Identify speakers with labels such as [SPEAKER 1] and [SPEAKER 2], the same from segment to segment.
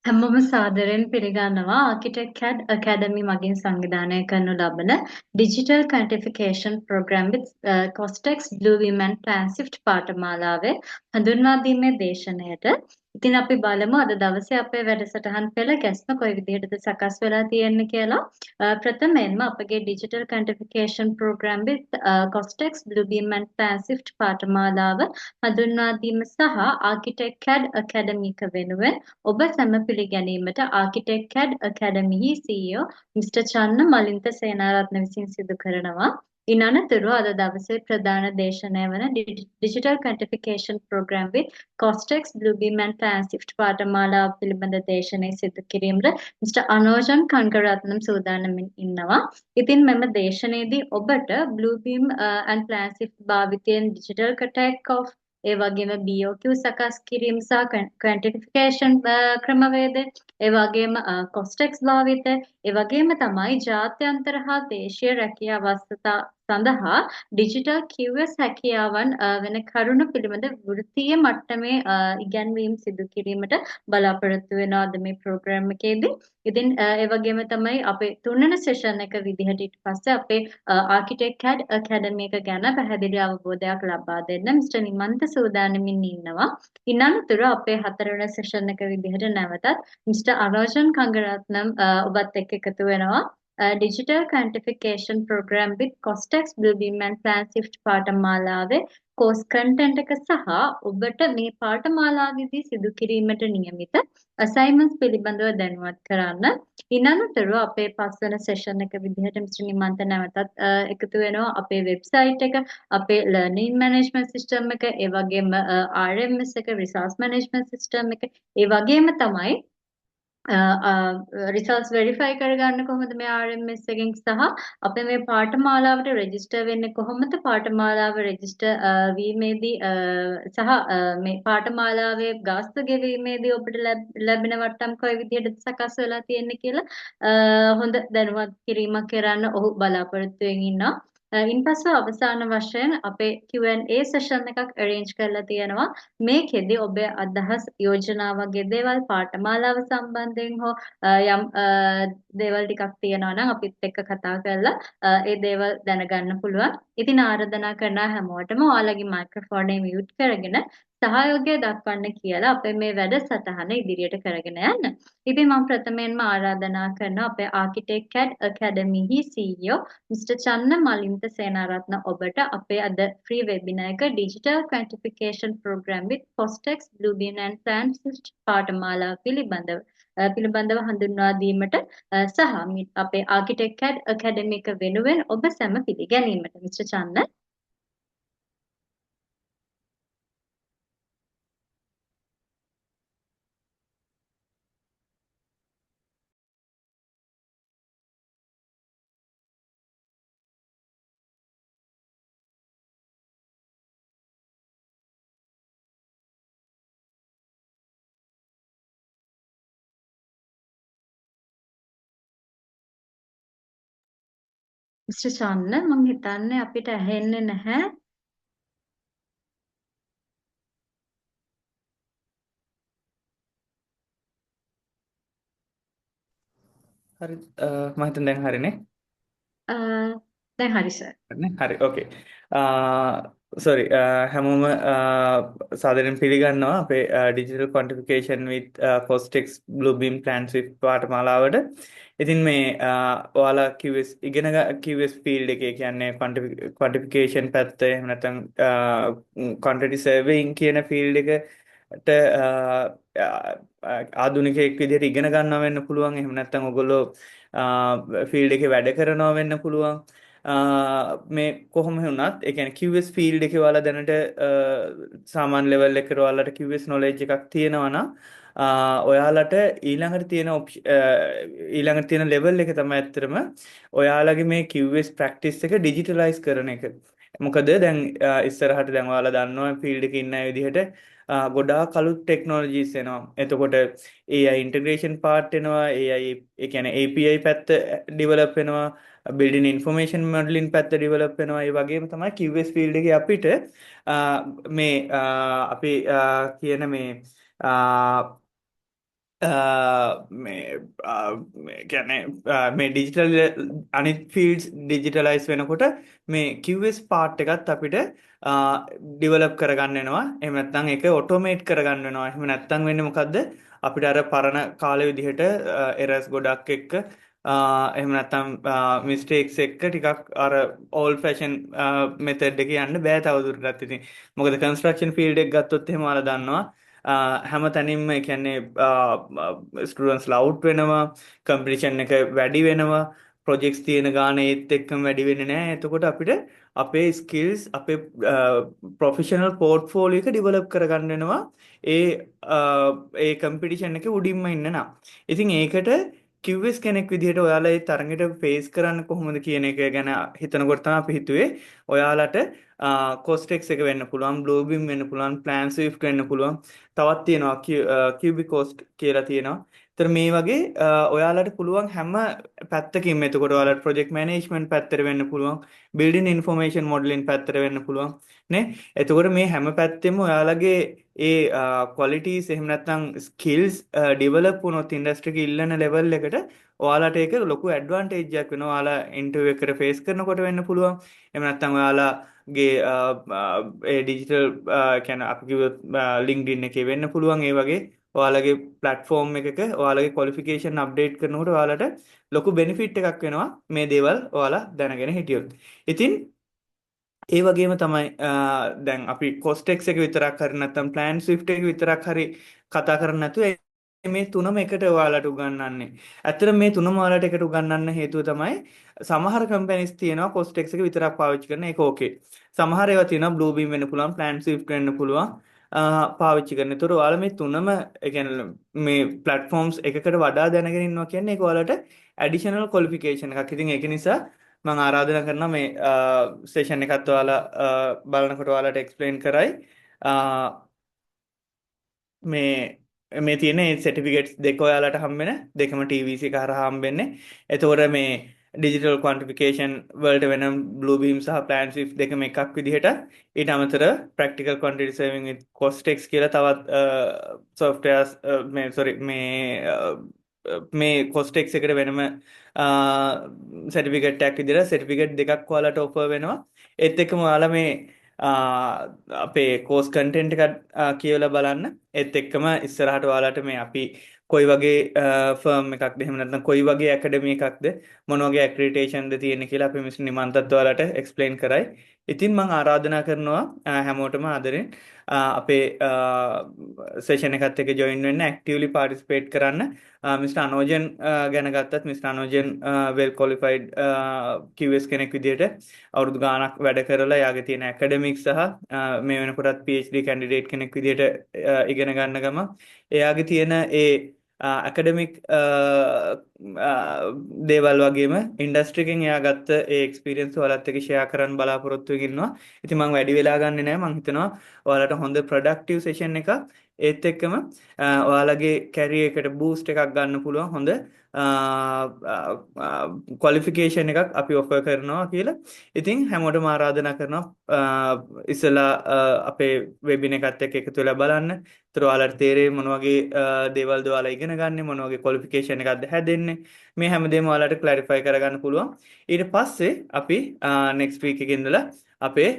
[SPEAKER 1] හැමෝම සාදරයෙන් පිළිගන්නවා ආකිටෙක් CAD Academy මගින් සංවිධානය කරනු ලබන Digital Quantification Program with Costex Bluebeam and Plansift පාඨමාලාවේ හඳුන්වා දීමේ දේශනයට. ඉතින් අපි බලමු අද දවසේ අපේ වැඩසටහන් පෙළ ගැස්ම කොයි විදිහටද සකස් වෙලා තියෙන්නේ කියලා. ප්‍රථමයෙන්ම අපගේ Digital Quantification Program with Costex Bluebeam and Plansift පාඨමාලාව හඳුන්වා දීම සහ ආකිටෙක් CAD Academy එක වෙනුවෙන් ඔබ සැම පිළිගැනීමට ආකිටෙක් CAD Academy CEO mister Channa Malintha Senaratne විසින් සිදු කරනවා. ඉන් අනතුරුව අද දවසේ ප්‍රධාන දේශනය වන Digital Quantification Program with Costex Bluebeam and Plansift පාඨමාලාව පිළිබඳ දේශනය සිදු කිරීමට මිස්ටර් අනෝජන් කංගරත්නම් සූදානමින් ඉන්නවා. ඉතින් මෙම දේශනයේදී ඔබට Bluebeam and Plansift භාවිතයෙන් digital cut off ඒ වගේම BOQ සකස් කිරීම සහ quantification ක්‍රමවේද ඒ වගේම Costex භාවිතය ඒ වගේම තමයි ජාත්‍යන්තර හා දේශීය රැකියා අවස්ථා සඳහා ඩිජිටල් QS හැකියාවන් වෙන කරුණු පිළිබඳ වෘත්තීය මට්ටමේ ඉගැන්වීම් සිදු කිරීමට බලාපොරොත්තු වෙනවා අද මේ ප්‍රෝග්‍රෑම් එකේදී. ඉතින් ඒ වගේම තමයි අපේ තුන්වෙනි සෙෂන් එක විදිහට ඊට පස්සේ අපේ ආකිටෙක් CAD Academy එක ගැන පැහැදිලි අවබෝධයක් ලබා දෙන්න මිස්ටර් නිමන්ත සූදානමින් ඉන්නවා. ඉන් අනතුරු අපේ හතරවෙනි සෙෂන් එක විදිහට නැවතත් මිස්ටර් අරෝජන් කංගරත්නම් ඔබත් එක්ක එකතු වෙනවා. Digital Quantification Program with Costex Bluebeam and Plansift පාඨමාලාවේ course content එක සහ ඔබට මේ පාඨමාලාවේදී සිදු කිරීමට නියමිත assignments පිළිබඳව දැනුවත් කරන්න. ඉන් අනතුරුව අපේ පස්වන session එක විදිහට මිස්ටර් නිමන්ත නැවතත් එකතු වෙනවා අපේ website එක, අපේ learning management system එක, ඒ වගේම RMS එක, resource management system එක, ඒ වගේම තමයි රිසල්ට්ස් වෙරිෆයි කරගන්න කොහොමද මේ RMS එකෙන් සහ අපේ මේ පාඨමාලාවට රෙජිස්ටර් වෙන්නේ කොහොමද පාඨමාලාව රෙජිස්ටර් වීමේදී සහ මේ පාඨමාලාවේ ගාස්තු ගෙවීමේදී ඔබට ලැබෙන වටම් කොයි විදිහටද සකස් වෙලා තියෙන්නේ කියලා හොඳ දැනුවත් කිරීමක් කරන්න ඔහු බලාපොරොත්තු වෙමින් ඉන්නවා. ඉන්පසු අවසාන වශයෙන් අපේ Q&A session එකක් arrange කරලා තියෙනවා. මේකෙදි ඔබේ අදහස් යෝජනා වගේ දේවල් පාඨමාලාව සම්බන්ධයෙන් හෝ යම් දේවල් ටිකක් තියෙනවා නම් අපිත් එක්ක කතා කරලා ඒ දේවල් දැනගන්න පුළුවන්. ඉතින් ආරාධනා කරනවා හැමෝටම ඔයාලගේ මයික්‍රොෆෝන් එක මියුට් කරගෙන සහයෝගය දක්වන්න කියලා අපේ මේ වැඩසටහන ඉදිරියට කරගෙන යන්න. ඉතින් මම ප්‍රථමයෙන්ම ආරාධනා කරනවා අපේ ආකිටෙක් CAD Academy CEO mister Channa Malintha Senaratne ඔබට අපේ අද ෆ්‍රී වෙබිනාර් එක Digital Quantification Program with Costex Bluebeam and Plansift පාඨමාලාව පිළිබඳව හඳුන්වා දීමට සහ අපේ ආකිටෙක් CAD Academy එක වෙනුවෙන් ඔබ සැම පිළිගැනීමට මිස්ටර් චන්න. මිස්ටර් චන්න මම හිතන්නේ අපිට ඇහෙන්නේ නැහැ.
[SPEAKER 2] හරි මම හිතන්නේ දැන් හරිනේ.
[SPEAKER 1] දැන් හරි සර්.
[SPEAKER 2] හරි ඕකේ. සෝරි හැමෝම සාදරයෙන් පිළිගන්නවා අපේ digital quantification with Costex Bluebeam Plansift පාඨමාලාවට. ඉතින් මේ ඔයාලා QS ඉගෙන QS field එකේ කියන්නේ quantification පැත්ත එහෙම නැත්නම් quantity surveying කියන field එකට ආධුනිකයෙක් විදිහට ඉගෙන ගන්නවා වෙන්න පුළුවන්. එහෙම නැත්නම් ඔයගොල්ලෝ field එකේ වැඩ කරනවා වෙන්න පුළුවන්. මේ කොහොම වුණත් ඒ කියන්නේ QS field එකේ ඔයාලා දැනට සාමාන්‍ය level එකේ ඔයාලට QS knowledge එකක් තියෙනවා නම් ඔයාලට ඊළඟට තියෙන level එක තමයි ඇත්තටම ඔයාලගේ මේ QS practice එක digitalize කරන එක. මොකද දැන් ඉස්සරහට දැන් ඔයාලා දන්නවා field එකේ ඉන්න විදිහට ගොඩාක් අලුත් ටෙක්නොලොජිස් එනවා. එතකොට AI integration part එනවා. AI ඒ කියන්නේ API පැත්ත develop වෙනවා. building information modeling පැත්ත develop වෙනවා. ඒ වගේම තමයි QS field එකේ අපිට මේ අපි කියන මේ මේ කියන්නේ මේ ඩිජිටල් අනිත් ෆීල්ඩ්ස් ඩිජිටලයිස් වෙනකොට මේ QS පාර්ට් එකත් අපිට ඩිවලොප් කරගන්න වෙනවා. එහෙම නැත්නම් ඒක ඔටෝමේට් කරගන්න වෙනවා. එහෙම නැත්නම් වෙන්නේ මොකද්ද? අපිට අර පරණ කාලේ විදිහට එරර්ස් ගොඩක් එක්ක එහෙම නැත්නම් මිස්ටේක්ස් එක්ක ටිකක් අර ඕල්ඩ් ෆැෂන් මෙතඩ් එකේ යන්න බෑ තවදුරටත්. ඉතින් මොකද කන්ස්ට්‍රක්ෂන් ෆීල්ඩ් එක ගත්තොත් එහෙම ඔයාලා දන්නවා හැම තැනින්ම ඒ කියන්නේ ස්ටුඩන්ට්ස් ලවුට් වෙනවා කම්පිටිෂන් එක වැඩි වෙනවා ප්‍රොජෙක්ට්ස් තියෙන ගාන ඒත් එක්කම වැඩි වෙන්නේ නැහැ. එතකොට අපිට අපේ ස්කිල්ස් අපේ ප්‍රොෆෙෂනල් පෝර්ට්ෆෝලියෝ එක ඩිවලොප් කරගන්න වෙනවා ඒ කම්පිටිෂන් එකේ උඩින්ම ඉන්න නම්. ඉතින් ඒකට QS කෙනෙක් විදිහට ඔයාලා ඒ තරඟට ෆේස් කරන්න කොහොමද කියන එක ගැන හිතනකොට තමයි අපි හිතුවේ ඔයාලට කොස්ටෙක්ස් එක වෙන්න පුළුවන් බ්ලූබීම් වෙන්න පුළුවන් ප්ලෑන් ස්විෆ්ට් වෙන්න පුළුවන් තවත් තියෙනවා කියුබිකෝස්ට් කියලා තියෙනවා. ඒතර මේ වගේ ඔයාලට පුළුවන් හැම පැත්තකින්ම එතකොට ඔයාලට ප්‍රොජෙක්ට් මැනේජ්මන්ට් පැත්තට වෙන්න පුළුවන් බිල්ඩින් ඉන්ෆර්මේෂන් මොඩලින් පැත්තට වෙන්න පුළුවන් නේ. එතකොට මේ හැම පැත්තෙම ඔයාලගේ ඒ ක්වොලිටිස් එහෙම නැත්නම් ස්කිල්ස් ඩෙවලොප් වුණොත් ඉන්ඩස්ට්‍රි එකේ ඉල්ලන ලෙවල් එකට ඔයාලට ඒක ලොකු ඇඩ්වාන්ටේජ් එකක් වෙනවා. ඔයාලා ඉන්ටර්විව් එකට ෆේස් කරනකොට වෙන්න පුළුවන්. එහෙම නැත්නම් ඔයාලාගේ ඒ ඩිජිටල් කියන්නේ අපි කිව්වොත් LinkedIn එකේ වෙන්න පුළුවන්. ඒ වගේ ඔයාලගේ ප්ලැට්ෆෝම් එකක ඔයාලගේ ක්වොලිෆිකේෂන් අප්ඩේට් කරනකොට ඔයාලට ලොකු බෙනිෆිට් එකක් වෙනවා මේ දේවල් ඔයාලා දැනගෙන හිටියොත්. ඉතින් ඒ වගේම තමයි දැන් අපි කොස්ටෙක්ස් එක විතරක් හරි නැත්නම් ප්ලෑන් ස්විෆ්ට් එක විතරක් හරි කතා කරන්නේ නැතුව මේ තුනම එකට ඔයාලට උගන්වන්නේ. ඇත්තට මේ තුනම ඔයාලට එකට උගන්වන්න හේතුව තමයි සමහර කම්පැනිස් තියෙනවා කොස්ටෙක්ස් එක විතරක් පාවිච්චි කරන ඒක ඕකේ. සමහර ඒවා තියෙනවා බ්ලූබීම් වෙන්න පුළුවන්, ප්ලෑන් ස්විෆ්ට් වෙන්න පුළුවන්. පාවිච්චි කරන. ඒතර ඔයාලා මේ තුනම ඒ කියන්නේ මේ ප්ලැට්ෆෝම්ස් එකකට වඩා දැනගෙන ඉන්නවා කියන්නේ ඒක ඔයාලට ඇඩිෂනල් ක්වොලිෆිකේෂන් එකක්. ඉතින් ඒක නිසා මම ආරාධනා කරනවා මේ සෙෂන් එකත් ඔයාලා බලනකොට ඔයාලට එක්ස්ප්ලেইন කරයි. මේ තියෙන සර්ටිෆිකේට්ස් දෙක ඔයාලට හම්බෙන දෙකම TVC එක හරහා හම්බෙන්නේ. එතකොට මේ ඩිජිටල් ක්වොන්ටිෆිකේෂන් වලට වෙන බ්ලූබීම් සහ ප්ලෑන් ස්විෆ්ට් දෙකම එකක් විදිහට ඊට අමතර ප්‍රැක්ටිකල් ක්වොන්ටිටි සර්විං විත් කොස්ටෙක්ස් කියලා තවත් සොෆ්ට්වෙයාර්ස් මේ කොස්ටෙක්ස් එකට වෙනම සර්ටිෆිකේට් එකක් විදිහට සර්ටිෆිකේට් දෙකක් ඔයාලට ඔෆර් වෙනවා. ඒත් එක්කම ඔයාලා මේ අපේ කෝස් කන්ටෙන්ට් එකක් කියවලා බලන්න. ඒත් එක්කම ඉස්සරහට ඔයාලට මේ අපි කොයි වගේ ෆර්ම් එකක්ද එහෙම නැත්නම් කොයි වගේ ඇකඩමි එකක්ද මොන වගේ ඇක්‍රෙඩිටේෂන්ද තියෙන්නේ කියලා අපි මිස් නිමන්තත් ඔයාලට එක්ස්ප්ලেইন කරයි. ඉතින් මම ආරාධනා කරනවා හැමෝටම ආදරෙන් අපේ සෙෂන් එකත් එක්ක ජොයින් වෙන්න ඇක්ටිව්ලි පාර්ටිසිපේට් කරන්න. මිස්ටර් අනෝජන් ගැන ගත්තත් මිස්ටර් අනෝජන් වෙල් ක්වොලිෆයිඩ් QS කෙනෙක් විදිහට අවුරුදු ගාණක් වැඩ කරලා යාගේ තියෙන ඇකඩමික්ස් සහ මේ වෙනකොටත් PhD කැන්ඩිඩේට් කෙනෙක් විදිහට ඉගෙන ගන්න ගම එයාගේ තියෙන ඒ ඇකඩමික් දේවල් වගේම ඉන්ඩස්ට්‍රි එකෙන් එයා ගත්ත ඒ එක්ස්පීරියන්ස් ඔයාලත් එක්ක ෂෙයා කරන්න බලාපොරොත්තු වෙමින් ඉන්නවා. ඉතින් මම වැඩි වෙලා ගන්නෙ නැහැ. මම හිතනවා ඔයාලට හොඳ ප්‍රොඩක්ටිව් සෙෂන් එකක් ඒත් එක්කම ඔයාලගේ කැරියර් එකට බූස්ට් එකක් ගන්න පුළුවන් හොඳ ක්වොලිෆිකේෂන් එකක් අපි ඔෆර් කරනවා කියලා. ඉතින් හැමෝටම ආරාධනා කරනවා ඉස්සලා අපේ වෙබින එකත් එක්ක එකතු වෙලා බලන්න. ඒතර ඔයාලට තේරෙයි මොන වගේ දේවල්ද ඔයාලා ඉගෙන ගන්න, මොන වගේ ක්වොලිෆිකේෂන් එකක්ද හැදෙන්නේ. මේ හැමදේම ඔයාලට ක්ලැරිෆයි කරගන්න පුළුවන්. ඊට පස්සේ අපි next week එකේ ඉඳලා අපේ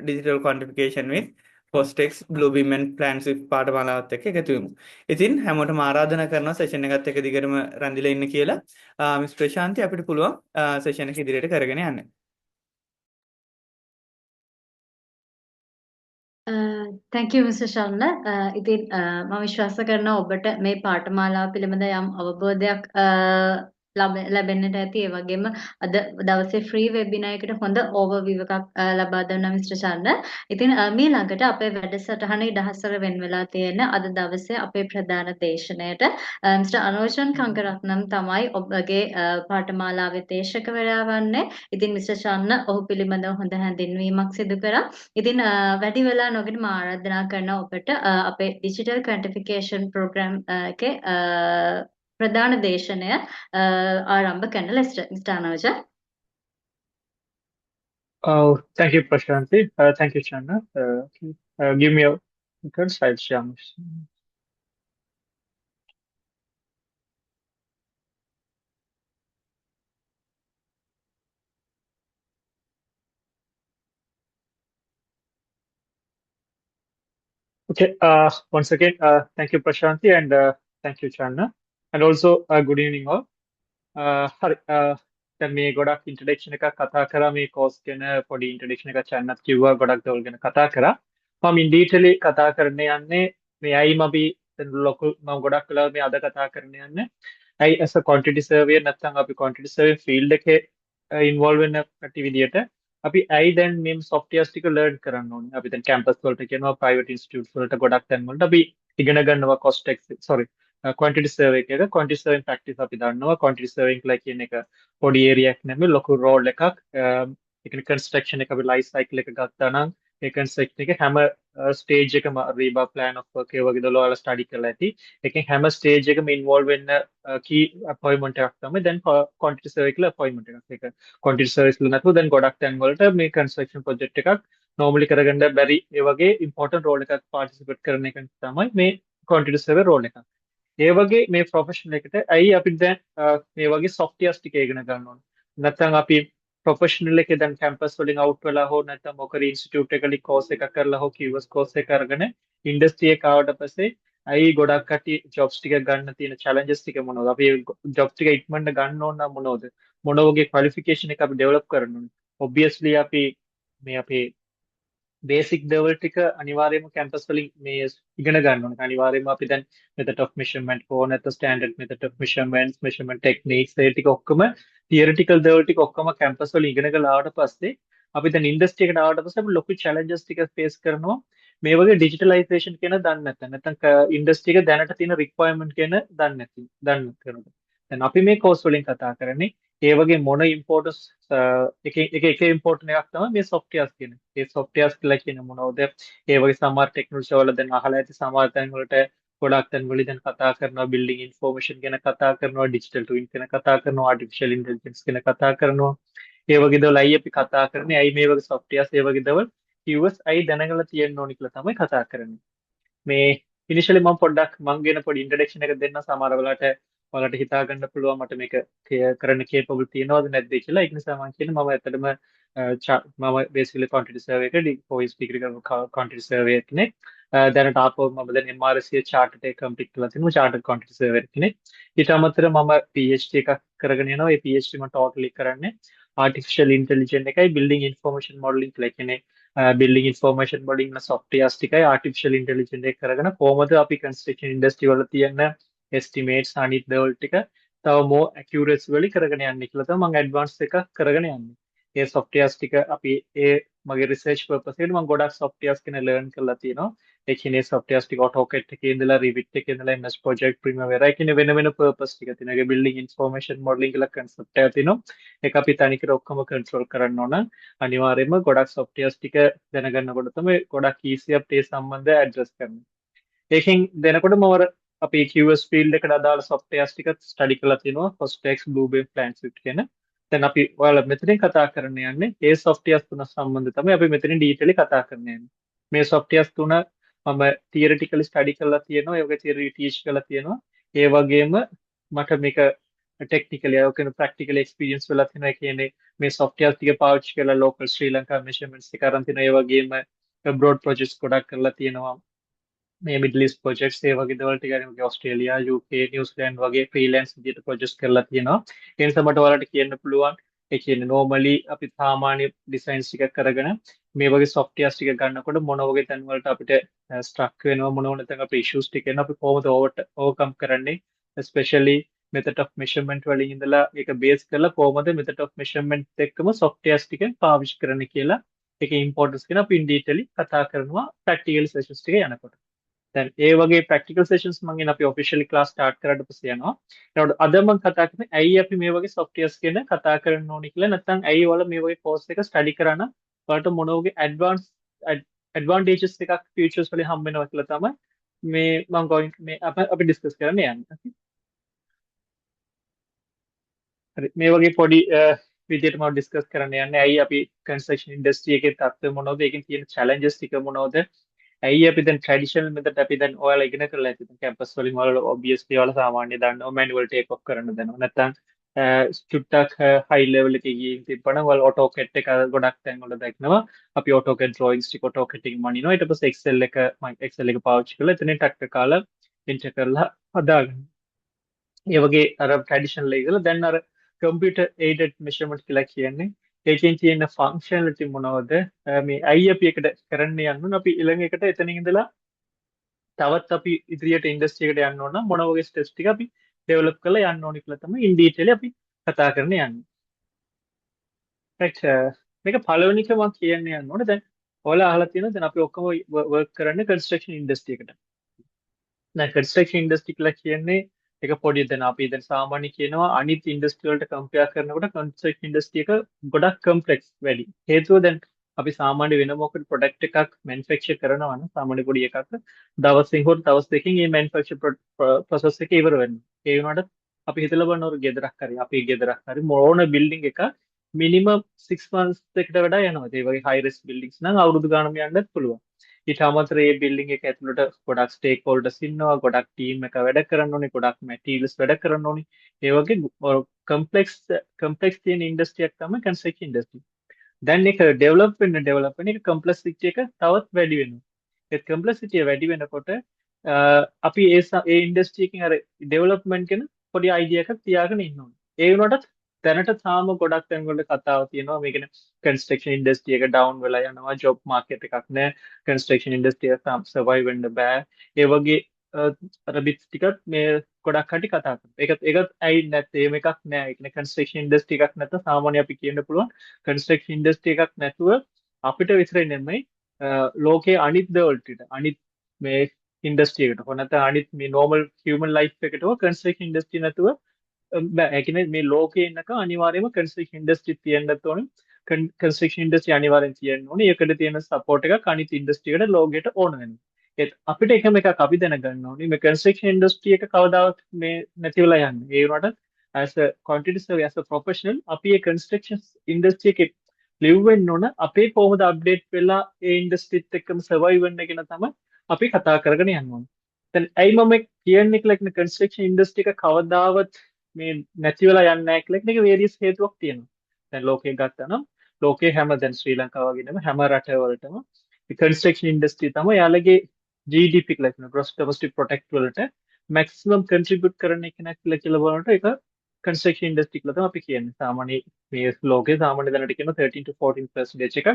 [SPEAKER 2] digital quantification with CostX Bluebeam and PlanSwift පාඨමාලාවත් එක්ක එකතු වෙමු. ඉතින් හැමෝටම ආරාධනා කරනවා සෙෂන් එකත් එක්ක දිගටම රැඳිලා ඉන්න කියලා. මිස් ප්‍රශාන්ති අපිට පුළුවන් සෙෂන් එක ඉදිරියට කරගෙන යන්න.
[SPEAKER 1] thank you Mr. Sharna. ඉතින් මම විශ්වාස කරනවා ඔබට මේ පාඨමාලාව පිළිබඳ යම් අවබෝධයක් ලැබෙන්නට ඇති. ඒ වගේම අද දවසේ ෆ්‍රී වෙබිනාර් එකට හොඳ ඕවර්විව් එකක් ලබා දුන්නා මිස්ටර් චන්ද. ඉතින් මේ ළඟට අපේ වැඩසටහන ඉදහසර වෙන් වෙලා තියෙන අද දවසේ අපේ ප්‍රධාන දේශනයට මිස්ටර් අනෝජන් කංගරත්නම් තමයි ඔබගේ පාඨමාලාවේ දේශකවරයා වන්නේ. ඉතින් මිස්ටර් චන්න ඔහු පිළිබඳව හොඳ හැඳින්වීමක් සිදු කරා. ඉතින් වැඩි වෙලා නොගෙන මා ආරාධනා කරනවා ඔබට අපේ ඩිජිටල් ක්වොන්ටිෆිකේෂන් ප්‍රෝග්‍රෑම් එකේ ප්‍රධාන දේශනය ආරම්භ කරන ලෙස mister අනෝජ.
[SPEAKER 3] Oh, thank you, Prashanti. Thank you, Channa. Give me a second, I'll share my screen. Okay. Once again, thank you, Prashanti, and thank you, Channa. And also, good evening, all. හරි දැන් මේ ගොඩක් introduction එකක් කතා කරා මේ course ගැන පොඩි ඉන්ට්‍රොඩක්ෂන් එකක් චන්නත් කිව්වා ගොඩක් දේවල් ගැන කතා කරා මම ඉන් ඩීටේලි කතා කරන්න යන්නේ මේ ඇයි අපි දැන් ලොකු මම ගොඩක් වෙලා මේ අද කතා කරන්න යන්නේ ඇයි as a quantity surveyor නැත්නම් අපි quantity survey field එකේ involve වෙන කටි විදියට අපි ඇයි දැන් මේ softwares ටික learn කරන්න ඕනේ අපි දැන් campus වලට කියනවා private institutes වලට ගොඩක් තැන් වලට අපි ඉගෙන ගන්නවා cost sorry quantity survey එක quantity surveying practice අපි දන්නවා quantity surveying කියලා කියන එක පොඩි area එකක් නෙමෙයි ලොකු role එකක් ඒ කියන්නේ construction එක අපි life cycle එක ගත්තා නම් ඒ construction එක හැම stage එකම reba plan of work ඒ වගේ දල ඔයාලා study කරලා ඇති ඒකෙන් හැම stage එකම involve වෙන්න key appointment එකක් තමයි දැන් quantity survey කියලා appointment එකක් ඒක quantity service වල නැතුව දැන් ගොඩක් තැන් වලට මේ construction project එකක් normally කරගන්න බැරි ඒ වගේ important role එකක් participate කරන එක තමයි මේ quantity survey role එක ඒ වගේ මේ ප්‍රොෆෙෂන් එකට ඇයි අපි දැන් මේ වගේ softwares ටික ඉගෙන ගන්න ඕන නැත්නම් අපි ප්‍රොෆෙෂනල් එකේ දැන් කැම්පස් වලින් අවුට් වෙලා හෝ නැත්නම් මොකද ඉන්ස්ටිටියුට් එකකදී කෝස් එකක් කරලා හෝ QS කෝස් එක අරගෙන ඉන්ඩස්ට්‍රි එක ආවට පස්සේ ඇයි ගොඩක් කටි ජොබ්ස් ටික ගන්න තියෙන චැලෙන්ජස් ටික මොනවද අපි ජොබ් ටික ඉක්මනට ගන්න ඕන නම් මොනවද මොන වගේ ක්වොලිෆිකේෂන් එක අපි ඩෙවලොප් කරන්න ඕනේ ඔබ්වියස්ලි අපි මේ අපේ බේසික් දේවල් ටික අනිවාර්යයෙන්ම කැම්පස් වලින් මේ ඉගෙන ගන්න ඕනේ. අනිවාර්යයෙන්ම අපි දැන් method of measurement හෝ නැත්නම් standard method of measurements, measurement techniques ඒ ටික ඔක්කොම theoretical දේවල් ටික ඔක්කොම කැම්පස් වල ඉගෙන ගලා ආවට පස්සේ අපි දැන් ඉන්ඩස්ට්‍රි එකට ආවට පස්සේ අපි ලොකු challenges ටික face කරනවා. මේ වගේ digitalization කියන දන්නේ නැත්නම් ඉන්ඩස්ට්‍රි එක දැනට තියෙන requirement කියන දන්නේ නැති. දැන් අපි මේ කෝස් වලින් කතා කරන්නේ ඒ වගේ මොන ඉම්පෝර්ටන්ස් එක ඉම්පෝර්ටන් එකක් තමයි මේ softwares කියන. ඒ softwares කියලා කියන මොනවද? ඒ වගේ සමහර ටෙක්නොලොජි වල දැන් අහලා ඇති සමහර තැන් වලට ගොඩක් තැන් වලදී දැන් කතා කරනවා building information ගැන කතා කරනවා digital twin ගැන කතා කරනවා artificial intelligence ගැන කතා කරනවා. ඒ වගේ දේවල් අයි අපි කතා කරන්නේ අයි මේ වගේ softwares ඒ වගේ දේවල් QS අයි දැනගලා තියෙන්න ඕනි කියලා තමයි කතා කරන්නේ. මේ ඉනිෂියලි මම පොඩ්ඩක් මං කියන පොඩි ඉන්ට්‍රොඩක්ෂන් එකක් දෙන්න සමහර වෙලාවට ඔයාලට හිතා ගන්න පුළුවන් මට මේක කරන්න capable තියනවද නැද්ද කියලා ඒක නිසා මම කියන්නේ මම ඇත්තටම මම basically quantity survey එක OS degree කරන quantity survey කෙනෙක් දැනට ආපහු මම දැන් MRSC chartered එක complete කරලා තිනවා chartered quantity survey කෙනෙක් ඊට අමතරව මම PhD එකක් කරගෙන යනවා ඒ PhD මම totally කරන්නේ artificial intelligence එකයි building information modeling කියලා කියන්නේ building information modeling න softwares ටිකයි artificial intelligence එක කරගෙන කොහොමද අපි construction industry වල තියෙන estimates අනිත් දේවල් ටික තව more accuracy වලින් කරගෙන යන්නේ කියලා තමයි මම advanced එක කරගෙන යන්නේ. ඒ softwares ටික අපි ඒ මගේ research purpose එකට මම ගොඩක් softwares ගැන learn කරලා තියෙනවා. ඒ කියන්නේ softwares ටික AutoCAD එකේ ඉඳලා Revit එකේ ඉඳලා MS Project Primavera ඒ කියන්නේ වෙන වෙන purpose ටික තියෙනවා. ඒකේ building information modeling කියලා concept එකක් තියෙනවා. ඒක අපි තනිකර ඔක්කොම control කරන්න ඕන. අනිවාර්යයෙන්ම ගොඩක් softwares ටික දැනගන්නකොට තමයි ගොඩක් easy අපිට ඒ සම්බන්ධය address කරන්න. ඒකෙන් දෙනකොට මම අපි QS field එකට අදාළ softwares ටික study කරලා තිනවා Costex, Bluebeam, PlanSwift කියන. දැන් අපි ඔයාලා මෙතනින් කතා කරන්න යන්නේ ඒ softwares තුන සම්බන්ධ තමයි අපි මෙතනින් detail කතා කරන්න යන්නේ. මේ softwares තුන මම theoretically study කරලා තියෙනවා. ඒකේ theory teach කරලා තියෙනවා. ඒ වගේම මට මේක technically ඔකන practical experience වෙලා තියෙනවා. ඒ කියන්නේ මේ softwares ටික පාවිච්චි කරලා local ශ්‍රී ලංකා measurements ටික අරන් තිනවා. ඒ වගේම abroad projects ගොඩක් කරලා තියෙනවා. මේ මිඩල් ඊස්ට් ප්‍රොජෙක්ට්ස් ඒ වගේ දේවල් ටික අරගෙන ඕස්ට්‍රේලියා UK නිව්සීලන්ත වගේ ෆ්‍රීලෑන්ස් විදිහට ප්‍රොජෙක්ට්ස් කරලා තියෙනවා ඒ නිසා මට ඔයාලට කියන්න පුළුවන් ඒ කියන්නේ normally අපි සාමාන්‍ය ඩිසයින්ස් ටිකක් කරගෙන මේ වගේ softwares ටික ගන්නකොට මොන වගේ තැන් වලට අපිට ස්ට්‍රක් වෙනවා මොන වගේ තැන් අපේ issues ටික එනවා අපි කොහොමද overcome කරන්නේ especially method of measurement වලින් ඉඳලා ඒක බේස් කරලා කොහොමද method of measurement එක්කම softwares ටික පාවිච්චි කරන්න කියලා ඒකේ importance ගැන අපි in detail කතා කරනවා practical sessions ටික යනකොට දැන් ඒ වගේ practical sessions මම ඉන්න අපි officially class start කරලා පස්සේ යනවා. ඒනකොට අද මම කතා කරන්නේ ඇයි අපි මේ වගේ softwares ගැන කතා කරන්න ඕනේ කියලා නැත්නම් ඇයි ඔයාලා මේ වගේ course එක study කරා නම් ඔයාලට මොන වගේ advantages එකක් futures වලින් හම්බ වෙනවා කියලා තමයි මේ මම මේ අපි discuss කරන්න යන්නේ. හරි මේ වගේ පොඩි විදිහට මම discuss කරන්න යන්නේ ඇයි අපි construction industry එකේ තත්ත්වය මොනවද ඒකෙන් තියෙන challenges ටික මොනවද ඇයි අපි දැන් ට්‍රැඩිෂනල් මෙතඩ් අපි දැන් ඔයාලා ඉගෙන කරලා ඇති දැන් කැම්පස් වලින් ඔයාලා ඔබ්වියස්ලි ඔයාලා සාමාන්‍ය දන්නවා මැනුවල් ටේක් ඔෆ් කරන්න දන්නවා නැත්නම් චුට්ටක් හයි ලෙවල් එකේ ගිහින් තිබ්බනම් වල AutoCAD එක ගොඩක් තැන්වල දැක්නවා. අපි AutoCAD drawings ටික AutoCAD එකෙන් මනිනවා. ඊට පස්සේ Excel එක පාවිච්චි කරලා එතනින් ටක් කාලා එන්ටර් කරලා හදාගන්න. ඒ වගේ අර ට්‍රැඩිෂනල් එක කියලා දැන් අර කම්පියුටර් ඒඩඩ් මෙෂර්මන්ට් කියලා කියන්නේ ඒකෙන් තියෙන ෆන්ක්ෂනලිටි මොනවද මේ ඇයි අපි එකට කරන්න යන්න ඕන අපි ඊළඟ එකට එතනින් ඉඳලා තවත් අපි ඉදිරියට ඉන්ඩස්ට්‍රි එකට යන්න ඕන නම් මොන වගේ ස්ටෙප්ස් ටික අපි ඩෙවලොප් කරලා යන්න ඕනි කියලා තමයි ඉන් ඩීටේල් අපි කතා කරන්න යන්නේ. right මේක පළවෙනි එක මම කියන්න යන්න ඕනේ දැන් ඔයාලා අහලා තියෙනවා දැන් අපි ඔක්කොම වර්ක් කරන්නේ කන්ස්ට්‍රක්ෂන් ඉන්ඩස්ට්‍රි එකට. දැන් කන්ස්ට්‍රක්ෂන් ඉන්ඩස්ට්‍රි කියලා කියන්නේ ඒක පොඩි දැන් අපි දැන් සාමාන්‍ය කියනවා අනිත් ඉන්ඩස්ට්‍රි වලට කම්පෙයාර් කරනකොට කන්ස්ට්‍රක්ෂන් ඉන්ඩස්ට්‍රි එක ගොඩක් කම්ප්ලෙක්ස් වැඩි. හේතුව දැන් අපි සාමාන්‍ය වෙන මොකද ප්‍රොඩක්ට් එකක් මැනුෆැක්චර් කරනවා නම් සාමාන්‍ය පොඩි එකක් දවසින් හෝ දවස් දෙකකින් මේ මැනුෆැක්චර් ප්‍රොසෙස් එක ඉවර වෙනවා. ඒ වුණාට අපි හිතලා බලනවා ගෙදරක් හරි අපි ගෙදරක් හරි මොන බිල්ඩින් එකක් මිනිමම් 6 months එකට වඩා යනවා. ඒ වගේ හයි රිස්ක් බිල්ඩින්ග්ස් නම් අවුරුදු ගානක් යන්නත් පුළුවන්. ඊට අමතරව මේ බිල්ඩින් එක ඇතුළට ගොඩක් ස්ටේක් හෝල්ඩර්ස් ඉන්නවා ගොඩක් ටීම් එක වැඩ කරන්න ඕනේ ගොඩක් මැටීරියල්ස් වැඩ කරන්න ඕනේ ඒ වගේ කම්ප්ලෙක්ස් තියෙන ඉන්ඩස්ට්‍රියක් තමයි කන්ස්ට්‍රක්ෂන් ඉන්ඩස්ට්‍රි. දැන් ඒක ඩෙවලොප් වෙන එක කම්ප්ලෙක්සිටි එක තවත් වැඩි වෙනවා. ඒ කම්ප්ලෙක්සිටි වැඩි වෙනකොට අපි ඒ ඉන්ඩස්ට්‍රි එකකින් අර ඩෙවලොප්මන්ට් ගැන පොඩි අයිඩියා එකක් තියාගෙන ඉන්න ඕනේ. ඒ වුණාට දැනට තාම ගොඩක් තැන්වල කතාව තියෙනවා මේකන කන්ස්ට්‍රක්ෂන් ඉන්ඩස්ට්‍රි එක ඩවුන් වෙලා යනවා ජොබ් මාකට් එකක් නැහැ කන්ස්ට්‍රක්ෂන් ඉන්ඩස්ට්‍රි එක සර්වයිව් වෙන්න බෑ ඒ වගේ අර බිට්ස් ටිකත් මේ ගොඩක් කටි කතා කරනවා ඒකත් ඇයි නැත්තේ මේක එකක් නෑ ඒ කියන්නේ කන්ස්ට්‍රක්ෂන් ඉන්ඩස්ට්‍රි එකක් නැත්නම් සාමාන්‍ය අපි කියන්න පුළුවන් කන්ස්ට්‍රක්ෂන් ඉන්ඩස්ට්‍රි එකක් නැතුව අපිට විතරයි නෙමෙයි ලෝකයේ අනිත් දවල්ට අනිත් මේ ඉන්ඩස්ට්‍රි එකට හො නැත්නම් අනිත් මේ නෝමල් හියුමන් ලයිෆ් එකට හො කන්ස්ට්‍රක්ෂන් ඉන්ඩස්ට්‍රි නැතුව බෑ ඒ කියන්නේ මේ ලෝකේ ඉන්නක අනිවාර්යයෙන්ම කන්ස්ට්‍රක්ෂන් ඉන්ඩස්ට්‍රි තියෙන්නත් ඕනේ කන්ස්ට්‍රක්ෂන් ඉන්ඩස්ට්‍රි අනිවාර්යෙන් තියෙන්න ඕනේ ඒකට තියෙන සපෝට් එකක් අනිත් ඉන්ඩස්ට්‍රි එකට ලෝකෙට ඕන වෙනවා ඒත් අපිට එකම එකක් අපි දැනගන්න ඕනේ මේ කන්ස්ට්‍රක්ෂන් ඉන්ඩස්ට්‍රි එක කවදාවත් මේ නැති වෙලා යන්නේ ඒ වුණාට as a quantity survey as a professional අපි මේ කන්ස්ට්‍රක්ෂන් ඉන්ඩස්ට්‍රි එකේ live වෙන්න ඕන අපේ කොහොමද අප්ඩේට් වෙලා ඒ ඉන්ඩස්ට්‍රිත් එක්කම සර්වයිව් වෙන්න කියන තමයි අපි කතා කරගෙන යන්න ඕනේ දැන් ඇයි මම කියන්නේ කියලා කන්ස්ට්‍රක්ෂන් ඉන්ඩස්ට්‍රි එක කවදාවත් මේ නැති වෙලා යන්නේ නැහැ කියලා එක වේරියස් හේතුවක් තියෙනවා. දැන් ලෝකේ ගත්තා නම් ලෝකේ හැම දැන් ශ්‍රී ලංකාව වගේ නෙමෙයි හැම රටවලටම මේ කන්ස්ට්‍රක්ෂන් ඉන්ඩස්ට්‍රි තමයි යාළගේ GDP කියලා කියන gross domestic product වලට maximum contribute කරන එක කියලා බලනකොට ඒක කන්ස්ට්‍රක්ෂන් ඉන්ඩස්ට්‍රි කියලා තමයි අපි කියන්නේ. සාමාන්‍ය මේ ලෝකේ සාමාන්‍ය දැනට කියන 13 to 14% එකක්.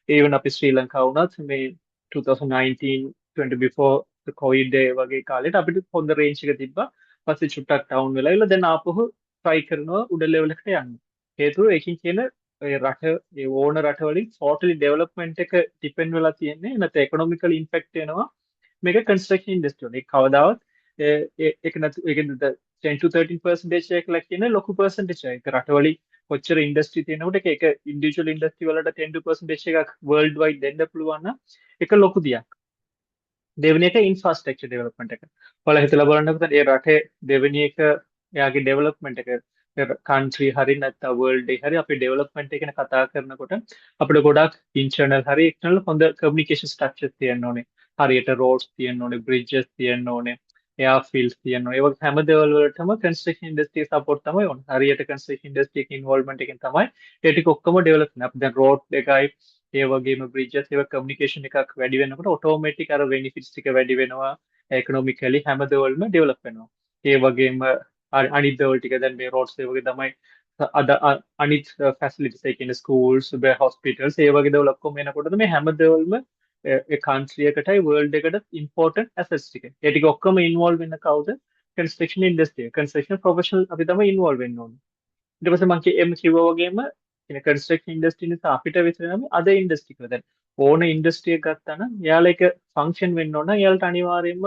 [SPEAKER 3] ඒ වුණ අපි ශ්‍රී ලංකාව වුණත් මේ 2019 20 before the COVID වගේ කාලෙට අපිට හොඳ රේන්ජ් එක තිබ්බා. පස්සේ චුට්ටක් ඩවුන් වෙලා ඉල දැන් ආපහු try කරනවා උඩ ලෙවල් එකට යන්න. හේතුව ඒකින් කියන ඒ රට ඒ ඕන රටවලින් totally development එක depend වෙලා තියෙන්නේ නැත්නම් economical impact වෙනවා මේක construction industry වල. ඒක කවදාවත් ඒක නැතු ඒකෙන් 10 to 13% එකක් කියන ලොකු percentage එක රටවලින් කොච්චර ඉන්ඩස්ට්‍රි තියෙනකොට ඒක ඉන්ඩිවිජුවල් ඉන්ඩස්ට්‍රි වලට 10% එකක් world wide දෙන්න පුළුවන් නම් ඒක ලොකු දෙයක්. දෙවෙනි එක ඉන්ෆ්‍රාස්ට්‍රක්චර් ඩෙවලොප්මන්ට් එක. ඔයාලා හිතලා බලන්නකෝ ඒ රටේ දෙවෙනි එක එයාගේ ඩෙවලොප්මන්ට් එක කන්ට්‍රි හරි නැත්නම් වර්ල්ඩ් එකේ හරි අපි ඩෙවලොප්මන්ට් එක ගැන කතා කරනකොට අපිට ගොඩක් ඉන්ටර්නල් හරි එක්ස්ටර්නල් හොඳ කමියුනිකේෂන් ස්ට්‍රක්චර්ස් තියෙන්න ඕනේ. හරියට රෝඩ්ස් තියෙන්න ඕනේ, බ්‍රිජ්ජස් තියෙන්න ඕනේ, එයාර්ෆීල්ඩ්ස් තියෙන්න ඕනේ. ඒ වගේ හැම දේවල් වලටම කන්ස්ට්‍රක්ෂන් ඉන්ඩස්ට්‍රි සපෝට් තමයි ඕනේ. හරියට කන්ස්ට්‍රක්ෂන් ඉන්ඩස්ට්‍රි එකේ ඉන්වෝල්ව්මන්ට් එකෙන් තමයි ඒ ටික ඔක්කොම ඩෙවලොප් වෙන්නේ. අපි දැන් රෝඩ් එකයි ඒ වගේම බ්‍රිජ්ජස් ඒවා කමියුනිකේෂන් එකක් වැඩි වෙනකොට ඔටෝමැටික් අර බෙනිෆිට්ස් ටික වැඩි වෙනවා ඉකොනොමිකලි හැම දේවල්ම ඩෙවලොප් වෙනවා ඒ වගේම අනිත් දේවල් ටික දැන් මේ රෝඩ්ස් ඒ වගේ තමයි අද අනිත් ෆැසිලිටිස් ඒ කියන්නේ ස්කූල්ස් හොස්පිටල්ස් ඒ වගේ දේවල් ඔක්කොම එනකොට මේ හැම දේවල්ම ඒ කන්ට්‍රි එකටයි වර්ල්ඩ් එකටත් ඉම්පෝටන්ට් ඇසෙට්ස් ටික ඒ ටික ඔක්කොම ඉන්වෝල්ව් වෙන කවුද කන්ස්ට්‍රක්ෂන් ඉන්ඩස්ට්‍රි කන්ස්ට්‍රක්ෂන් ප්‍රොෆෙෂනල් අපි තමයි ඉන්වෝල්ව් වෙන්න ඕනේ ඊට පස්සේ මම කිව්වා වගේම in construction industry නිසා අපිට විතරම අද ඉන්ඩස්ට්‍රි කියලා දැන් ඕන ඉන්ඩස්ට්‍රි එකක් ගත්තා නම් එයාලා එක ෆන්ක්ෂන් වෙන්න ඕන නම් එයාලට අනිවාර්යයෙන්ම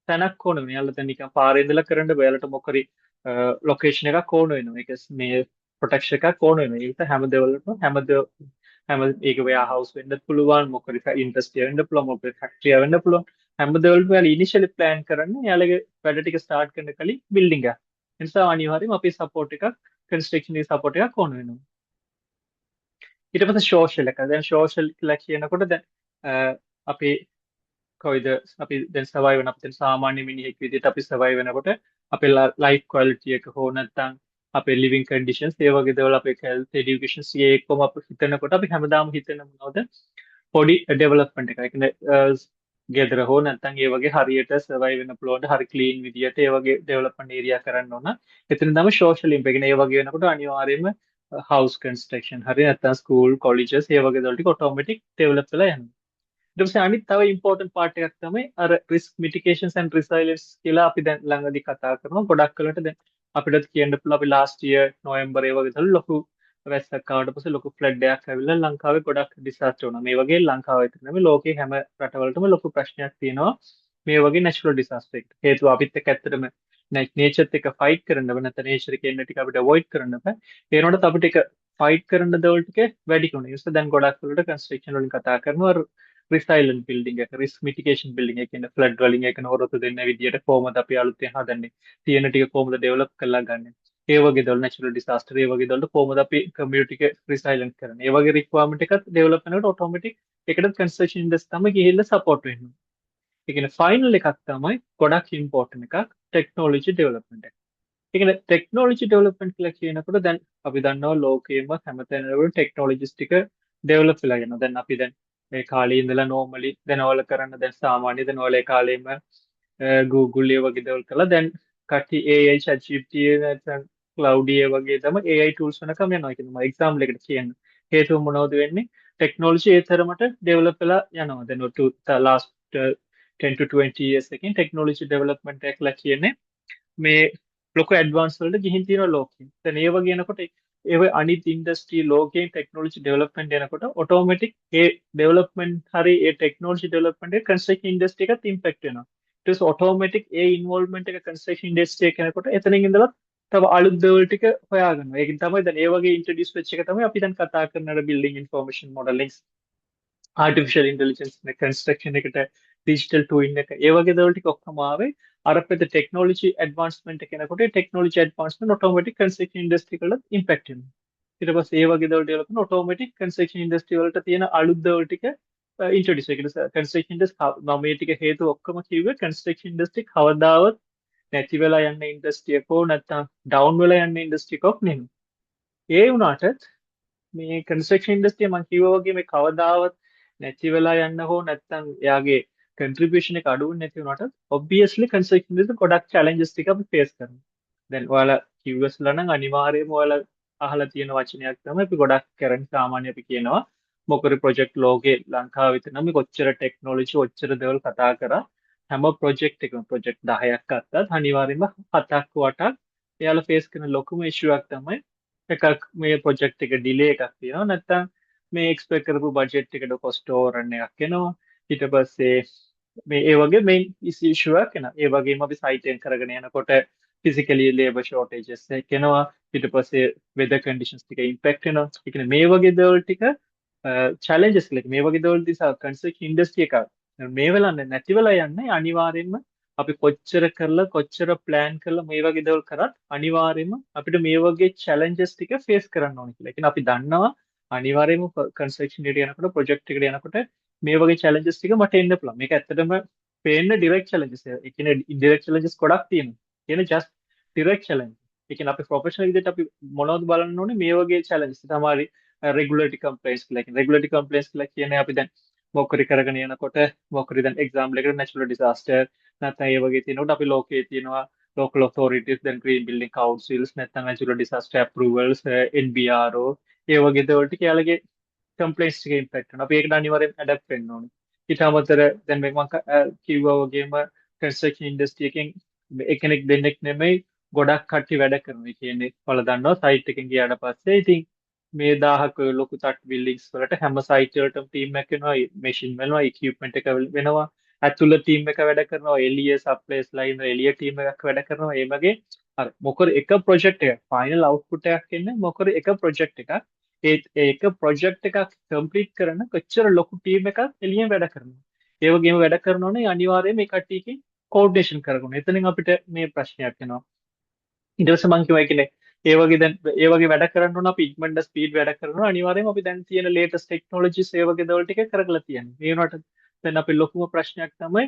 [SPEAKER 3] තැනක් ඕන වෙනවා. එයාලා දැන් නිකන් පාරේ ඉඳලා කරන්න බෑ. එයාලට මොකරි ලොකේෂන් එකක් ඕන වෙනවා. ඒක මේ ප්‍රොටෙක්ෂන් එකක් ඕන වෙනවා. ඒක හැම දෙවලටම හැම ඒක වෙයා හවුස් වෙන්නත් පුළුවන්. මොකරි ඉන්ඩස්ට්‍රි වෙන්න පුළුවන්. මොකරි ෆැක්ටරි වෙන්න පුළුවන්. හැම දෙවලටම එයාලා ඉනිෂියලි ප්ලෑන් කරන්නේ එයාලගේ වැඩ ටික ස්ටාර්ට් කරන්න කලින් බිල්ඩින් එක. ඒ නිසා අනිවාර්යයෙන්ම අපි සපෝට් එකක් කන්ස්ට්‍රක්ෂන් එකේ සපෝට් එකක් ඕන වෙනවා. ඊට පස්සේ සෝෂල් එක. දැන් සෝෂල් කියලා කියනකොට දැන් අපි කොයිද අපි දැන් සර්වයිව් වෙන අපිට සාමාන්‍ය මිනිහෙක් විදිහට අපි සර්වයිව් වෙනකොට අපේ ලයිෆ් ක්වොලිටි එක හෝ නැත්නම් අපේ ලිවිං කන්ඩිෂන්ස් ඒ වගේ දේවල් අපේ හෙල්ත් එඩියුකේෂන් ඒ එක්කම අපි හිතනකොට අපි හැමදාම හිතන මොනවද පොඩි ඩෙවලොප්මන්ට් එක. ඒ කියන්නේ ගෙදර හෝ නැත්නම් ඒ වගේ හරියට සර්වයිව් වෙන්න පුළුවන් හරි ක්ලීන් විදියට ඒ වගේ ඩෙවලොප්මන්ට් ඒරියා කරන්න ඕන. එතන තමයි සෝෂල් ඉම්පැක්ට්. ඒ කියන්නේ ඒ වගේ වෙනකොට අනිවාර්යයෙන්ම හවුස් කන්ස්ට්‍රක්ෂන් හරි නැත්නම් ස්කූල් කොලෙජස් ඒ වගේ දේවල් ටික ඔටෝමැටික් ඩෙවලොප් වෙලා යනවා. ඊට පස්සේ අනිත් තව ඉම්පෝටන්ට් පාර්ට් එකක් තමයි අර රිස්ක් මිටිගේෂන්ස් ඇන්ඩ් රිසයිලන්ස් කියලා අපි දැන් ළඟදී කතා කරනවා. ගොඩක් කලකට දැන් අපිට කියන්න පුළුවන් අපි ලාස්ට් ඉයර් නොවැම්බර් ඒ වගේ දවල් ලොකු වැස්සක් ආවට පස්සේ ලොකු ෆ්ලඩ් එකක් ඇවිල්ලා ලංකාවේ ගොඩක් ඩිසාස්ටර් වුණා. මේ වගේ ලංකාව විතර නෙමෙයි ලෝකේ හැම රටවලටම ලොකු ප්‍රශ්නයක් තියෙනවා මේ වගේ නැචරල් ඩිසාස්ටර් එකට. හේතුව අපිත් එක්ක ඇත්තටම නේචර්ත් එක්ක ෆයිට් කරන්න බෑ නැත්නම් නේචර් එකේ ඉන්න ටික අපිට අවොයිඩ් කරන්න බෑ. ඒ වුණාට අපිට ඒක ෆයිට් කරන්න දේවල් ටික වැඩි කරනවා. ඒ නිසා දැන් ගොඩක් වලට කන්ස්ට්‍රක්ෂන් වලින් කතා කරනවා රිසයිලන්ට් බිල්ඩින් එක රිස්ක් මිටිගේෂන් බිල්ඩින් එක කියන්නේ ෆ්ලඩ් වලින් එක නවරතු දෙන්න විදියට කොහොමද අපි අලුතෙන් හදන්නේ තියෙන ටික කොහොමද ඩෙවලොප් කරලා ගන්න ඒ වගේ දේවල් නැචරල් ඩිසාස්ටර් ඒ වගේ දේවල් කොහොමද අපි කමියුනිටි එක රිසයිලන්ට් කරන්නේ ඒ වගේ රික්වයර්මන්ට් එකත් ඩෙවලොප් වෙනකොට ඔටෝමැටික් ඒකටත් කන්ස්ට්‍රක්ෂන් ඉන්ඩස්ට්‍රි තමයි ගිහිල්ලා සපෝට් වෙන්නේ ඒ කියන්නේ ෆයිනල් එකක් තමයි ගොඩක් ඉම්පෝටන්ට් එකක් ටෙක්නොලොජි ඩෙවලොප්මන්ට් එක ඒ කියන්නේ ටෙක්නොලොජි ඩෙවලොප්මන්ට් කියලා කියනකොට දැන් අපි දන්නවා ලෝකයේම හැමතැනම ටෙක්නොලොජිස් ටික ඩෙවලොප් වෙලා යනවා දැන් අපි දැන් මේ කාලේ ඉඳලා normally දැන් ඔයාලා කරන්න දැන් සාමාන්‍ය දැන් ඔයාලා ඒ කාලේම Google ඒ වගේ දේවල් කරලා දැන් කට්ටි AI ChatGPT නැත්නම් Cloud ඒ වගේ තමයි AI tools වෙනකම් යනවා කියන මම example එකකට කියන්න. හේතුව මොනවද වෙන්නේ? ටෙක්නොලොජි ඒ තරමට ඩෙවලොප් වෙලා යනවා. දැන් last 10 to 20 years එකකින් ටෙක්නොලොජි ඩෙවලොප්මන්ට් එකලා කියන්නේ මේ ලොකු ඇඩ්වාන්ස් වලට ගිහින් තියෙන ලෝකෙ. දැන් ඒ වගේ යනකොට ඒ අනිත් ඉන්ඩස්ට්‍රි ලෝකේ ටෙක්නොලොජි ඩෙවලොප්මන්ට් යනකොට ඔටෝමැටික් ඒ ඩෙවලොප්මන්ට් හරි ඒ ටෙක්නොලොජි ඩෙවලොප්මන්ට් එක කන්ස්ට්‍රක්ෂන් ඉන්ඩස්ට්‍රි එකත් ඉම්පැක්ට් වෙනවා. ඊට පස්සේ ඔටෝමැටික් ඒ ඉන්වෝල්ව්මන්ට් එක කන්ස්ට්‍රක්ෂන් ඉන්ඩස්ට්‍රි එක යනකොට එතනින් ඉඳලා තව අලුත් දේවල් ටික හොයාගන්නවා. ඒකෙන් තමයි දැන් ඒ වගේ ඉන්ට්‍රොඩියුස් වෙච්ච එක තමයි අපි දැන් කතා කරන අර බිල්ඩින් ඉන්ෆෝමේෂන් මොඩලින්ග් ආටිෆිෂල් ඉන්ටෙලිජන්ස් එක කන්ස්ට්‍රක්ෂන් එකට ඩිජිටල් ටූයින් එක ඒ වගේ දේවල් ටික ඔක්කොම ආවේ අර අපේ ටෙක්නොලොජි ඇඩ්වාන්ස්මන්ට් එක යනකොට technology advancement automatic construction industry වලට ඉම්පැක්ට් වෙනවා. ඊට පස්සේ ඒ වගේ දේවල් ඩෙවලොප් කරන ඔටෝමැටික් කන්ස්ට්‍රක්ෂන් ඉන්ඩස්ට්‍රි වලට තියෙන අලුත් දේවල් ටික ඉන්ට්‍රොඩියුස් වෙනවා. කන්ස්ට්‍රක්ෂන් ඉන්ඩස්ට්‍රි මම මේ ටික හේතු ඔක්කොම කිව්වේ කන්ස්ට්‍රක්ෂන් ඉන්ඩස්ට්‍රි කවදාවත් නැති වෙලා යන ඉන්ඩස්ට්‍රි එකෝ නැත්නම් ඩවුන් වෙලා යන ඉන්ඩස්ට්‍රි එකක් නෙමෙයි. ඒ වුණාට මේ කන්ස්ට්‍රක්ෂන් ඉන්ඩස්ට්‍රිය මම කිව්වා වගේ මේ කවදාවත් නැති වෙලා යන්න හෝ නැත්නම් එයාගේ කන්ට්‍රිබියුෂන් එක අඩු වෙන්නේ නැති වුණාට ඔබ්වියස්ලි කන්ස්ට්‍රක්ෂන් ඉන්ඩස්ට්‍රි ගොඩක් චැලෙන්ජස් ටික අපි ෆේස් කරනවා. දැන් ඔයාලා QS ලා නම් අනිවාර්යයෙන්ම ඔයාලා අහලා තියෙන වචනයක් තමයි අපි ගොඩක් කරන්නේ සාමාන්‍ය අපි කියනවා මොකද ප්‍රොජෙක්ට් ලෝකේ ලංකාව විතර නම් කොච්චර ටෙක්නොලොජි කොච්චර දේවල් කතා කරා හැම ප්‍රොජෙක්ට් එකම ප්‍රොජෙක්ට් 10ක් අත්තත් අනිවාර්යයෙන්ම 7ක් 8ක් එයාලා ෆේස් කරන ලොකුම ඉෂුව එකක් තමයි එකක් මේ ප්‍රොජෙක්ට් එක ඩිලේ එකක් තියෙනවා නැත්නම් මේ එක්ස්පෙක්ට් කරපු බජට් එකට කොස්ට් ඕවර්රන් එකක් එනවා ඊට පස්සේ මේ ඒ වගේ මේන් ඉෂුව එකක් එනවා ඒ වගේම අපි සයිට් එක කරගෙන යනකොට physically labor shortages එක එනවා ඊට පස්සේ weather conditions ටික impact වෙනවා ඒ කියන්නේ මේ වගේ දේවල් ටික challenges කියලා මේ වගේ දේවල් නිසා construction industry එක මේ වෙලා නැති වෙලා යන්නේ අනිවාර්යයෙන්ම අපි කොච්චර කරලා කොච්චර ප්ලෑන් කරලා මේ වගේ දේවල් කරත් අනිවාර්යයෙන්ම අපිට මේ වගේ challenges ටික face කරන්න ඕනේ කියලා. ඒ කියන්නේ අපි දන්නවා අනිවාර්යයෙන්ම construction එකට යනකොට project එකට යනකොට මේ වගේ challenges ටික මට එන්න පුළුවන්. මේක ඇත්තටම පේන්න direct challenges. ඒ කියන්නේ indirect challenges ගොඩක් තියෙනවා. කියන්නේ just direct challenge. ඒ කියන්නේ අපි professional විදිහට අපි මොනවද බලන්න ඕනේ මේ වගේ challenges. තමයි regulatory complaints කියලා. කියන්නේ regulatory complaints කියලා කියන්නේ අපි දැන් මොකරි කරගෙන යනකොට මොකරි දැන් example එකකට natural disaster නැත්නම් ඒ වගේ තියෙනකොට අපි ලෝකයේ තියෙනවා local authorities then green building councils නැත්නම් natural disaster approvals NBRO ඒ වගේ දේවල් ටික යාලගේ complaints ටික impact කරනවා. අපි ඒකට අනිවාර්යෙන් adapt වෙන්න ඕනේ. ඊට අමතර දැන් මේක මම කිව්වා වගේම construction industry එකෙන් එකෙනෙක් දෙන්නෙක් නෙමෙයි ගොඩක් කට්ටිය වැඩ කරනවා. ඒ කියන්නේ ඔයාලා දන්නවා site එකෙන් ගියාට පස්සේ ඉතින් මේ 1000ක ලොකු තට් බිල්ඩින්ග්ස් වලට හැම සයිට් වලටම ටීම් එකක් වෙනවා, මැෂින් වෙනවා, ඉක්විප්මන්ට් එක වෙනවා. ඇතුළත ටීම් එක වැඩ කරනවා, එළිය සප්ලයිස්ලා ඉන්න එළිය ටීම් එකක් වැඩ කරනවා. ඒ වගේ අර මොකද එක ප්‍රොජෙක්ට් එකක් ෆයිනල් අවුට්පුට් එකක් එන්නේ මොකද එක ප්‍රොජෙක්ට් එකක් ඒක ප්‍රොජෙක්ට් එකක් කම්ප්ලීට් කරන කොච්චර ලොකු ටීම් එකක් එළියෙන් වැඩ කරනවා. ඒ වගේම වැඩ කරනෝනේ අනිවාර්යයෙන් මේ කට්ටියකින් කෝඩිනේෂන් කරගන්න. එතනින් අපිට මේ ප්‍රශ්නයක් එනවා. ඊට පස්සේ මම කියවා කියන්නේ ඒ වගේ වැඩ කරන්න ඕන අපි ඉක්මනට ස්පීඩ් වැඩ කරනවා අනිවාර්යයෙන්ම අපි දැන් තියෙන ලේටස්ට් ටෙක්නොලොජිස් ඒ වගේ දේවල් ටික කරගලා තියෙනවා. ඒ වුණාට දැන් අපේ ලොකුම ප්‍රශ්නයක් තමයි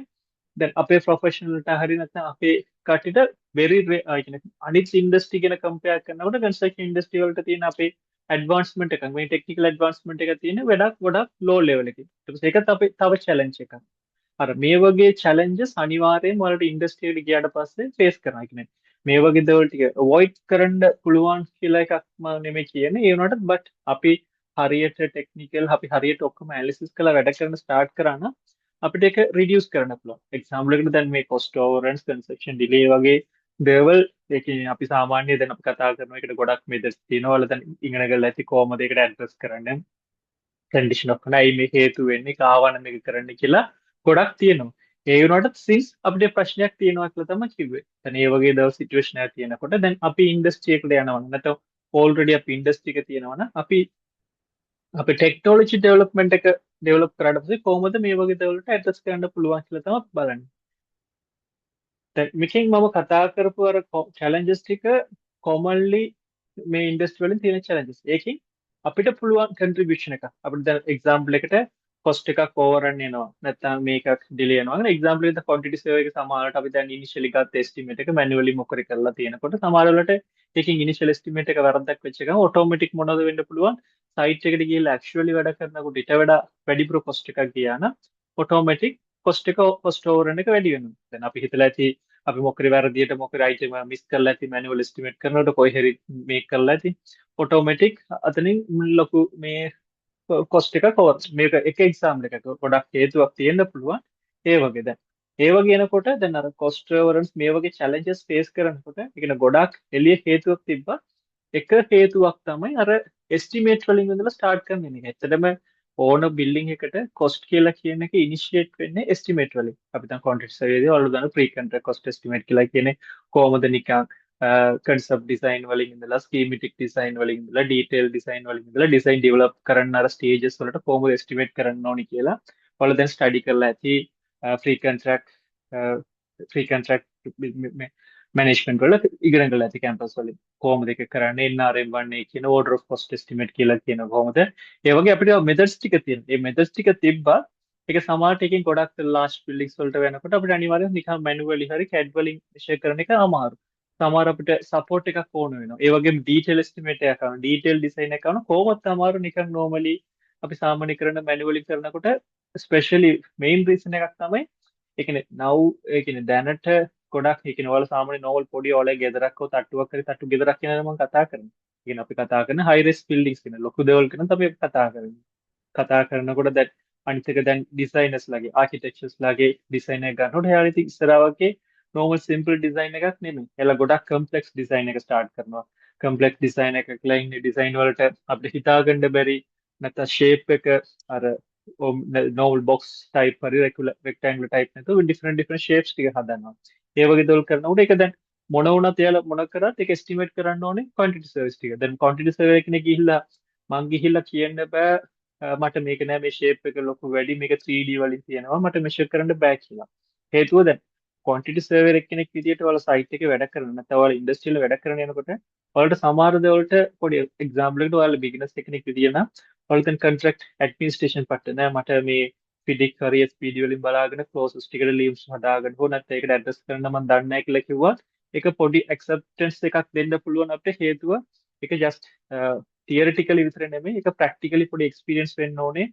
[SPEAKER 3] දැන් අපේ ප්‍රොෆෙෂනල් ට හරි නැත්නම් අපේ කටට very කියන්නේ අනිත් ඉන්ඩස්ට්‍රි ගැන කම්පෙයාර් කරනකොට කන්ස්ට්‍රක්ෂන් ඉන්ඩස්ට්‍රි වලට තියෙන අපේ ඇඩ්වාන්ස්මන්ට් එකක් මේ ටෙක්නිකල් ඇඩ්වාන්ස්මන්ට් එක තියෙන ගොඩක් ලෝ ලෙවල් එකකින්. ඒකත් අපේ තව චැලෙන්ජ් එකක්. අර මේ වගේ චැලෙන්ජස් අනිවාර්යයෙන්ම වලට ඉන්ඩස්ට්‍රි එකට ගියාට පස්සේ ෆේස් කරනවා. කියන්නේ මේ වගේ දේවල් ටික අවොයිඩ් කරන්න පුළුවන් කියලා එකක් මම නෙමෙයි කියන්නේ. ඒ වුණාට බට් අපි හරියට ටෙක්නිකල් අපි හරියට ඔක්කොම ඇනලිසිස් කරලා වැඩ කරන ස්ටාර්ට් කරා නම් අපිට ඒක රිඩියුස් කරන්න පුළුවන්. එක්සැම්පල් එකකට දැන් මේ කොස්ට් ඕවර්රන්ස් කන්ස්ට්‍රක්ෂන් ඩිලේ වගේ දේවල් ඒ කියන්නේ අපි සාමාන්‍ය දැන් අපි කතා කරන එකට ගොඩක් මෙතඩ්ස් තියෙනවා. වල දැන් ඉගෙන ගන්න ඇති කොහොමද ඒකට ඇඩ්‍රස් කරන්නේ කන්ඩිෂන් ඔක්කොම ඇයි මේ හේතු වෙන්නේ කාවන මේක කරන්න කියලා ගොඩක් තියෙනවා. ඒ වුණාට සින්ස් අපිට ප්‍රශ්නයක් තියෙනවා කියලා තමයි කිව්වේ. දැන් මේ වගේ දවස් සිටුේෂන් එකක් තියෙනකොට දැන් අපි ඉන්ඩස්ට්‍රි එකට යනවා නැත්නම් ඕල්රෙඩි අපි ඉන්ඩස්ට්‍රි එක තියෙනවා නම් අපි ටෙක්නොලොජි ඩෙවලොප්මන්ට් එක ඩෙවලොප් කරාට පස්සේ කොහොමද මේ වගේ දේවල්ට ඇඩ්‍රස් කරන්න පුළුවන් කියලා තමයි බලන්නේ. දැන් මේකෙන් මම කතා කරපු අර චැලෙන්ජස් ටික කොමන්ලි මේ ඉන්ඩස්ට්‍රි වලින් තියෙන චැලෙන්ජස්. ඒකෙන් අපිට පුළුවන් කන්ට්‍රිබියුෂන් එකක්. අපිට දැන් එක්සැම්පල් එකට කොස්ට් එකක් ඕවර්රන් වෙනවා. නැත්නම් මේකක් ඩිලේ වෙනවා. අනේ එක්සැම්පල් එකකට ක්වොන්ටිටි සර්වර් එක සමහරවිට අපි දැන් ඉනිෂියලි ගත්ත එස්ටිමේට් එක මැනුවලි මොකරි කරලා තියෙනකොට සමහර වෙලාවට ඒකෙන් ඉනිෂියල් එස්ටිමේට් එක වැරද්දක් වෙච්ච ගමන් ඔටෝමැටික් මොනවද වෙන්න පුළුවන් සයිට් එකට ගිහලා ඇක්චුවලි වැඩ කරනකොට ඊට වඩා වැඩිපුර කොස්ට් එකක් ගියා නම් ඔටෝමැටික් කොස්ට් ඕවර්රන් එක වැඩි වෙනවා. දැන් අපි හිතලා ඇති අපි මොකරි වැරදියට මොකරි අයිටම් මිස් කරලා ඇති මැනුවල් එස්ටිමේට් කරනකොට කොයි හරි මේක කරලා ඇති ඔටෝමැටික් අතනින් ලොකු මේ කොස්ට් එක කවර් මේක එක එක්සැම්පල් එකක ගොඩක් හේතුවක් තියෙන්න පුළුවන් ඒ වගේ දැන් ඒ වගේ එනකොට දැන් අර කොස්ට් ඕවර්රන්ස් මේ වගේ චැලෙන්ජස් ෆේස් කරනකොට ඒ කියන්නේ ගොඩක් එළිය හේතුවක් තිබ්බා එක හේතුවක් තමයි අර එස්ටිමේට් වලින් ඉඳලා ස්ටාර්ට් කරන එක. ඇත්තටම ඕන බිල්ඩින් එකට කොස්ට් කියලා කියන එක ඉනිෂියේට් වෙන්නේ එස්ටිමේට් වලින්. අපි දැන් කොන්ට්‍රැක්ට් සර්වේදී ඔයාලා දන්න ප්‍රී කොන්ට්‍රැක්ට් කොස්ට් එස්ටිමේට් කියලා කියන්නේ කොහොමද නිකන් කන්සෙප්ට් ඩිසයින් වලින් ඉඳලා ස්කීමැටික් ඩිසයින් වලින් ඉඳලා ඩීටේල් ඩිසයින් වලින් ඉඳලා ඩිසයින් ඩෙවලොප් කරන්න අර ස්ටේජස් වලට කොහොමද එස්ටිමේට් කරන්න ඕනි කියලා ඔයාලා දැන් ස්ටඩි කරලා ඇති ෆ්‍රී කොන්ට්‍රැක්ට් මැනේජ්මන්ට් වල ඉගෙන ගන්න ඇති කැම්පස් වලින් කොහොමද ඒක කරන්නේ NRM වන්නේ කියන ඕඩර් ඔෆ් කොස්ට් එස්ටිමේට් කියලා කියන කොහොමද ඒ වගේ අපිට මෙතඩ්ස් ටික තියෙනවා. මේ මෙතඩ්ස් ටික තිබ්බා ඒක සමහරට එකෙන් ගොඩක් ලාර්ජ් බිල්ඩින්ග්ස් වලට වෙනකොට අපිට අනිවාර්යෙන් නිකන් මැනුවලි හරි CAD වලින් මෙෂර් කරන එක අමාරු. සමහර අපිට සපෝට් එකක් ඕන වෙනවා. ඒ වගේම ඩීටේල් එස්ටිමේට් එකක් කරනවා. ඩීටේල් ඩිසයින් එකක් කරනවා. කොහොමත් අමාරු නිකන් normally අපි සාමාන්‍ය කරන මැනුවලි කරනකොට ස්පෙෂලි මේන් රීසන් එකක් තමයි ඒ කියන්නේ ඒ කියන්නේ දැනට ගොඩක් ඒ කියන්නේ ඔයාලා සාමාන්‍ය normal පොඩි ඔයාලේ ගෙදරක් හෝ තට්ටුවක් හරි තට්ටු ගෙදරක් කියන මම කතා කරන්නේ. ඒ කියන්නේ අපි කතා කරන high rise buildings කියන ලොකු දේවල් ගැන තමයි අපි කතා කරන්නේ. කතා කරනකොට දැන් අනිත් එක දැන් ඩිසයිනර්ස් ලාගේ ආකිටෙක්චර්ස් ලාගේ ඩිසයින් එක ගන්නකොට එයාලා ඉතින් ඉස්සරහා වගේ normal simple design එකක් නෙමෙයි. එයාලා ගොඩක් complex design එක start කරනවා. complex design එකක් කියලා ඉන්නේ design වලට අපිට හිතාගන්න බැරි නැත්නම් shape එක අර normal box type හරි rectangular type නැතුව different shapes ටික හදනවා. ඒ වගේ දේවල් කරනකොට ඒක දැන් මොන වුණත් එයාලා මොන කරත් ඒක estimate කරන්න ඕනේ quantity service ටික. දැන් quantity survey කෙනෙක් ගිහිල්ලා මං ගිහිල්ලා කියන්න බෑ මට මේක නෑ මේ shape එක ලොකු වැඩි මේක 3D වලින් තියෙනවා මට measure කරන්න බෑ කියලා. හේතුව දැන් quantity surveyor එක්කෙනෙක් විදියට ඔයාලා site එකේ වැඩ කරන නැත්නම් ඔයාලා industry වල වැඩ කරන යනකොට ඔයාලට සමහර දේවල්ට පොඩි example එකකට ඔයාලා beginners කෙනෙක් විදියට නම් ඔයාලා දැන් contract administration පට්ට නෑ මට මේ FIDIC හරි SPD වලින් බලාගෙන clauses ටිකට leaves හදාගන්න ඕන නැත්නම් ඒකට address කරන්න මම දන්නේ නැහැ කියලා කිව්වා ඒක පොඩි acceptance එකක් දෙන්න පුළුවන් අපිට හේතුව ඒක just theoretically විතර නෙමෙයි ඒක practically පොඩි experience වෙන්න ඕනේ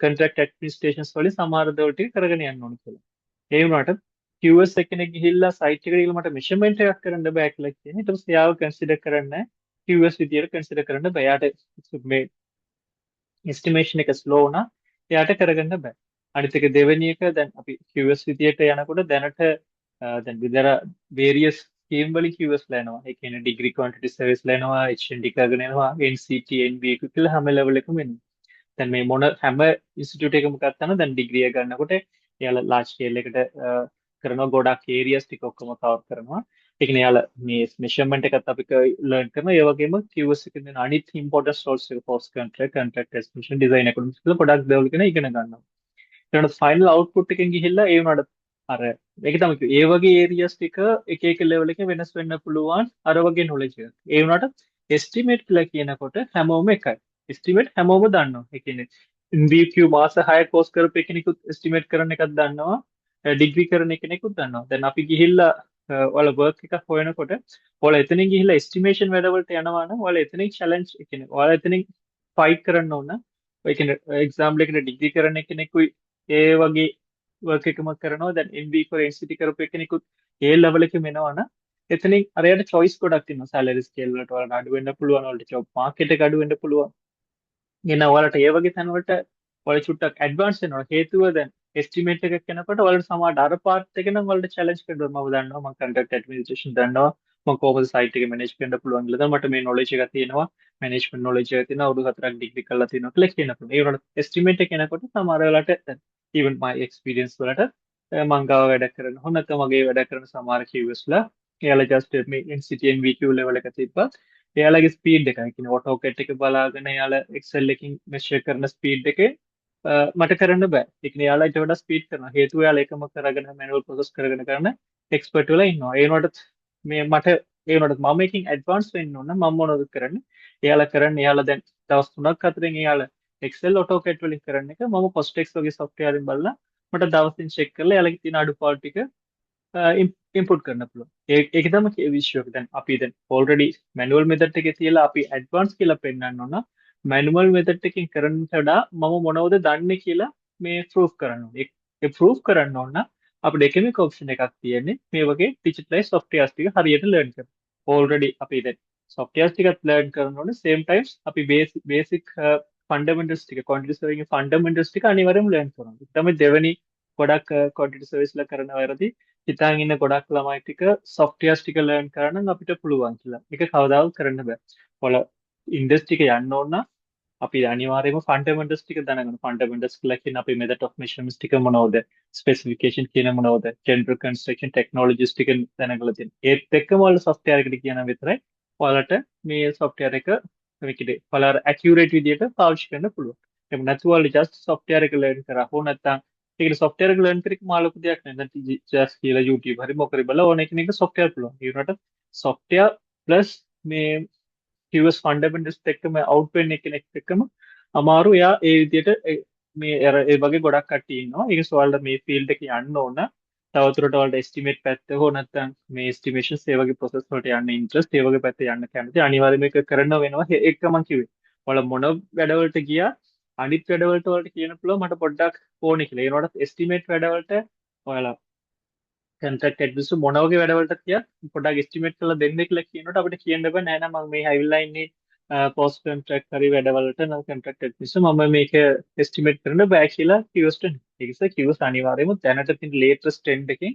[SPEAKER 3] contract administrations වලින් සමහර දේවල් ටික කරගෙන යන්න ඕනේ කියලා. ඒ වුණාට QS කෙනෙක් ගිහිල්ලා site එකට ගිහලා මට measurement එකක් කරන්න බෑ කියලා කියන්නේ. ඊට පස්සේ යාව consider කරන්නේ QS විදියට consider කරන්න බෑ. යාට මේ estimation එක slow වුණා. එයාට කරගන්න බෑ. අනිත් එක දෙවෙනි එක දැන් අපි QS විදියට යනකොට දැනට දැන් විතර various scheme වලින් QS ලෑනවා. ඒ කියන්නේ degree quantity service ලෑනවා, HND කරගෙන යනවා, NCT, NVQ කියලා හැම level එකම වෙනවා. දැන් මේ මොන හැම ඉන්ස්ටිටියුට් එකකම ගත්තා නම් දැන් ඩිග්‍රී එක ගන්නකොට එයාලා large scale එකට කරනවා ගොඩක් areas ටික ඔක්කොම cover කරනවා. ඒ කියන්නේ එයාලා මේ measurement එකත් අපි learn කරනවා. ඒ වගේම QS එකෙන් දෙන අනිත් important roles එක post contract, contract estimation, design economics කියලා ගොඩක් දේවල් ගැන ඉගෙන ගන්නවා. ඊට final output එකෙන් ගිහිල්ලා ඒ වුණාට අර මේක තමයි කිව්වේ. ඒ වගේ areas ටික එක එක level එකේ වෙනස් වෙන්න පුළුවන් අර වගේ knowledge එක. ඒ වුණාට estimate කියලා කියනකොට හැමෝම එකයි. estimate හැමෝම දන්නවා. ඒ කියන්නේ NVQ මාස 6 course කරපු කෙනෙකුත් estimate කරන එකක් දන්නවා. ඩිග්‍රී කරන කෙනෙකුත් දන්නවා. දැන් අපි ගිහිල්ලා ඔයාලා වර්ක් එකක් හොයනකොට ඔයාලා එතනින් ගිහිල්ලා එස්ටිමේෂන් වැඩවලට යනවා නම් ඔයාලා එතනින් චැලෙන්ජ් ඒ කියන්නේ ඔයාලා එතනින් ෆයිට් කරන්න ඕන. ඒ කියන්නේ එක්සාම්පල් එකකට ඩිග්‍රී කරන කෙනෙකුයි ඒ වගේ වර්ක් එකම කරනවා. දැන් MBA for NCT කරපු කෙනෙකුත් ඒ ලෙවල් එකෙම එනවනම් එතනින් අරයට choice ගොඩක් තියෙනවා. salary scale වලට ඔයාලට අඩු වෙන්න පුළුවන්. ඔයාලට job market එක අඩු වෙන්න පුළුවන්. එන ඔයාලට ඒ වගේ තැන්වලට ඔයාලා චුට්ටක් ඇඩ්වාන්ස් වෙනවා. හේතුව දැන් එස්ටිමේට් එකක් යනකොට ඔයාලට සමහරට අර පාර්ට් එක නම් ඔයාලට චැලෙන්ජ් කරනවා. මම දන්නවා මම කන්ට්‍රැක්ට් ඇඩ්මිනිස්ට්‍රේෂන් දන්නවා. මම කොහොමද සයිට් එක මැනේජ් කරන්න පුළුවන් කියලා. දැන් මට මේ knowledge එකක් තියෙනවා. මැනේජ්මන්ට් knowledge එකක් තියෙනවා. අවුරුදු 4ක් ඩිග්‍රී කරලා තියෙනවා කියලා කියන්න පුළුවන්. ඒ වුණාට එස්ටිමේට් එක යනකොට සමහර වෙලාවට දැන් even my experience වලට මං ගාව වැඩ කරනවා. නැත්නම් මගේ වැඩ කරන සමහර QS ලා එයාලා just මේ NCT NVQ level එක තිබ්බත් එයාලගේ ස්පීඩ් එක කියන්නේ ඔටෝකැට් එක බලාගෙන එයාලා Excel එකකින් මෙෂර් කරන ස්පීඩ් එකේ මට කරන්න බෑ. ඒ කියන්නේ එයාලා ඊට වඩා ස්පීඩ් කරනවා. හේතුව එයාලා එකම කරගෙන මැනුවල් ප්‍රොසෙස් කරගෙන කරන එක්ස්පර්ට් වෙලා ඉන්නවා. ඒ වුණාට මේ මට ඒ වුණාට මම එකකින් ඇඩ්වාන්ස් වෙන්න ඕන නම් මම මොනවද කරන්නේ? එයාලා කරන්නේ එයාලා දැන් දවස් 3ක් 4න් එයාලා Excel AutoCAD වලින් කරන එක මම Postex වගේ software එකෙන් බලලා මට දවසින් check කරලා එයාලගේ තියෙන අඩුපාඩු ටික ඉන්පුට් කරන්න පුළුවන්. ඒක තමයි විශ්ව එක. දැන් අපි දැන් already manual method එකේ තියලා අපි advanced කියලා පෙන්නන්න ඕන. manual method එකකින් කරන්නට වඩා මම මොනවද දන්නේ කියලා මේ proof කරන්න ඕනේ. ඒ proof කරන්න ඕන නම් අපිට එකම option එකක් තියෙන්නේ මේ වගේ digitalized softwares ටික හරියට learn කරන්න. already අපි දැන් softwares ටිකත් learn කරන්න ඕනේ. same times අපි basic fundamentals ටික quantity surveying fundamentals ටික අනිවාර්යයෙන්ම learn කරනවා. තමයි දෙවෙනි ගොඩක් quantity surveys ලා කරන වැරදි හිතාගෙන ඉන්න ගොඩක් ළමයි ටික softwares ටික learn කරන්න නම් අපිට පුළුවන් කියලා. ඒක කවදාවත් කරන්න බෑ. ඔයාලා ඉන්ඩස්ට්‍රි එක යන්න ඕන නම් අපි අනිවාර්යයෙන්ම fundamentals ටික දැනගන්න. fundamentals කියලා කියන අපේ method of measurements ටික මොනවද? specification කියන මොනවද? general construction technologies ටික දැනගලා තියෙන. ඒත් එක්කම ඔයාලා software එකට කියන විතරයි ඔයාලට මේ software එක මේකේ ඔයාලා accurate විදියට පාවිච්චි කරන්න පුළුවන්. එහෙම නැතුව ඔයාලා just software එක learn කරා හෝ නැත්නම් ඒකට software එක learn කරේක මා ලොකු දෙයක් නෑ. දැන් just කියලා YouTube හරි මොකරි බලලා ඕන එකනක software පුළුවන්. ඒ වුණාට software plus මේ QS fundamentals එක්කම out වෙන්න කෙනෙක් එක්කම අමාරු. එයා ඒ විදිහට මේ ඒ වගේ ගොඩක් කට්ටිය ඉන්නවා. ඒක ඔයාලට මේ field එක යන්න ඕන. තවදුරට ඔයාලට estimate පැත්ත හෝ නැත්නම් මේ estimations ඒ වගේ process වලට යන්න interest ඒ වගේ පැත්ත යන්න කැමති. අනිවාර්යයෙන්ම ඒක කරන්න වෙනවා. ඒක මම කිව්වේ. ඔයාලා මොන වැඩවලට ගියා අනිත් වැඩවලට වලට කියන්න පුළුවන් මට පොඩ්ඩක් ඕනේ කියලා. ඒ වුණාට estimate වැඩවලට ඔයාලා contract advice මොන වගේ වැඩවලට කියා පොඩ්ඩක් estimate කරලා දෙන්න කියලා කියනකොට අපිට කියන්න බෑ නෑ නෑ මම මේ ඇවිල්ලා ඉන්නේ post contract හරි වැඩවලට නම් contract advice මම මේක estimate කරන්න බෑ කියලා QS ට. ඒක නිසා QS අනිවාර්යයෙන්ම දැනට තියෙන latest trend එකකින්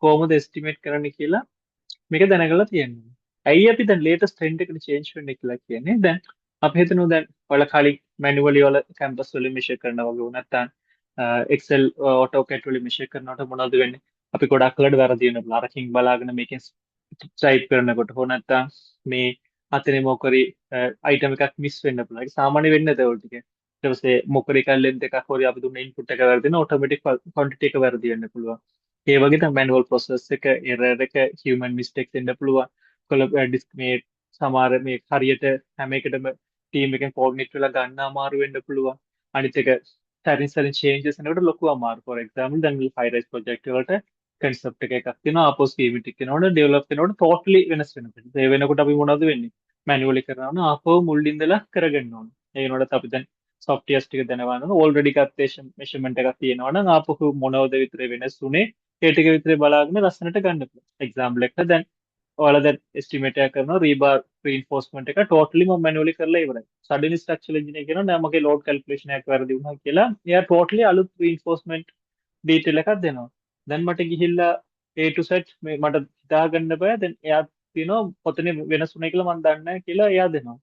[SPEAKER 3] කොහොමද estimate කරන්න කියලා මේක දැනගලා තියෙනවා. ඇයි අපි දැන් latest trend එකට change වෙන්නේ කියලා කියන්නේ? දැන් අපි හිතමු දැන් ඔයාලා කලින් manually ඔයාලා campus වලින් measure කරනවා වගේ නැත්නම් Excel AutoCAD වලින් measure කරනකොට මොනවද වෙන්නේ? අපි ගොඩක් වෙලාවට වැරදි වෙනවා. අරකින් බලාගෙන මේකෙන් type කරනකොට හෝ නැත්නම් මේ අතනේ මොකරි item එකක් miss වෙන්න පුළුවන්. ඒක සාමාන්‍ය වෙන්නේ නැද ඔය ටික. ඊට පස්සේ මොකරි එකක් length එකක් හොරි අපි දුන්න input එක වැරදි වෙන automatic quantity එක වැරදි වෙන්න පුළුවන්. ඒ වගේ තමයි manual process එක error එක human mistakes වෙන්න පුළුවන්. disk මේ සමහර මේ හරියට හැම එකටම team එකෙන් coordinate වෙලා ගන්න අමාරු වෙන්න පුළුවන්. අනිත් එක සරින් changes එනකොට ලොකු අමාරු. for example දැන් මේ high rise project වලට concept එකක් තියෙනවා ආපහු schematic කරනකොට develop කරනකොට totally වෙනස් වෙනවා. ඒ වෙනකොට අපි මොනවද වෙන්නේ? manually කරනවා නම් ආපහු මුල් ඉඳලා කරගන්න ඕනේ. ඒ වෙනකොට අපි දැන් softwares ටික දැනගන්න ඕන already ගත්තේ measurement එකක් තියෙනවා නම් ආපහු මොනවද විතර වෙනස් උනේ ඒ ටික විතර බලාගෙන ලස්සනට ගන්න පුළුවන්. example එකට දැන් ඔයාලා දැන් estimate එක කරනවා rebar reinforcement එක totally මම manually කරලා ඉවරයි. suddenly structural engineer කියනවා නෑ මගේ load calculation එකක් වැරදි වුණා කියලා. එයා totally අලුත් reinforcement detail එකක් දෙනවා. දැන් මට ගිහිල්ලා A to Z මේ මට හිතාගන්න බෑ. දැන් එයා කියනවා ඔතන වෙනස් වුණා කියලා මම දන්නේ නැහැ කියලා එයා දෙනවා.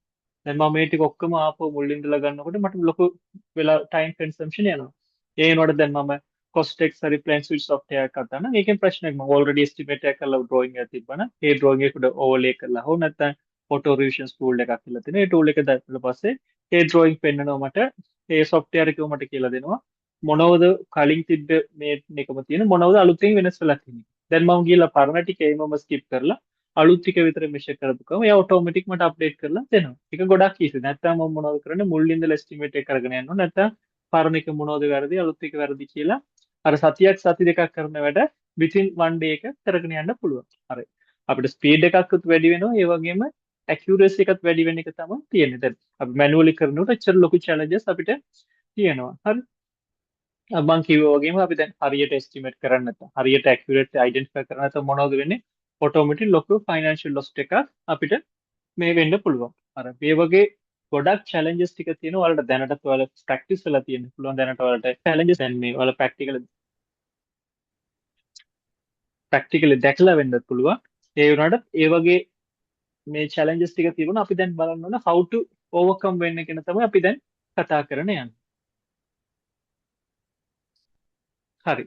[SPEAKER 3] දැන් මම මේ ටික ඔක්කොම ආපහු මුලින් ඉඳලා ගන්නකොට මට ලොකු වෙලා time consumption යනවා. ඒ වෙනකොට දැන් මම Costex හරි plan switch software එකක් ගන්න. ඒකෙන් ප්‍රශ්නයක් මම already estimate එකක් කරලා drawing එකක් තිබ්බනම් ඒ drawing එක උඩ overlay කරලා හෝ නැත්නම් auto revision tool එකක් කියලා තියෙනවා. ඒ tool එක දැක්කලා පස්සේ ඒ drawing පෙන්නනවා මට ඒ software එකම මට කියලා දෙනවා. මොනවද කලින් තිබ්බ මේ එකම තියෙන මොනවද අලුතෙන් වෙනස් වෙලා තියෙන්නේ. දැන් මම ගිහලා පරණ ටික මම skip කරලා අලුත් ටික විතර measure කරපුවම එයා automatic මට update කරලා දෙනවා. ඒක ගොඩක් easy. නැත්නම් මම මොනවද කරන්නේ මුලින් ඉඳලා estimate එක කරගෙන යනවා. නැත්නම් පරණ එක මොනවද වැරදි අලුත් එක වැරදි කියලා අර සතියක් සති දෙකක් කරන වැඩ within one day එක කරගෙන යන්න පුළුවන්. හරි. අපිට ස්පීඩ් එකකුත් වැඩි වෙනවා. ඒ වගේම accuracy එකත් වැඩි වෙන එක තමයි තියෙන්නේ. දැන් අපි manually කරනකොට එච්චර ලොකු challenges අපිට තියෙනවා. හරි. මම කිව්වා වගේම අපි දැන් හරියට estimate කරන්න නැත්නම් හරියට accurate identify කරන්න නැත්නම් මොනවද වෙන්නේ? automatic ලොකු financial loss එකක් අපිට මේ වෙන්න පුළුවන්. අර මේ වගේ ගොඩක් challenges ටික තියෙනවා. ඔයාලට දැනටත් ඔයාලා practice වෙලා තියෙන්න පුළුවන්. දැනට ඔයාලට challenges දැන් මේ ඔයාලා practically දැකලා වෙන්නත් පුළුවන්. ඒ වුණාට ඒ වගේ මේ challenges ටික තිබුණා. අපි දැන් බලන්න ඕන how to overcome වෙන්න කියන තමයි අපි දැන් කතා කරන යන්නේ. හරි.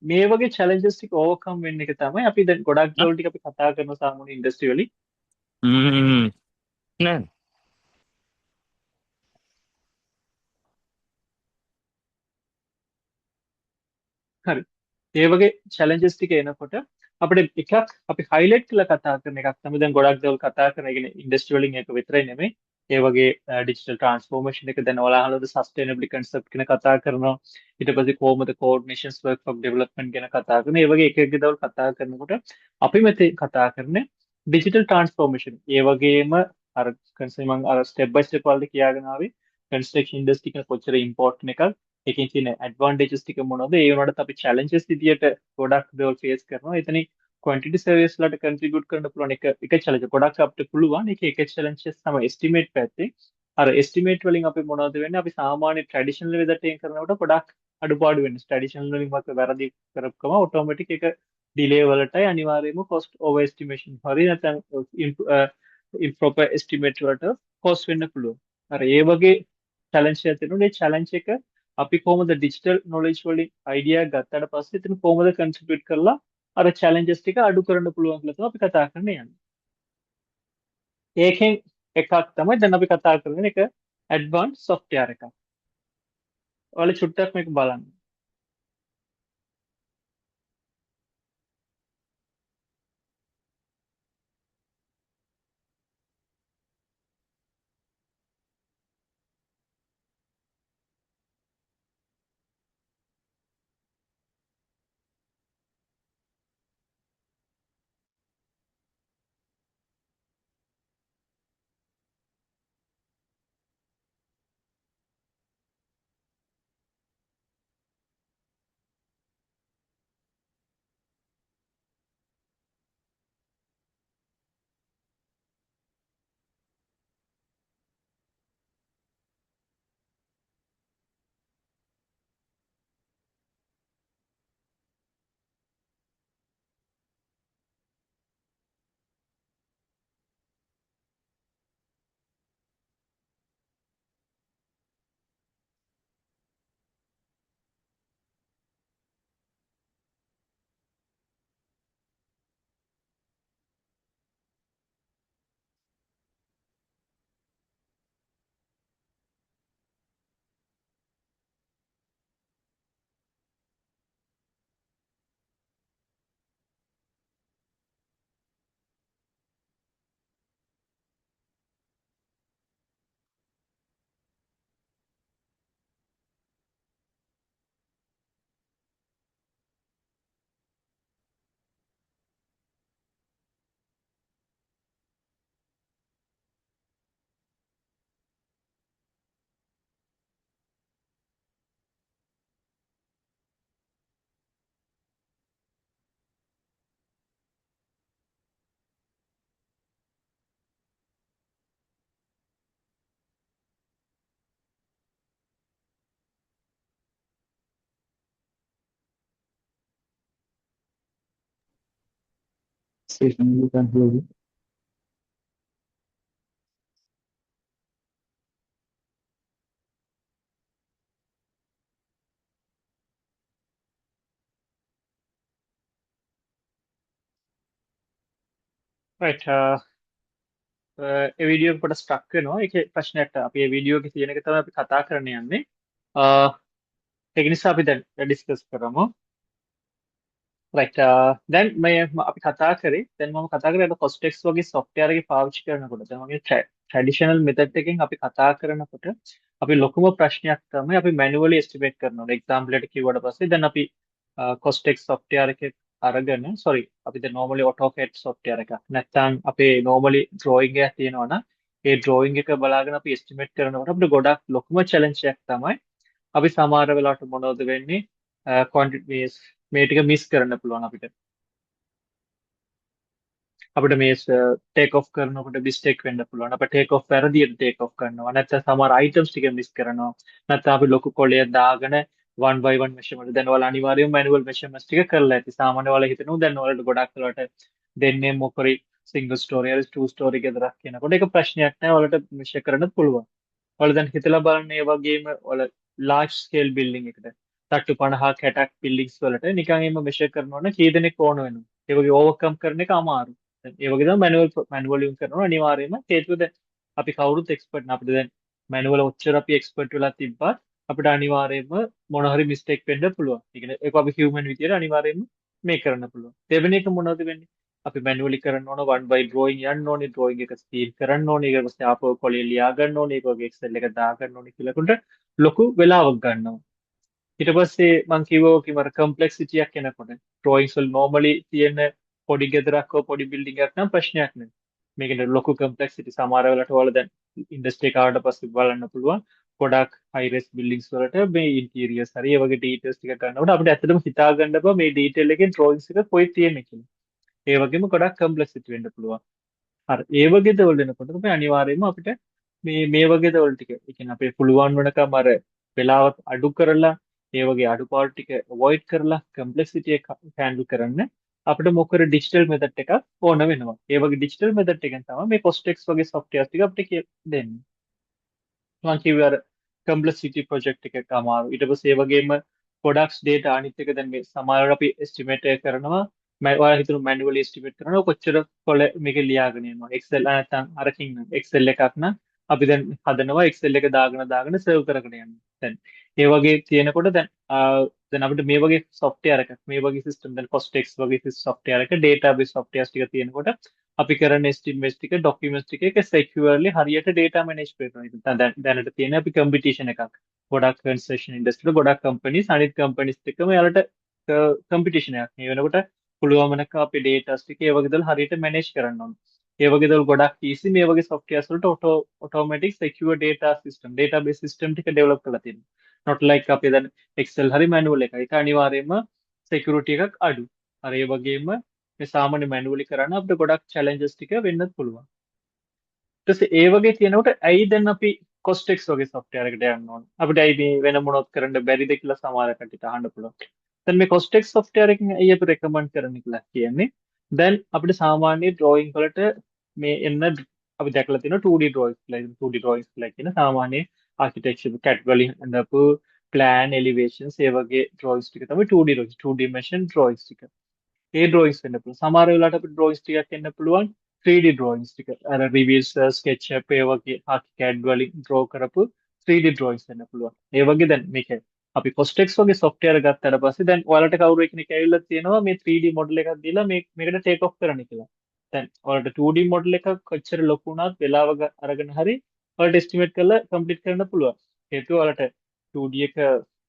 [SPEAKER 3] මේ වගේ challenges ටික overcome වෙන්න එක තමයි අපි දැන් ගොඩක් දේවල් ටික අපි කතා කරන සාමාන්‍ය industry වලින්.
[SPEAKER 2] නෑ
[SPEAKER 3] හරි. ඒ වගේ challenges ටික එනකොට අපිට එකක් අපි highlight කරලා කතා කරන එකක් තමයි දැන් ගොඩක් දේවල් කතා කරන. ඒ කියන්නේ industry වලින් එක විතරයි නෙමෙයි. ඒ වගේ digital transformation එක දැන් ඔයාලා අහනවද sustainability concept ගැන කතා කරනවා. ඊට පස්සේ කොහොමද coordinations work of development ගැන කතා කරනවා. ඒ වගේ එක එක දේවල් කතා කරනකොට අපි මෙතේ කතා කරන්නේ digital transformation. ඒ වගේම අර මම අර step by step වලට කියාගෙන ආවේ construction industry එක කොච්චර important එකක්. එකකින් තියෙන ඇඩ්වාන්ටේජස් ටික මොනවද? ඒ වුණාට අපි challenges විදියට ගොඩක් දේවල් ෆේස් කරනවා. එතනින් quantity service වලට contribute කරන්න පුළුවන් එක challenge. ගොඩක් අපිට පුළුවන් එක challenges තමයි estimate පැත්තේ. අර estimate වලින් අපි මොනවද වෙන්නේ? අපි සාමාන්‍ය traditional method එකෙන් කරනකොට ගොඩක් අඩුපාඩු වෙන්නේ. traditional වලින් අපි වැරදි කරපුවම automatic එක delay වලටයි අනිවාර්යයෙන්ම cost over estimation හරි නැත්නම් improper estimate වලට cost වෙන්න පුළුවන්. අර ඒ වගේ challenge එකක් තියෙනවා. මේ challenge එක අපි කොහොමද digital knowledge වලින් idea ගත්තට පස්සේ එතන කොහොමද contribute කරලා අර challenges ටික අඩු කරන්න පුළුවන් කියලා තමයි අපි කතා කරන්න යන්නේ. ඒකෙන් එකක් තමයි දැන් අපි කතා කරන එක advanced software එකක්. ඔයාලා චුට්ටක් මේක බලන්න. You can hear me. right A video එක පොඩ්ඩක් ස්ටක් වෙනවා. ඒකේ ප්‍රශ්නයක් අපි මේ වීඩියෝ එකේ තියෙන එක තමයි අපි කතා කරන්න යන්නේ. ඒක නිසා අපි දැන් ඩිස්කස් කරමු. right දැන් අපි කතා කරේ දැන් මම කතා කරේ Costex වගේ software එකේ පාවිච්චි කරනකොට දැන් මගේ traditional method එකෙන් අපි කතා කරනකොට අපි ලොකුම ප්‍රශ්නයක් තමයි අපි manually estimate කරනවා. example එකට කිව්වට පස්සේ දැන් අපි Costex software එකක් අරගෙන sorry අපි දැන් normally AutoCAD software එකක් නැත්නම් අපේ normally drawing එකක් තියෙනවා නම් ඒ drawing එක බලාගෙන අපි estimate කරනකොට අපිට ගොඩක් ලොකුම challenge එකක් තමයි අපි සමහර වෙලාවට මොනවද වෙන්නේ quantity මේ ටික miss කරන්න පුළුවන් අපිට මේ ටේක් ඔෆ් කරනකොට මිස්ටේක් වෙන්න පුළුවන්. අපිට ටේක් ඔෆ් වැරදියට ටේක් ඔෆ් කරනවා. නැත්නම් සමහර අයිටම්ස් ටික මිස් කරනවා. නැත්නම් අපි ලොකු කොලයක් දාගෙන 1 by 1 measurement දැන් ඔයාලා අනිවාර්යයෙන්ම manual measurements ටික කරලා ඇති. සාමාන්‍ය ඔයාලා හිතනවා දැන් ඔයාලට ගොඩක් වෙලාවට දෙන්නේ මොකරි single story or two story ගෙදරක් කියනකොට ඒක ප්‍රශ්නයක් නෑ. ඔයාලට measure කරන්න පුළුවන්. ඔයාලා දැන් හිතලා බලන්න ඒ වගේම ඔයාලා large scale building එකකට තට්ටු 50ක් 60ක් buildings වලට නිකන් එimhe measure කරනවා නම් කී දෙනෙක් ඕන වෙනවද? ඒ වගේ overcome කරන එක අමාරුයි. ඒ වගේ තමයි මැනුවල් යූස් කරනවා අනිවාර්යයෙන්ම හේතුව දැන් අපි කවුරුත් එක්ස්පර්ට් න අපිට දැන් මැනුවල් ඔච්චර අපි එක්ස්පර්ට් වෙලා තිබ්බත් අපිට අනිවාර්යයෙන්ම මොන හරි මිස්ටේක් වෙන්න පුළුවන්. ඒ කියන්නේ ඒක අපි හියුමන් විදියට අනිවාර්යයෙන්ම මේ කරන්න පුළුවන්. දෙවෙනි එක මොනවද වෙන්නේ? අපි මැනුවලි කරන්න ඕන 1 by drawing යන්න ඕනේ, drawing එක ස්පීඩ් කරන්න ඕනේ, ඊට පස්සේ ආපහු කොලේ ලියා ගන්න ඕනේ, ඒක වගේ Excel එක දා ගන්න ඕනේ කියලා කොට ලොකු වෙලාවක් ගන්නවා. ඊට පස්සේ මම කිව්වා කිවර කම්ප්ලෙක්සිටි එකක් එනකොට drawings වල normally තියෙන පොඩි ගෙදරක් හෝ පොඩි බිල්ඩින්ග් එකක් නම් ප්‍රශ්නයක් නෑ. මේකේ ලොකු කම්ප්ලෙක්සිටි සමහර වෙලාවට ඔයාලා දැන් ඉන්ඩස්ට්‍රි කාර්ඩ් පස්සේ බලන්න පුළුවන්. ගොඩක් high rise buildings වලට මේ interiors හරි ඒ වගේ details ටික ගන්නකොට අපිට ඇත්තටම හිතා ගන්න බෑ මේ detail එකේ drawings එක කොයි තියෙන්නේ කියලා. ඒ වගේම ගොඩක් කම්ප්ලෙක්සිටි වෙන්න පුළුවන්. හරි ඒ වගේ දේවල් වෙනකොට තමයි අනිවාර්යයෙන්ම අපිට මේ වගේ දේවල් ටික ඒ කියන්නේ අපේ පුළුවන් වෙනකම් අර වෙලාවත් අඩු කරලා ඒ වගේ අඩුපාඩු ටික අවොයිඩ් කරලා කම්ප්ලෙක්සිටි එක හෑන්ඩල් කරන්න අපිට මොකද ඩිජිටල් මෙතඩ් එකක් ඕන වෙනවා. ඒ වගේ ඩිජිටල් මෙතඩ් එකෙන් තමයි මේ Costex වගේ softwares ටික අපිට දෙන්නේ. මම කිව්වේ අර කම්ප්ලෙක්සිටි ප්‍රොජෙක්ට් එකක අමාරු. ඊට පස්සේ ඒ වගේම ප්‍රොඩක්ට්ස් data අනිත් එක දැන් මේ සමහරවිට අපි estimate එක කරනවා ඔයාලා හිතමු manually estimate කරනවා කොච්චර කොල මේක ලියාගෙන යනවා. Excel නැත්නම් අරකින් Excel එකක් නම් අපි දැන් හදනවා Excel එක දාගෙන සර්ව් කරගෙන යනවා. දැන් ඒ වගේ තියෙනකොට දැන් අපිට මේ වගේ software එකක් මේ වගේ system දැන් Costex වගේ software එක database softwares ටික තියෙනකොට අපි කරන estimates ටික documents ටික එක securely හරියට data manage කරනවා. දැනට තියෙන අපි competition එකක්. ගොඩක් construction industry ගොඩක් companies අනිත් companies එක්කම යාලට competition එකක්. මේ වෙනකොට පුළුවන් වෙනක අපි data ටික ඒ වගේ දේවල් හරියට manage කරන්න ඕනේ. ඒ වගේ දේවල් ගොඩක් easy මේ වගේ softwares වලට automatic secure data system database system ටික develop කරලා තියෙනවා. not like අපි දැන් Excel හරි manual එකයි. ඒක අනිවාර්යයෙන්ම security එකක් අඩු. අර ඒ වගේම මේ සාමාන්‍ය manually කරන්න අපිට ගොඩක් challenges ටික වෙන්නත් පුළුවන්. ඊට පස්සේ ඒ වගේ තියෙනකොට ඇයි දැන් අපි Costex වගේ software එකට යන්න ඕන? අපිට ඇයි මේ වෙන මොනවත් කරන්න බැරිද කියලා සමහර කට්ටියට අහන්න පුළුවන්. දැන් මේ Costex software එකකින් ඇයි අපි recommend කරන්නේ කියලා කියන්නේ දැන් අපිට සාමාන්‍ය drawing වලට මේ එන්න අපි දැකලා තියෙනවා 2D drawings කියලා. 2D drawings කියලා කියන සාමාන්‍ය architecture CAD වලින් හදපු plan elevations ඒ වගේ drawings ටික තමයි 2D drawings 2 dimension drawings ටික. ඒ drawings වෙන්න පුළුවන්. සමහර වෙලාවට අපිට drawings ටිකක් එන්න පුළුවන් 3D drawings ටික. අර Revit SketchUp ඒ වගේ ArchiCAD වලින් draw කරපු 3D drawings වෙන්න පුළුවන්. ඒ වගේ දැන් මේක අපි Costex වගේ software ගත්තාට පස්සේ දැන් ඔයාලට කවුරු කෙනෙක් ඇවිල්ලා තියෙනවා මේ 3D model එකක් දීලා මේකට take off කරන්න කියලා. දැන් ඔයාලට 2D model එකක් කොච්චර ලොකු වුණත් වෙලාව අරගෙන හරි ඔයාලට estimate කරලා complete කරන්න පුළුවන්. හේතුව ඔයාලට 2D එක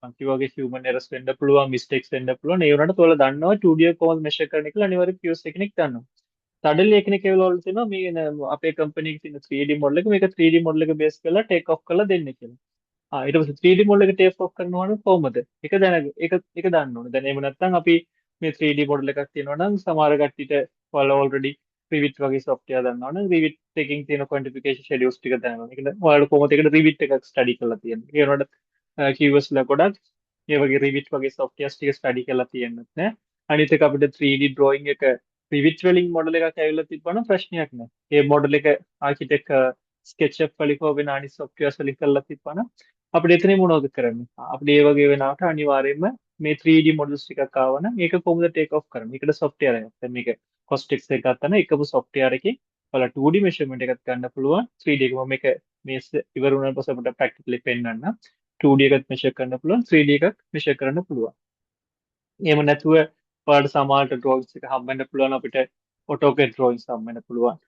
[SPEAKER 3] අන්ති වගේ human errors වෙන්න පුළුවන් mistakes වෙන්න පුළුවන්. ඒ වුණාට ඔයාලා දන්නවා 2D එක කොහොමද measure කරන්න කියලා අනිවාර්යයෙන් QS කෙනෙක් දන්නවා. සඩන්ලි කෙනෙක් ඇවිල්ලා ඔයාලට කියනවා මේ අපේ company එකේ තියෙන 3D model එක මේක 3D model එක base කරලා take off කරලා දෙන්න කියලා. ඊට පස්සේ 3D model එක take off කරනවා නම් කොහොමද? ඒක දන්න ඕනේ. දැන් එහෙම නැත්නම් අපි මේ 3D model එකක් තියෙනවා නම් සමහර කට්ටියට ඔයාලා already Revit වගේ software දන්නවා නම් Revit එකකින් තියෙන quantification schedules ටික දන්නවා. ඒක ඔයාලා කොහොමද ඒකට Revit එකක් study කරලා තියෙන්නේ. ඒ වුණාට QS ලා ගොඩක් ඒ වගේ Revit වගේ softwares ටික study කරලා තියෙන්නත් නෑ. අනිත් එක අපිට 3D drawing එක Revit වලින් model එකක් ඇවිල්ලා තිබ්බනම් ප්‍රශ්නයක් නෑ. ඒ model එක architect SketchUp වලින් හෝ වෙන අනිත් softwares වලින් කරලා තිබ්බනම් අපිට එතනින් මොනවද කරන්නේ? අපිට ඒ වගේ වෙනාවට අනිවාර්යයෙන්ම මේ 3D models ටිකක් ආවනම් ඒක කොහොමද take off කරන්නේ? ඒකට software එකක්. දැන් මේක Costex එක ගත්තා නම් එකම software එකකින් ඔයාලා 2D measurement එකක් ගන්න පුළුවන් 3D එක මම මේක මේ ඉවර වුණාට පස්සේ අපිට practically පෙන්නන්න 2D එකත් measure කරන්න පුළුවන් 3D එකක් measure කරන්න පුළුවන්. එහෙම නැතුව ඔයාලට සමහරට drawings එක හම්බෙන්න පුළුවන් අපිට AutoCAD drawings හම්බෙන්න පුළුවන්.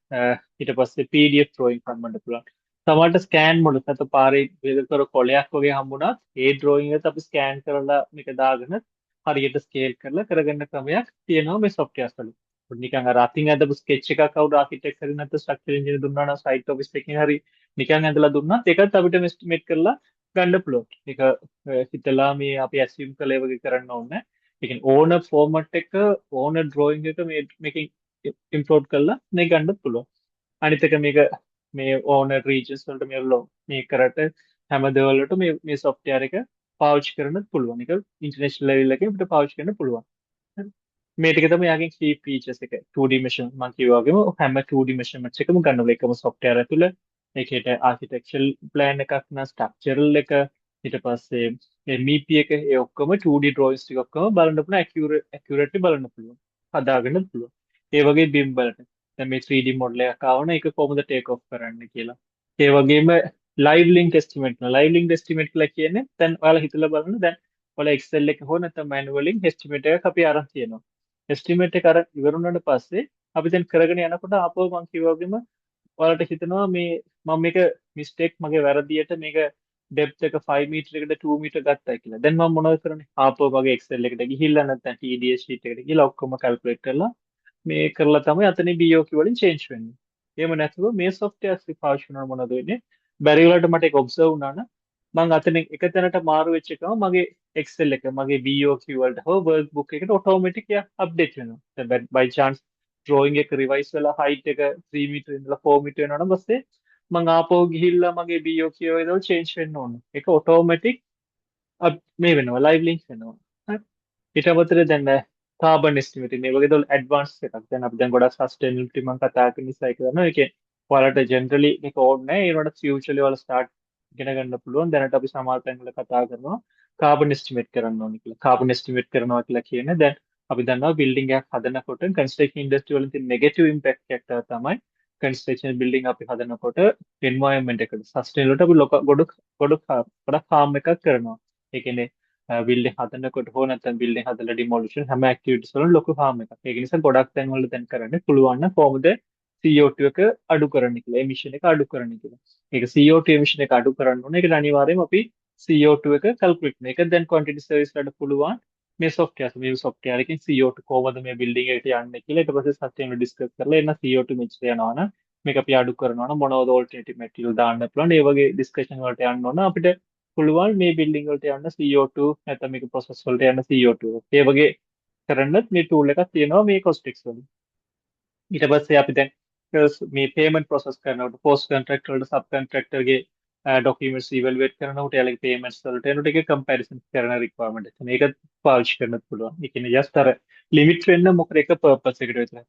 [SPEAKER 3] ඊට පස්සේ PDF drawing හම්බෙන්න පුළුවන්. සමහරට ස්කෑන් මොඩස් නැත්නම් පාරේ වේදකර කොලයක් වගේ හම්බුණා ඒ drawing එකට අපි ස්කෑන් කරලා මේක දාගෙන හරියට ස්කේල් කරලා කරගන්න ක්‍රමයක් තියෙනවා මේ softwares වල. නිකන් අර අතින් ඇඳපු sketch එකක් කවුරු ආකිටෙක්ට් හරි නැත්නම් ස්ට්‍රක්චර් ඉන්ජිනියර් දුන්නා නම් සයිට් ඔෆිස් එකකින් හරි නිකන් ඇඳලා දුන්නා ඒකත් අපිට එස්ටිමේට් කරලා ගන්න පුළුවන්. ඒක හිතලා මේ අපි assume කළ ඒ වගේ කරන්න ඕනේ. ඒ කියන්නේ ඕන ෆෝමැට් එක ඕන drawing එක මේකෙන් ඉම්පෝර්ට් කරලා මේ ගන්නත් පුළුවන්. අනිත් එක මේක මේ ඕන regions වලට මේ කරට හැම දේවල්වලට මේ software එක පාවිච්චි කරන්නත් පුළුවන්. ඒක ඉන්ටර්නැෂනල් ලෙවල් එකේ අපිට පාවිච්චි කරන්න පුළුවන්. මේ ටික තමයි යාගේ key features එක. 2D measurement මම කිව්වා වගේම හැම 2D measurements එකම ගන්නවා එකම software ඇතුළේ. ඒකේට architectural plan එකක් නම් structural එක ඊට පස්සේ MEP එක ඒ ඔක්කොම 2D drawings ටික ඔක්කොම බලන්න පුළුවන් accurately බලන්න පුළුවන්. හදාගන්න පුළුවන්. ඒ වගේ BIM වලට. දැන් මේ 3D model එකක් ආවම ඒක කොහොමද take off කරන්න කියලා. ඒ වගේම live link estimate live link estimate කියලා කියන්නේ දැන් ඔයාලා හිතලා බලන්න දැන් ඔයාලා Excel එක හෝ නැත්නම් manually estimate එකක් අපි අරන් තියෙනවා. estimate එක අරන් ඉවර වුණාට පස්සේ අපි දැන් කරගෙන යනකොට ආපහු මම කිව්වා වගේම ඔයාලට හිතනවා මේ මම මේක mistake මගේ වැරදියට මේක depth එක 5 meter එකට 2 meter ගත්තා කියලා. දැන් මම මොනවද කරන්නේ? ආපහු මගේ Excel එකට ගිහිල්ලා නැත්නම් TDS sheet එකට ගිහිල්ලා ඔක්කොම calculate කරලා මේ කරලා තමයි අතනින් BOQ වලින් change වෙන්නේ. එහෙම නැතුව මේ softwares පාවිච්චි කරනකොට මොනවද වෙන්නේ? බැරි වලට මට ඒක observe වුණා නම් මම අතනින් එක තැනට මාරු වෙච්ච එකම මගේ Excel එක මගේ BOQ වලට හෝ workbook එකට automatic update වෙනවා. දැන් by chance drawing එක revise වෙලා height එක 3 meter ඉඳලා 4 meter වෙනවා නම් පස්සේ මම ආපහු ගිහිල්ලා මගේ BOQ වල change වෙන්න ඕන. ඒක automatic මේ වෙනවා live link වෙනවා. හරි. ඊට අමතරව දැන් කාබන් එස්ටිමේටින් මේ වගේ දේවල් ඇඩ්වාන්ස් එකක්. දැන් අපි දැන් ගොඩක් සස්ටේනබිලිටි මම කතා කරන නිසා ඒක කරනවා. ඒකේ ඔයාලට ජෙනරලි මේක ඕනේ නැහැ. ඒනොට ෆියුචර්ලි ඔයාලා ස්ටාර්ට් ඉගෙන ගන්න පුළුවන්. දැනට අපි සමහර තැන්වල කතා කරනවා කාබන් එස්ටිමේට් කරන්න ඕනේ කියලා. කාබන් එස්ටිමේට් කරනවා කියලා කියන්නේ දැන් අපි දන්නවා බිල්ඩින් එකක් හදනකොට කන්ස්ට්‍රක්ෂන් ඉන්ඩස්ට්‍රි වලින් තියෙන නෙගටිව් ඉම්පැක්ට් එකක් තමයි කන්ස්ට්‍රක්ෂන් බිල්ඩින් අපි හදනකොට එන්වයරන්මන්ට් එකට සස්ටේනබිලිටි අපි ගොඩක් හාම් එකක් කරනවා. ඒ කියන්නේ බිල්ඩින් හදනකොට හෝ නැත්නම් බිල්ඩින් හදලා ඩිමොලිෂන් හැම ඇක්ටිවිටිස් වලම ලොකු හාම් එකක්. ඒක නිසා ගොඩක් තැන් වල දැන් කරන්න පුළුවන් නම් කොහොමද CO2 එක අඩු කරන්න කියලා, එමිෂන් එක අඩු කරන්න කියලා. ඒක CO2 එමිෂන් එක අඩු කරන්න ඕනේ. ඒකට අනිවාර්යයෙන්ම අපි CO2 එක කැල්කියුලේට් කරන. ඒක දැන් ක්වොන්ටිටි සර්විස් වලට පුළුවන් මේ software එකෙන් CO2 කොහොමද මේ බිල්ඩින් එකට යන්නේ කියලා ඊට පස්සේ සස්ටේනබල් ඩිස්කස් කරලා එන්න CO2 මෙච්චර යනවා නම් මේක අපි අඩු කරනවා නම් මොනවද ඕල්ටර්නේටිව් මැටීරියල් දාන්න පුළුවන්. ඒ වගේ ඩිස්කෂන් වලට යන්න ඕන අපිට පුළුවන් මේ බිල්ඩින් වලට යන්න CO2 නැත්නම් මේක process වලට යන්න CO2. ඒ වගේ කරන්නත් මේ tool එකක් තියෙනවා මේ Costix වලින්. ඊට පස්සේ අපි දැන් මේ payment process කරනකොට post contract වලට sub contractor ගේ documents evaluate කරනකොට එයාලගේ payments වලට එනකොට ඒක comparison කරන requirement එක. මේක පාවිච්චි කරන්නත් පුළුවන්. ඒ කියන්නේ just අර limit වෙන්න මොකද එක purpose එකට විතරයි.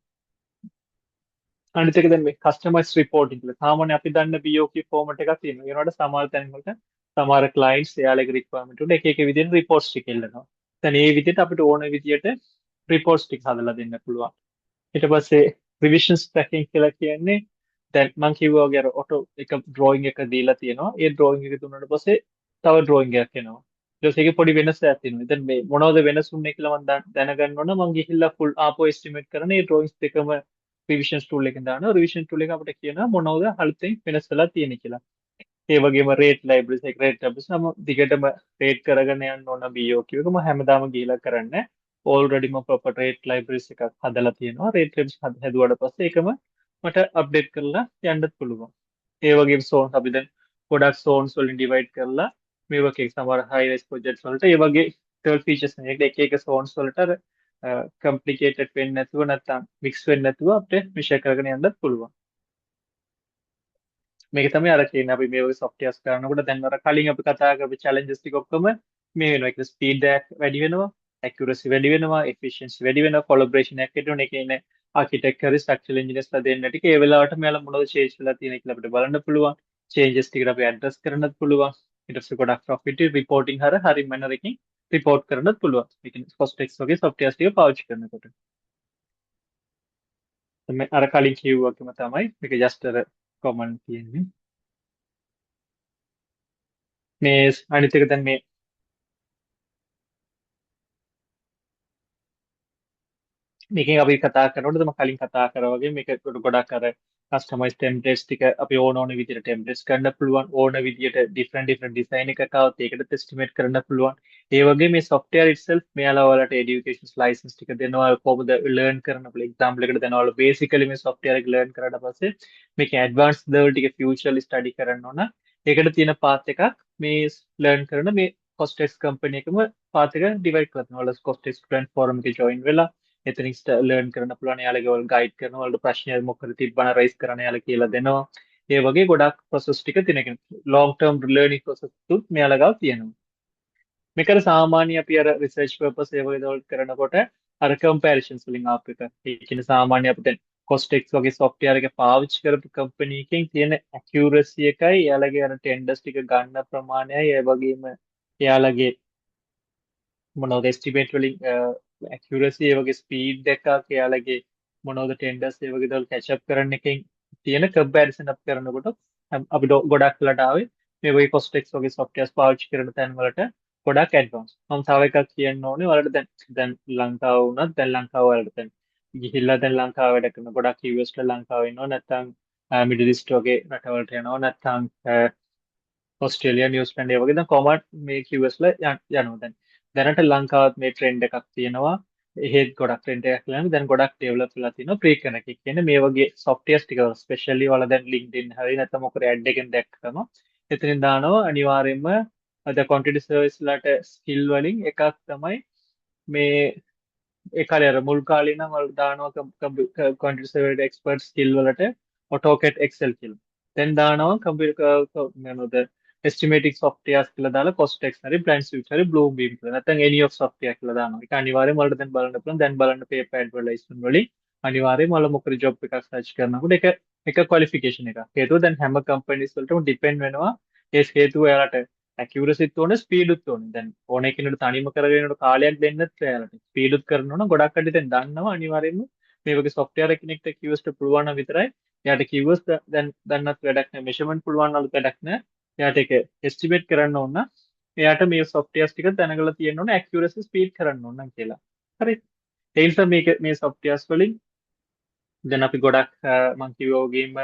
[SPEAKER 3] අනිත් එක දැන් මේ කස්ටමයිස් රිපෝටින් කියලා සාමාන්‍ය අපි දන්න BOQ ෆෝමැට් එකක් තියෙනවා. ඒනකොට සමහර තැන්වලට සමහර ක්ලයන්ට්ස් එයාලගේ රික්වයර්මන්ට් වලට එක එක විදිහට රිපෝට්ස් ටික එල්ලනවා. දැන් ඒ විදිහට අපිට ඕන විදිහට රිපෝට්ස් ටික හදලා දෙන්න පුළුවන්. ඊට පස්සේ රිවිෂන්ස් ට්‍රැකින් කියලා කියන්නේ දැන් මම කිව්වා වගේ අර ඔටෝ එක ඩ්‍රෝයින් එක දීලා තියෙනවා. ඒ ඩ්‍රෝයින් එක දුන්නාට පස්සේ තව ඩ්‍රෝයින් එකක් එනවා. ඊට පස්සේ ඒකේ පොඩි වෙනසක් තියෙනවා. දැන් මේ මොනවද වෙනස් වුනේ කියලා මම දැනගන්න ඕන මම ගිහිල්ලා ෆුල් ආපෝ එස්ටිමේට් කරන ඒ ඩ්‍රෝයින්ස් දෙකම රිවිෂන් ටූල් එකෙන් දානවා. රිවිෂන් ටූල් එක අපිට කියනවා මොනවද අලුතෙන් වෙනස් වෙලා තියෙන්නේ කියලා. ඒ වගේම රේට් ලයිබ්‍රරිස් එක රේට් ලයිබ්‍රරිස් නම් දිගටම රේට් කරගෙන යන්න ඕන BOQ එක මම හැමදාම ගිහිලා කරන්නේ. ඕල්රෙඩිම ප්‍රොපර් රේට් ලයිබ්‍රරිස් එකක් හදලා තියෙනවා. රේට් ලයිබ්‍රරිස් හැදුවාට පස්සේ ඒකම මට අප්ඩේට් කරලා යන්නත් පුළුවන්. ඒ වගේම සෝන්ස් අපි දැන් ගොඩක් සෝන්ස් වලින් ඩිවයිඩ් කරලා මේ වගේ සමහර හයි රයිස් ප්‍රොජෙක්ට්ස් වලට ඒ වගේ ටර්ල් ෆීචර්ස් එක එක සෝන්ස් වලට කම්ප්ලිකේටඩ් වෙන්නේ නැතුව නැත්නම් මික්ස් වෙන්නේ නැතුව අපිට මෙෂර් කරගෙන යන්නත් පුළුවන්. මේක තමයි අර කියන්නේ අපි මේ වගේ softwares කරනකොට දැන් අර කලින් අපි කතා කරපු challenges ටික ඔක්කොම මේ වෙනවා. ඒක ස්පීඩ් එක වැඩි වෙනවා, accuracy වැඩි වෙනවා, efficiency වැඩි වෙනවා, collaboration එකක් ඇති වෙනවා. ඒ කියන්නේ architect හරි structural engineers ලා දෙන්න ටික ඒ වෙලාවට මෙයාලා මොනවද change වෙලා තියෙන්නේ කියලා අපිට බලන්න පුළුවන්. changes ටිකට අපි address කරන්නත් පුළුවන්. ඊට පස්සේ ගොඩක් profit reporting හරි manner එකකින් report කරන්නත් පුළුවන්. ඒ කියන්නේ Costix වගේ softwares ටික පාවිච්චි කරනකොට. අර කලින් කිව්වකම තමයි මේක just අර common තියෙන්නේ. මේ අනිත් එක දැන් මේ මේකෙන් අපි කතා කරනකොට තම කලින් කතා කරා වගේ මේක ගොඩක් අර කස්ටමයිස් ටෙම්ප්ලේට්ස් ටික අපි ඕන විදිහට ටෙම්ප්ලේට්ස් ගන්න පුළුවන් ඕන විදිහට ඩිෆරන්ට් ඩිසයින් එකක් આવත් ඒකට එස්ටිමේට් කරන්න පුළුවන් ඒ වගේ මේ software itself මෙයාලා ඔයාලට education license ටික දෙනවා කොහොමද learn කරන්න පුළුවන් example එකකට දෙනවා ඔයාලා basically මේ software එක learn කරාට පස්සේ මේක advanced level ටික futurely study කරන්න ඕන ඒකට තියෙන path එකක් මේ learn කරන මේ Costex company එකම path එක divide කරලා තියෙනවා ඔයාලා Costex student forum එකේ join වෙලා එතනින් ලර්න් කරන්න පුළුවන් යාලගේ ඔයාලා ගයිඩ් කරනවා ඔයාලට ප්‍රශ්න මොකද තිබ්බන රයිස් කරන්න යාලා කියලා දෙනවා ඒ වගේ ගොඩක් ප්‍රොසෙස් ටික තියෙනවා long term learning process තුත් මෙයාලා ගාව තියෙනවා මේකට සාමාන්‍ය අපි අර රිසර්ච් පර්පස් ඒ වගේ දේවල් කරනකොට අර කම්පැරිසන්ස් වලින් ආප් එක ඒ කියන්නේ සාමාන්‍ය අපිට Costex වගේ software එක පාවිච්චි කරපු කම්පැනි එකකින් තියෙන accuracy එකයි යාලගේ අර ටෙන්ඩර්ස් ටික ගන්න ප්‍රමාණයයි ඒ වගේම යාලගේ මොනවද estimate වලින් accuracy ඒ වගේ speed එකක් එයාලගේ මොනවද tenders ඒ වගේ දේවල් catch up කරන්න එකෙන් තියෙන comparison up කරනකොට අපිට ගොඩක් වෙලට ආවේ මේ වගේ Costex වගේ softwares පාවිච්චි කරන තැන් වලට ගොඩක් advance. මම තව එකක් කියන්න ඕනේ ඔයාලට දැන් ලංකාව වුණත් දැන් ලංකාව වලට දැන් ගිහිල්ලා දැන් ලංකාව වැඩ කරන ගොඩක් US ට ලංකාව ඉන්නවා නැත්නම් මිඩල් ඊස්ට් වගේ රටවලට යනවා නැත්නම් ඔස්ට්‍රේලියා නිව්සීලන්ත ඒ වගේ දැන් කොමන් මේ US ල යනවා දැනට ලංකාවත් මේ ට්‍රෙන්ඩ් එකක් තියෙනවා එහෙත් ගොඩක් ට්‍රෙන්ඩ් එකක් කියලානේ දැන් ගොඩක් ඩෙවලොප් වෙලා තියෙනවා ප්‍රීකන් එකක් කියන්නේ මේ වගේ softwares ටික ස්පෙෂලි ඔයාලා දැන් LinkedIn හරි නැත්නම් මොකද ඇඩ් එකෙන් දැක්කම එතනින් දානවා අනිවාර්යයෙන්ම අද quantity service වලට ස්කිල් වලින් එකක් තමයි මේ ඒ කාලේ අර මුල් කාලේ නම් වල දානවා quantity service expert skill වලට AutoCAD Excel කියලා. දැන් දානවා computer මොනවද estimating softwares කියලා දාලා Costex හරි Brandsuite හරි Bluebeam කියලා. නැත්නම් any of software කියලා දානවා. ඒක අනිවාර්යයෙන්ම වලට දැන් බලන්න පුළුවන්. දැන් බලන්න paper advertisement වලින් අනිවාර්යයෙන්ම වල මොකද job එකක් search කරනකොට එක qualification එකක්. හේතුව දැන් හැම companies වලටම depend වෙනවා. ඒ හේතුව එයාලට accuracy ත් ඕනේ speed උත් ඕනේ. දැන් ඕන එකකිනුට තනියම කරගෙන යනකොට කාලයක් දෙන්නත් එයාලට. speed උත් කරනවා නම් ගොඩක් අඩි දැන් දන්නවා අනිවාර්යයෙන්ම මේ වගේ software කෙනෙක්ට QS ට පුළුවන් නම් විතරයි එයාට QS දැන් දන්නත් වැඩක් නැහැ measurement පුළුවන් නම් වැඩක් නැහැ එයාට ඒක estimate කරන්න ඕන නම් එයාට මේ softwares ටික දැනගලා තියෙන්න ඕන accuracy speed කරන්න ඕන නම් කියලා. හරි. ඒ නිසා මේ softwares වලින් දැන් අපි ගොඩක් මම කිව්වා වගේම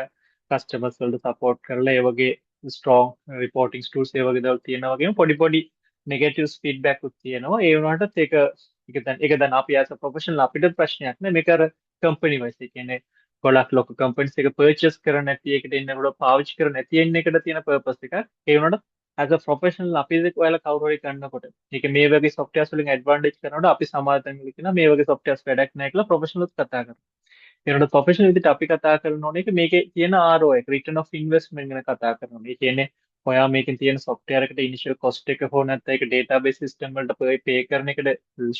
[SPEAKER 3] customers වලට support කරලා ඒ වගේ strong reporting tools ඒ වගේ දේවල් තියෙනවා වගේම පොඩි negative feedback උත් තියෙනවා. ඒ වුණාටත් ඒක දැන් අපි as a professional අපිට ප්‍රශ්නයක් නෑ මේක අර company wise ඒ කියන්නේ ගොඩක් ලොකු companies එක purchase කරන්න නැති එකට ඉන්නකොට පාවිච්චි කරන්න නැති එන්න එකට තියෙන purpose එකක්. ඒ වුණාට as a professional අපි ඔයාලා කවුරු හරි කරනකොට ඒක මේ වගේ softwares වලින් advantage කරනකොට අපි සමාජයෙන් කියන මේ වගේ softwares වැඩක් නැහැ කියලා professionals කතා කරනවා. ඒනොට ප්‍රොෆෙෂනල් විදිහට අපි කතා කරන ඕනේ ඒක මේකේ තියෙන ROI return of investment ගැන කතා කරනවා. ඒ කියන්නේ ඔයා මේකෙන් තියෙන software එකට initial cost එක හෝ නැත්නම් ඒක database system වලට pay කරන එකට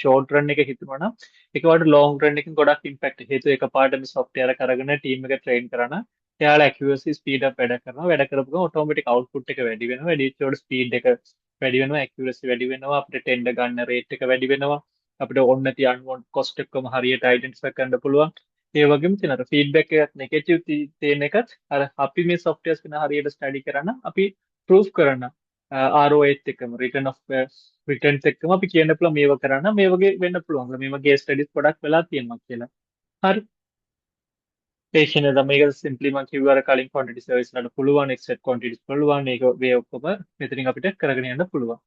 [SPEAKER 3] short run එක හිතනවා නම් ඒක වලට long run එකකින් ගොඩක් impact හේතුව එකපාරට මේ software එක අරගෙන team එක train කරන එයාලා accuracy speed up වැඩ කරනවා. වැඩ කරපු ගමන් automatic output එක වැඩි වෙනවා. වැඩි වෙච්ච speed එක වැඩි වෙනවා. accuracy වැඩි වෙනවා. අපිට tender ගන්න rate එක වැඩි වෙනවා. අපිට ඕන නැති unwanted cost එකම හරියට identify කරන්න පුළුවන්. ඒ වගේම තියෙන අර ෆීඩ්බැක් එකක් නෙගටිව් තියෙන එකත් අර අපි මේ softwares ගැන හරියට ස්ටඩි කරන අපි ප්‍රූෆ් කරන ROI එකත් එක්කම returns එක්කම අපි කියන්න පුළුවන් මේව කරන්න මේ වගේ වෙන්න පුළුවන්. මේ වගේ ස්ටඩිස් ගොඩක් වෙලා තියෙනවා කියලා. හරි. ඒ කියන්නේ තමයි මේක සිම්ප්ලි මම කිව්වා අර කලින් quantity service වලට පුළුවන් exact quantities පුළුවන් මේක වේ ඔක්කොම මෙතනින් අපිට කරගෙන යන්න පුළුවන්.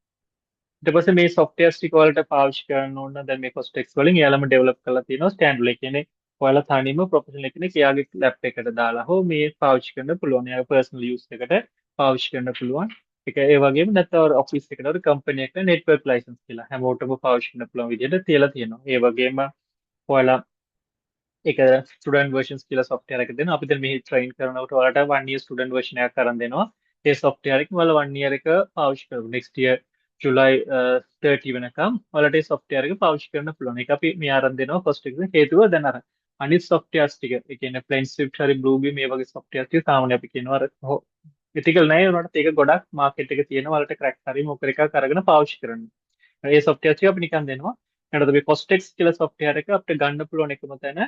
[SPEAKER 3] ඊට පස්සේ මේ softwares ටික වලට පාවිච්චි කරන්න ඕන දැන් මේ Costex වලින් එයාලම develop කරලා තියෙනවා standard එක කියන්නේ ඔයාලා තනියම ප්‍රොෆෙෂනල් කෙනෙක් එයාගේ ලැප් එකට දාලා හෝ මේ පාවිච්චි කරන්න පුළුවන්. එයාගේ පර්සනල් යූස් එකට පාවිච්චි කරන්න පුළුවන්. ඒක ඒ වගේම නැත්නම් ඔෆිස් එකට හරි කම්පැනි එකකට නෙට්වර්ක් ලයිසන්ස් කියලා හැමෝටම පාවිච්චි කරන්න පුළුවන් විදිහට තියලා තියෙනවා. ඒ වගේම ඔයාලා ඒක ස්ටුඩන්ට් versions කියලා software එකක් දෙනවා. අපි දැන් මෙහි train කරනකොට ඔයාලට 1 year student version එකක් අරන් දෙනවා. ඒ software එකෙන් ඔයාලා 1 year එක පාවිච්චි කරමු. next year July 30 වෙනකම් ඔයාලට ඒ software එක පාවිච්චි කරන්න පුළුවන්. ඒක අපි මේ අරන් දෙනවා cost එක. හේතුව දැන් අර අනිත් softwares ටික ඒ කියන්නේ Brandsuite හරි Bluebeam මේ වගේ softwares ටික සාමාන්‍ය අපි කියනවා අර ethical නැහැ උනාට ඒක ගොඩක් market එකේ තියෙනවා වලට crack හරි මොකක් එකක් අරගෙන පාවිච්චි කරන්න. ඒ softwares ටික අපි නිකන් දෙනවා. ඊට අපි Costex කියලා software එක අපිට ගන්න පුළුවන් එකම තැන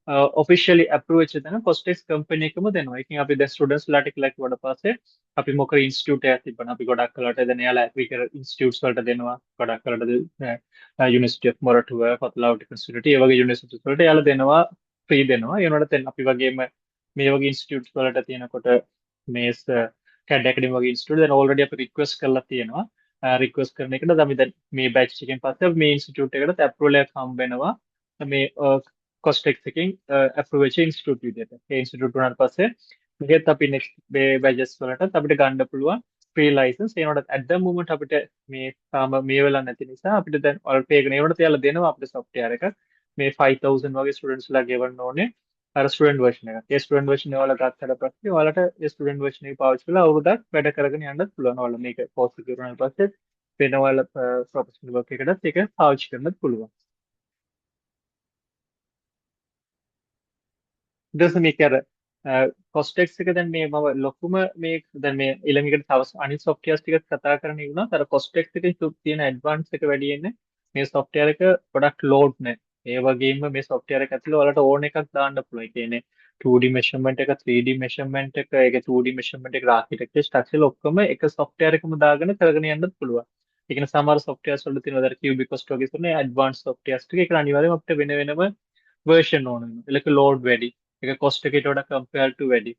[SPEAKER 3] ඔෆිෂියලි අප්‍රූව් වෙච්ච තැන කොස්ටෙක්ස් කම්පැනි එකම දෙනවා. ඒකෙන් අපි දැන් ස්ටුඩන්ට්ස් ලාට කියලා කිව්වට පස්සේ අපි මොකද ඉන්ස්ටිටියුට් එකක් තිබ්බනම් අපි ගොඩක් කලට දැන් එයාලා ඇග්‍රිකල් ඉන්ස්ටිටියුට්ස් වලට දෙනවා. ගොඩක් කලට යුනිවර්සිටි ඔෆ් මොරටුව, කොත්ලාවටි ඉන්ස්ටිටියුට් ඒ වගේ යුනිවර්සිටිස් වලට එයාලා දෙනවා ෆ්‍රී දෙනවා. ඒ වුණාට දැන් අපි වගේම මේ වගේ ඉන්ස්ටිටියුට්ස් වලට තියෙනකොට මේ CAD Academy වගේ ඉන්ස්ටිටියුට් දැන් ඕල්රෙඩි අපි රික්වෙස්ට් කරලා තියෙනවා. රික්වෙස්ට් කරන එකට අපි දැන් මේ බැච් එකෙන් පස්සේ මේ ඉන්ස්ටිටියුට් එකට ඇප්‍රූවල් එකක් හම්බ වෙනවා. මේ කොස්ටෙක්ස් එකෙන් ඇප්‍රූව් වෙච්ච ඉන්ස්ටිටියුට් විදියට. ඒ ඉන්ස්ටිටියුට් උනාට පස්සේ මෙහෙත් අපි නෙක්ස්ට් බැචස් වලටත් අපිට ගන්න පුළුවන් ෆ්‍රී ලයිසන්ස්. ඒ වුණාට at the moment අපිට මේ තාම මේ වෙලා නැති නිසා අපිට දැන් ඔයාලා පේ කරන ඒ වුණාට එයාලා දෙනවා අපිට software එක. මේ 5000 වගේ ස්ටුඩන්ට්ස් ලා ගෙවන්න ඕනේ. අර ස්ටුඩන්ට් version එක. ඒ ස්ටුඩන්ට් version එක ඔයාලා ගත්තට පස්සේ ඔයාලට ඒ ස්ටුඩන්ට් version එක පාවිච්චි කරලා අවුරුද්දක් වැඩ කරගෙන යන්නත් පුළුවන්. ඔයාලා මේක course එක ඉවරනාට පස්සේ වෙන ඔයාලා professional work එකකටත් ඒක පාවිච්චි කරන්නත් පුළුවන්. ඊට මේක අර කොස්ටෙක්ස් එක දැන් මේ මම ලොකුම මේ දැන් මේ ඊළඟට තව අනිත් softwares ටික කතා කරන්න ඉන්නවා. අර කොස්ටෙක්ස් එකේ තියෙන ඇඩ්වාන්ස් එක වැඩි වෙන්නේ මේ software එක ගොඩක් load නැහැ. ඒ වගේම මේ software එක ඇතුළේ ඔයාලට ඕන එකක් දාන්න පුළුවන්. ඒ කියන්නේ 2D measurement එක, 3D measurement එක, ඒක 2D measurement එක, architecture, structure ඔක්කොම එක software එකම දාගෙන කරගෙන යන්නත් පුළුවන්. ඒ කියන්නේ සමහර softwares වල තියෙනවා අර Cubicast වගේ තියෙන advanced softwares ටික ඒක අනිවාර්යයෙන්ම අපිට වෙන වෙනම version ඕන වෙනවා. ඒක load වැඩි. ඒක cost එකට වඩා compare to වැඩි.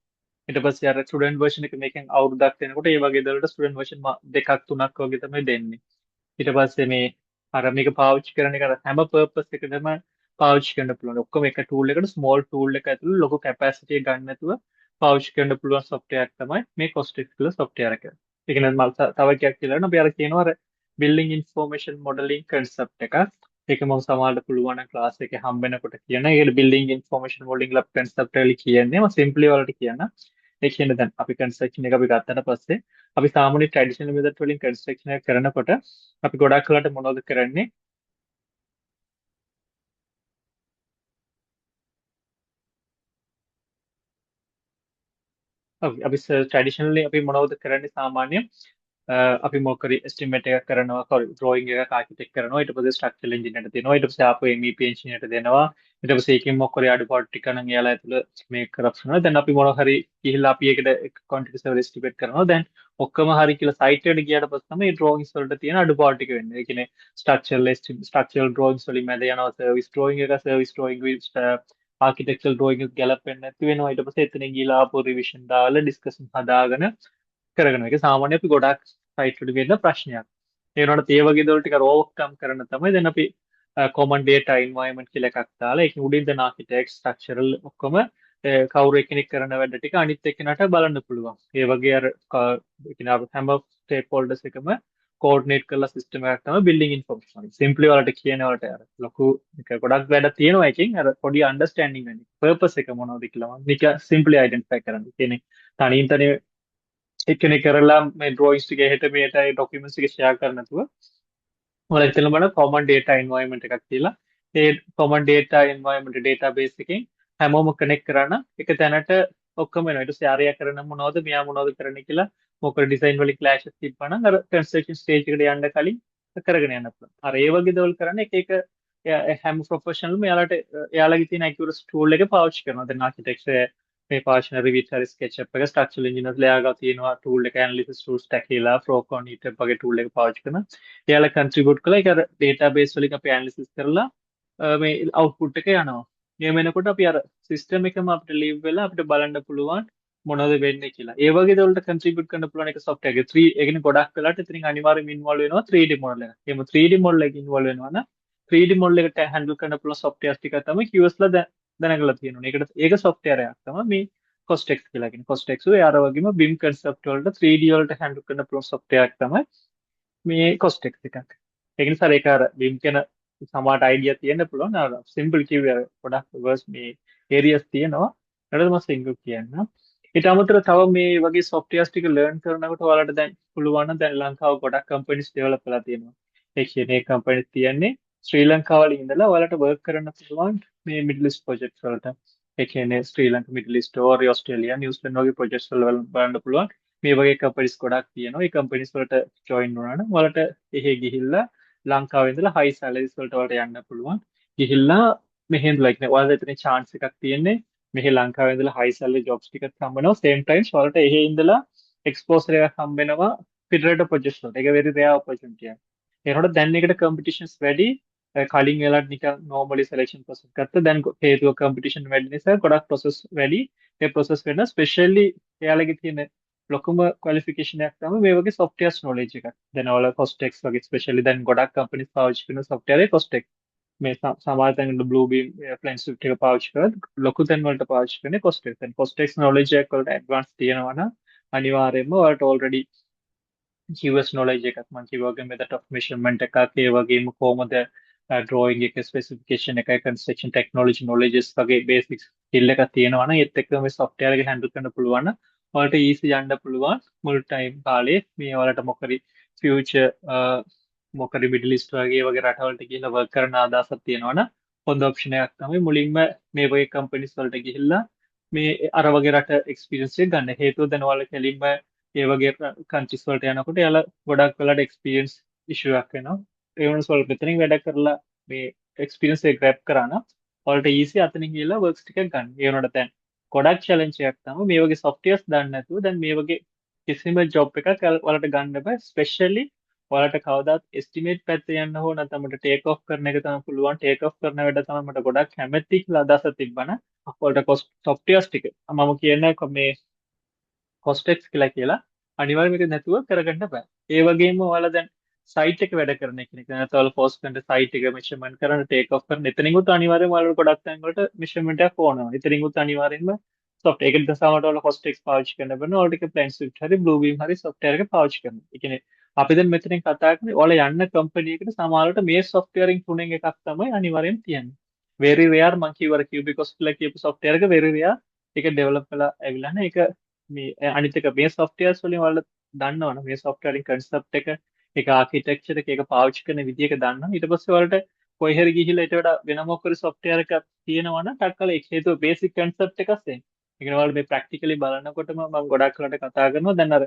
[SPEAKER 3] ඊට පස්සේ අර ස්ටුඩන්ට් version එක මේකෙන් අවුරුද්දක් දෙනකොට ඒ වගේ දේවල්ට ස්ටුඩන්ට් version දෙකක් තුනක් වගේ තමයි දෙන්නේ. ඊට පස්සේ මේ අර මේක පාවිච්චි කරන එක අර හැම purpose එකකටම පාවිච්චි කරන්න පුළුවන්. ඔක්කොම එක tool එකට small tool එක ඇතුළේ ලොකු capacity එක ගන්න නැතුව පාවිච්චි කරන්න පුළුවන් software එක තමයි මේ Costex කියලා software එක. ඒක නේද මම තව එකක් කියලා අපි අර කියනවා අර building information modeling concept එකක්. ඒක මම සමහරට පුළුවන් නම් ක්ලාස් එකේ හම්බ වෙනකොට කියන. ඒකට building information modeling lab concept එකයි කියන්නේ. මම simply වලට කියන්න. ඒ කියන්නේ දැන් අපි construction එක අපි ගත්තට පස්සේ අපි සාමාන්‍ය traditional method වලින් construction එක කරනකොට අපි ගොඩක් වෙලාවට මොනවද කරන්නේ? අපි traditionally අපි මොනවද කරන්නේ සාමාන්‍යයෙන් අපි මොකරි estimate එකක් කරනවා sorry drawing එකක් architect කරනවා ඊට පස්සේ structural engineer ට දෙනවා ඊට පස්සේ ආපහු MEP engineer ට දෙනවා ඊට පස්සේ ඒකෙන් මොකරි අඩුපාඩු ටික නම් එයාලා ඇතුළ මේක කරප්ෂන් වෙනවා දැන් අපි මොන හරි ගිහිල්ලා අපි ඒකට quantity survey estimate කරනවා දැන් ඔක්කොම හරි කියලා site එකට ගියාට පස්සේ තමයි drawings වලට තියෙන අඩුපාඩු ටික වෙන්නේ ඒ කියන්නේ structural drawings වලින් මැද යනවා service drawing එක service drawing with architectural drawing එක ගැලපෙන්නේ නැති වෙනවා ඊට පස්සේ එතනින් ගිහලා ආපහු රිවිෂන් දාලා ඩිස්කෂන් හදාගෙන කරගෙන ඒක සාමාන්‍ය අපි ගොඩක් සයිට් වල වෙන ප්‍රශ්නයක් ඒ වුණාට ඒ වගේ දේවල් ටික ඕවර්කම් කරන තමයි දැන් අපි common data environment කියලා එකක් දාලා ඒක උඩින් දැන් ආකිටෙක්ට් ස්ට්‍රක්චරල් ඔක්කොම කවුරු එක්කෙනෙක් කරන වැඩ ටික අනිත් එක්කෙනාට බලන්න පුළුවන් ඒ වගේ අර ඒ කියන්නේ හැම ස්ටේක් හෝල්ඩර්ස් එකම කෝඩිනේට් කරලා සිස්ටම් එකක් තමයි බිල්ඩින් ඉන්ෆර්මේෂන්. සිම්ප්ලි වලට කියන වලට අර ලොකු එක ගොඩක් වැඩ තියෙනවා එකකින් අර පොඩි අන්ඩර්ස්ටෑන්ඩින් වෙන්නේ. පර්පස් එක මොනවද කියලා මම නික සිම්ප්ලි අයිඩෙන්ටිෆයි කරන්න. කියන්නේ තනියෙන් තනිය එක්කෙනෙක් කරලා මේ ඩ්‍රොයින්ස් ටික එහෙට මෙහෙට ඒ ડોකියුමන්ට්ස් ටික ෂෙයා කරන්න නැතුව ඔයාලා ඉතින් බලන්න common data environment එකක් තියලා ඒ common data environment database එකෙන් හැමෝම කනෙක්ට් කරා නම් එක තැනට ඔක්කොම වෙනවා. ඊට පස්සේ ආරයා කරන මොනවද මෙයා මොනවද කරන්නේ කියලා මොකද ඩිසයින් වලින් ක්ලෑෂස් තිබ්බනම් අර කන්ස්ට්‍රක්ෂන් ස්ටේජ් එකට යන්න කලින් කරගෙන යන්න පුළුවන්. අර ඒ වගේ දේවල් කරන්න එක එක හැම ප්‍රොෆෙෂනල්ම එයාලගේ තියෙන ඇකියුරස් ටූල් එක පාවිච්චි කරනවා. දැන් ආකිටෙක්චර් මේ පාවිච්චි කරන රිවිට් හරි ස්කෙච්අප් එක ස්ට්‍රක්චරල් ඉන්ජිනියර්ස් ලයාගා තියෙනවා ටූල් එක ඇනලිසිස් ටූල්ස් ටැකිලා ෆ්‍රෝකෝන් ඊටප් වගේ ටූල් එක පාවිච්චි කරන. එයාලා කන්ට්‍රිබියුට් කළා ඒක අර ඩේටාබේස් වලින් අපි ඇනලිසිස් කරලා මේ අවුට්පුට් එක යනවා. මේ වෙනකොට අපි අර සිස්ටම් එකම අපිට ලීව් වෙලා අපිට බලන්න පුළුවන් මොනවද වෙන්නේ කියලා. ඒ වගේ දේවල්ට කන්ට්‍රිබියුට් කරන්න පුළුවන් එක software එක 3 ඒ කියන්නේ ගොඩක් වෙලාට ඉතින් අනිවාර්යයෙන්ම ඉන්වෝල්ව් වෙනවා 3D model එක. එහෙම 3D model එක ඉන්වෝල්ව් වෙනවා නම් 3D model එකට හැන්ඩල් කරන්න පුළුවන් software ටිකක් තමයි QS ලා දැනගලා තියෙනවා. ඒක software එකක් තමයි මේ Costex කියලා කියන්නේ. Costex ඒ අර වගේම BIM concept වලට 3D වලට හැන්ඩල් කරන්න පුළුවන් software එකක් තමයි මේ Costex එකක්. ඒක නිසා ඒක අර BIM කියන සමාට අයිඩියා තියෙන්න පුළුවන්. අර සිම්පල් කිව්වේ ගොඩක් වර්ස් මේ ඒරියස් තියෙනවා. ඊට මම සිංගල් කියන්න. ඊට අමතරව තව මේ වගේ softwares ටික learn කරනකොට ඔයාලට දැන් පුළුවන් නම් දැන් ලංකාව ගොඩක් companies develop කරලා තියෙනවා. ඒ කියන්නේ companies තියන්නේ ශ්‍රී ලංකාව වල ඉඳලා ඔයාලට work කරන්න පුළුවන් මේ Middle East projects වලට. ඒ කියන්නේ ශ්‍රී Lanka Middle East or Australia New Zealand වගේ projects වල බලන්න පුළුවන්. මේ වගේ companies ගොඩක් තියෙනවා. ඒ companies වලට join වුණා නම් ඔයාලට එහෙ ගිහිල්ලා ලංකාවේ ඉඳලා high salaries වලට යන්න පුළුවන්. ගිහිල්ලා මෙහෙන් like නේ ඔයාලට එතන chance එකක් තියෙන්නේ මෙහි ලංකාවේ ඉඳලා high salary jobs ටිකක් හම්බ වෙනවා same time ඔයාලට එහෙ ඉඳලා exposure එකක් හම්බ වෙනවා පිටරට projects වලට ඒක very rare opportunity එකක් ඒනකොට දැන් ඒකට competitions වැඩි කලින් වෙලාවට නිකන් normally selection process ගත්තා දැන් හේතුව competition වැඩි නිසා ගොඩක් process වැඩි ඒ process වෙන especially එයාලගේ තියෙන ලොකුම qualification එකක් තමයි මේ වගේ softwares knowledge එකක් දැන් ඔයාලා Costex වගේ especially දැන් ගොඩක් companies පාවිච්චි කරන software එක Costex මේ සමහර තැන්වල Bluebeam Planeswift එක පාවිච්චි කරත් ලොකු තැන් වලට පාවිච්චි කරන්නේ Costex. දැන් Costex knowledge එක වලට advance තියෙනවා නම් අනිවාර්යයෙන්ම ඔයාලට already QS knowledge එකක් මම කිව්වා වගේ method of measurement එකක් ඒ වගේම කොහොමද drawing එක specification එකයි construction technology knowledges වගේ basic skill එකක් තියෙනවා නම් ඒත් එක්ක මේ software එක handle කරන්න පුළුවන් නම් ඔයාලට easy යන්න පුළුවන් මුල් time කාලේ මේ ඔයාලට මොකරි future මොකරි මිඩල් ඊස්ට් වගේ රටවලට ගිහිල්ලා වර්ක් කරන ආදාසක් තියෙනවනම් හොඳ ඔප්ෂන් එකක් තමයි මුලින්ම මේ වගේ කම්පැනිස් වලට ගිහිල්ලා මේ අර වගේ රට එක්ස්පීරියන්ස් එක ගන්න. හේතුව දැන් ඔයාලා කෙලින්ම ඒ වගේ කන්ට්‍රීස් වලට යනකොට එයාලා ගොඩක් වෙලාට එක්ස්පීරියන්ස් ඉෂුව එකක් වෙනවා. ඒ වුණත් ඔයාලා මෙතනින් වැඩ කරලා මේ එක්ස්පීරියන්ස් එක ග්‍රැබ් කරා නම් ඔයාලට ඊසි අතනින් ගිහිල්ලා වර්ක්ස් ටිකක් ගන්න. ඒ වුණාට දැන් ගොඩක් චැලෙන්ජ් එකක් තමයි මේ වගේ සොෆ්ට්වෙයර්ස් දන්නේ නැතුව දැන් මේ වගේ කිසිම ජොබ් එකක් ඔයාලට ගන්න බෑ. ස්පෙෂලි ඔයාලට කවදාත් estimate පැත්තේ යන්න හෝ නැත්නම් මට take off කරන එක තමයි පුළුවන්. take off කරන වැඩ තමයි මට ගොඩක් කැමැති කියලා අදහසක් තිබ්බනම් ඔයාලට softwares ටික මම කියන්නේ මේ Costex කියලා අනිවාර්යයෙන් මේක නැතුව කරගන්න බෑ. ඒ වගේම ඔයාලා දැන් සයිට් එක වැඩ කරන කෙනෙක් නැත්නම් ඔයාලා post කරන සයිට් එක measurement කරන take off කරන එතනින්ුත් අනිවාර්යයෙන්ම ඔයාලට ගොඩක් තැන් වලට measurement එකක් ඕන වෙනවා. එතනින්ුත් අනිවාර්යයෙන්ම software ඒකට සමහරවිට ඔයාලා Costex පාවිච්චි කරන්න බෑ. ඔයාලට ඒක Planeswift හරි Bluebeam හරි software එක පාවිච්චි කරනවා. ඒ කියන්නේ අපි දැන් මෙතනින් කතා කරන්නේ ඔයාලා යන්න කම්පැනි එකට සමහරවිට මේ software තුනෙන් එකක් තමයි අනිවාර්යෙන් තියෙන්නේ. very rare මං කිව්වර Cubicos කියලා කියපු software එක very rare ඒක develop වෙලා ඇවිල්ලා නැහැ. ඒක මේ අනිත් එක මේ softwares වලින් ඔයාලා දන්නවනේ මේ software වලින් concept එක ඒක architecture එක ඒක පාවිච්චි කරන විදිහ එක දන්නවා. ඊට පස්සේ ඔයාලට කොයි හරි ගිහිල්ලා ඊට වඩා වෙන මොකක් හරි software එකක් තියෙනවා නම් ටක්කල ඒක හේතුව basic concept එකක් same. ඒ කියන්නේ ඔයාලා මේ practically බලනකොටම මම ගොඩක් වෙලාට කතා කරනවා දැන් අර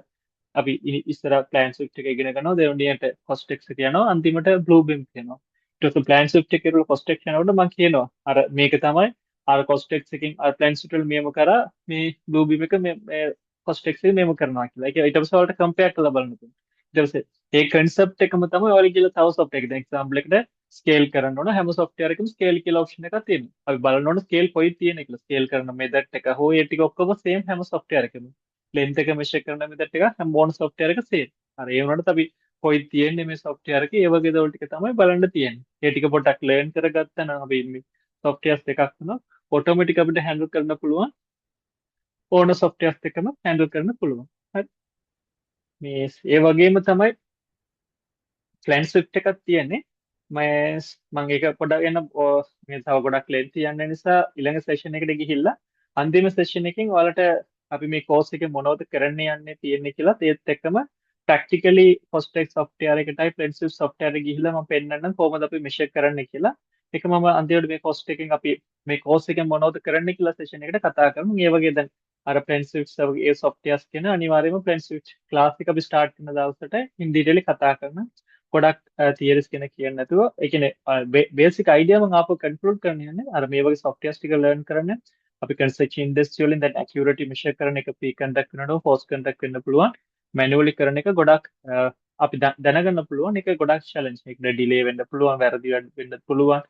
[SPEAKER 3] අපි ඉස්සර Planeswift එක ඉගෙන ගන්නවා දෙවෙනියට Costex එක යනවා අන්තිමට Bluebeam කියනවා ඊට පස්සේ Planeswift එකේ ඉරුල Costex යනකොට මම කියනවා අර මේක තමයි අර Costex එකකින් අර Planeswift වල මෙහෙම කරා මේ Bluebeam එක මේ Costex එක මෙහෙම කරනවා කියලා. ඒක ඊට පස්සේ ඔයාලට compare කරලා බලන්න පුළුවන්. ඊට පස්සේ ඒ concept එකම තමයි ඔයාලා කියලා තව software එකක්. දැන් example එකට scale කරන්න ඕන හැම software එකකම scale කියලා option එකක් තියෙනවා. අපි බලන්න ඕන scale කොයි තියෙන කියලා. scale කරන method එක හෝ ඒ ටික ඔක්කොම same හැම software එකකම. length එක measure කරන method එක හැම ඕන software එක same. අර ඒ වුණාට අපි කොයි තියෙන්නේ මේ software එකේ ඒ වගේ දේවල් ටික තමයි බලන්න තියෙන්නේ. ඒ ටික පොඩ්ඩක් learn කරගත්තා නම් අපි මේ softwares දෙකක් තුනක් automatic අපිට handle කරන්න පුළුවන්. ඕන softwares එකම handle කරන්න පුළුවන්. හරි. මේ ඒ වගේම තමයි Planeswift එකක් තියෙන්නේ. මම ඒක පොඩ්ඩක් එන්න මේ තව ගොඩක් lengthy යන නිසා ඊළඟ session එකට ගිහිල්ලා අන්තිම session එකකින් ඔයාලට අපි මේ course එකේ මොනවද කරන්න යන්නේ තියෙන්නේ කියලා ඒත් එක්කම practically Costex software එකටයි Planeswift software එකට ගිහිල්ලා මම පෙන්නන්නම් කොහොමද අපි measure කරන්න කියලා. ඒක මම අන්තිමට මේ course එකෙන් අපි මේ course එකෙන් මොනවද කරන්න කියලා session එකට කතා කරමු. මේ වගේ දැන් අර Planeswift වගේ ඒ softwares කියන අනිවාර්යයෙන්ම Planeswift class එක අපි start කරන දවසට in detail කතා කරනවා. ගොඩක් theories ගැන කියන්නේ නැතුව ඒ කියන්නේ basic idea මම ආපහු conclude කරන්න යන්නේ අර මේ වගේ softwares ටික learn කරන්න අපි construction industry වලින් දැන් accuracy measure කරන එක pre conduct කරනකොට post conduct වෙන්න පුළුවන් manually කරන එක ගොඩක් අපි දැනගන්න පුළුවන් ඒක ගොඩක් challenge එකකට delay වෙන්න පුළුවන් වැරදි වෙන්න පුළුවන්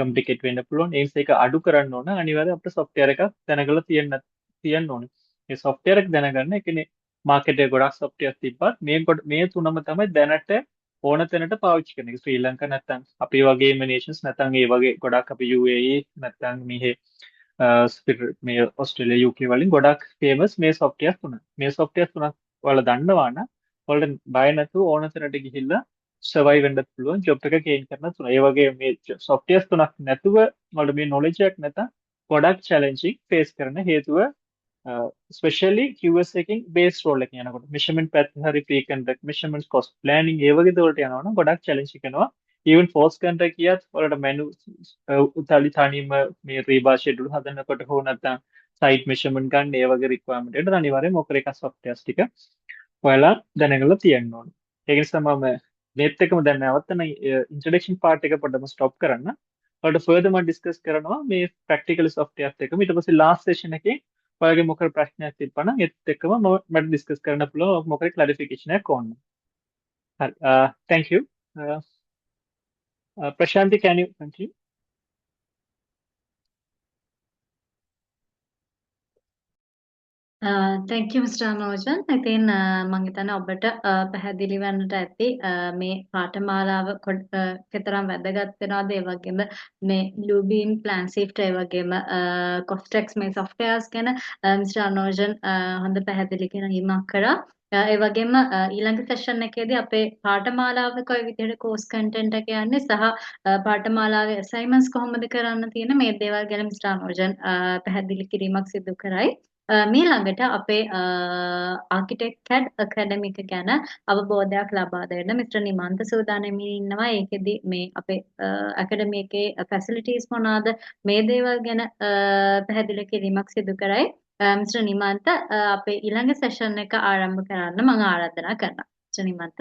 [SPEAKER 3] complicate වෙන්න පුළුවන් ඒ නිසා ඒක අඩු කරන්න ඕන අනිවාර්යයෙන් අපිට software එකක් දැනගලා තියෙන්න ඕනේ මේ software එක දැනගන්න ඒ කියන්නේ market එකේ ගොඩක් software තිබ්බත් මේ තුනම තමයි දැනට ඕන තැනට පාවිච්චි කරන එක ශ්‍රී ලංකා නැත්නම් අපි වගේම nations නැත්නම් ඒ වගේ ගොඩක් අපි UAE නැත්නම් මෙහි මේ ඔස්ට්‍රේලියා UK වලින් ගොඩක් famous මේ software තුන. මේ software තුනක් ඔයාලා දන්නවා නම් ඔයාලට බය නැතුව ඕන තැනට ගිහිල්ලා survive වෙන්න පුළුවන් job එක gain කරන තුන. ඒ වගේ මේ software තුනක් නැතුව ඔයාලට මේ knowledge එකක් නැත්නම් ගොඩක් challenging face කරන හේතුව especially QS එකකින් base role එක යනකොට measurement පැත්ත හරි pre conduct measurements cost planning ඒ වගේ දේවල්ට යනවා නම් ගොඩක් challenge කරනවා even post conduct කියත් ඔයාලට menu උතාලි තනියම මේ රීබා schedule හදනකොට හෝ නැත්නම් site measurement ගන්න ඒ වගේ requirement එකට අනිවාර්යයෙන්ම ඔකර එක softwares ටික ඔයාලා දැනගලා තියෙන්න ඕනේ ඒක නිසා මම මේත් එකම දැන් නැවතන introduction part එක පොඩ්ඩක් stop කරන්න ඔයාලට further මම ඩිස්කස් කරනවා මේ ප්‍රැක්ටිකල් software එකත් එක්කම. ඊට පස්සේ last session එකේ ඔයාලගේ මොකද ප්‍රශ්නයක් තිබ්බනම් ඒත් එක්කම මට ඩිස්කස් කරන්න පුළුවන් මොකද clarification එකක් ඕන. හරි. Thank you. Prashanti, can you continue?
[SPEAKER 1] thank you Mr. Anojan. ඉතින් මම හිතන්නේ ඔබට පැහැදිලි වෙන්නට ඇති මේ පාඨමාලාව කතරම් වැදගත් වෙනවද ඒ වගේම මේ Bluebeam Plan Shift ඒ වගේම Costex මේ softwares ගැන Mr. Anojan හොඳ පැහැදිලි කිරීමක් කරා. ඒ වගේම ඊළඟ සෙෂන් එකේදී අපේ පාඨමාලාවේ කොයි විදිහට course content එක යන්නේ සහ පාඨමාලාවේ assignments කොහොමද කරන්න තියෙන මේ දේවල් ගැන Mr. Anojan පැහැදිලි කිරීමක් සිදු කරයි. මීළඟට අපේ ආකිටෙක්ට් CAD ඇකඩමි එක ගැන අවබෝධයක් ලබා දෙන්න මිස්ටර් නිමන්ත සූදානම් ඉන්නවා. ඒකෙදි මේ අපේ ඇකඩමි එකේ ෆැසිලිටිස් මොනවාද මේ දේවල් ගැන පැහැදිලි කිරීමක් සිදු කරයි. මිස්ටර් නිමන්ත අපේ ඊළඟ සෙෂන් එක ආරම්භ කරන්න මම ආරාධනා කරනවා. Mister Nimantha.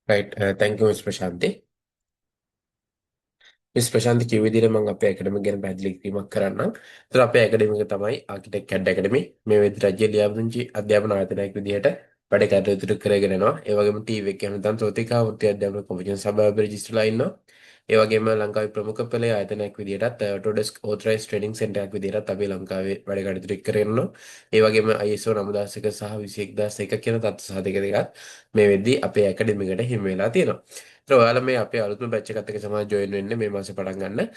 [SPEAKER 4] Right. Thank you, Ms. Prashanti. Miss Prashanti කිව්ව විදිහට මම අපේ ඇකඩමි ගැන පැහැදිලි කිරීමක් කරන්නම්. ඒතර අපේ ඇකඩමි එක තමයි ආකිටෙක්ට් CAD ඇකඩමි. මේ විදිහට රාජ්‍ය ලියාපදිංචි අධ්‍යාපන ආයතනයක් විදිහට වැඩ කටයුතු කරගෙන යනවා. ඒ වගේම ටීවී එකේ හැමදාම සෝතිකා වෘත්ති අධ්‍යාපන කොමිෂන් සභාවේ රෙජිස්ටර්ලා ඉන්නවා. ඒ වගේම ලංකාවේ ප්‍රමුඛ පෙළේ ආයතනයක් විදිහටත් Autodesk Authorized Training Center එකක් විදිහටත් අපි ලංකාවේ වැඩ කටයුතු කරගෙන යනවා. ඒ වගේම ISO 9001 සහ 21001 කියන තත්ත්ව සාධක දෙකත් මේ වෙද්දී අපේ ඇකඩමි එකට හිමි වෙලා තියෙනවා. ඒතර ඔයාලා මේ අපේ අලුත්ම බැච් එකත් එක්ක තමයි ජොයින් වෙන්නේ මේ මාසේ පටන් ගන්න.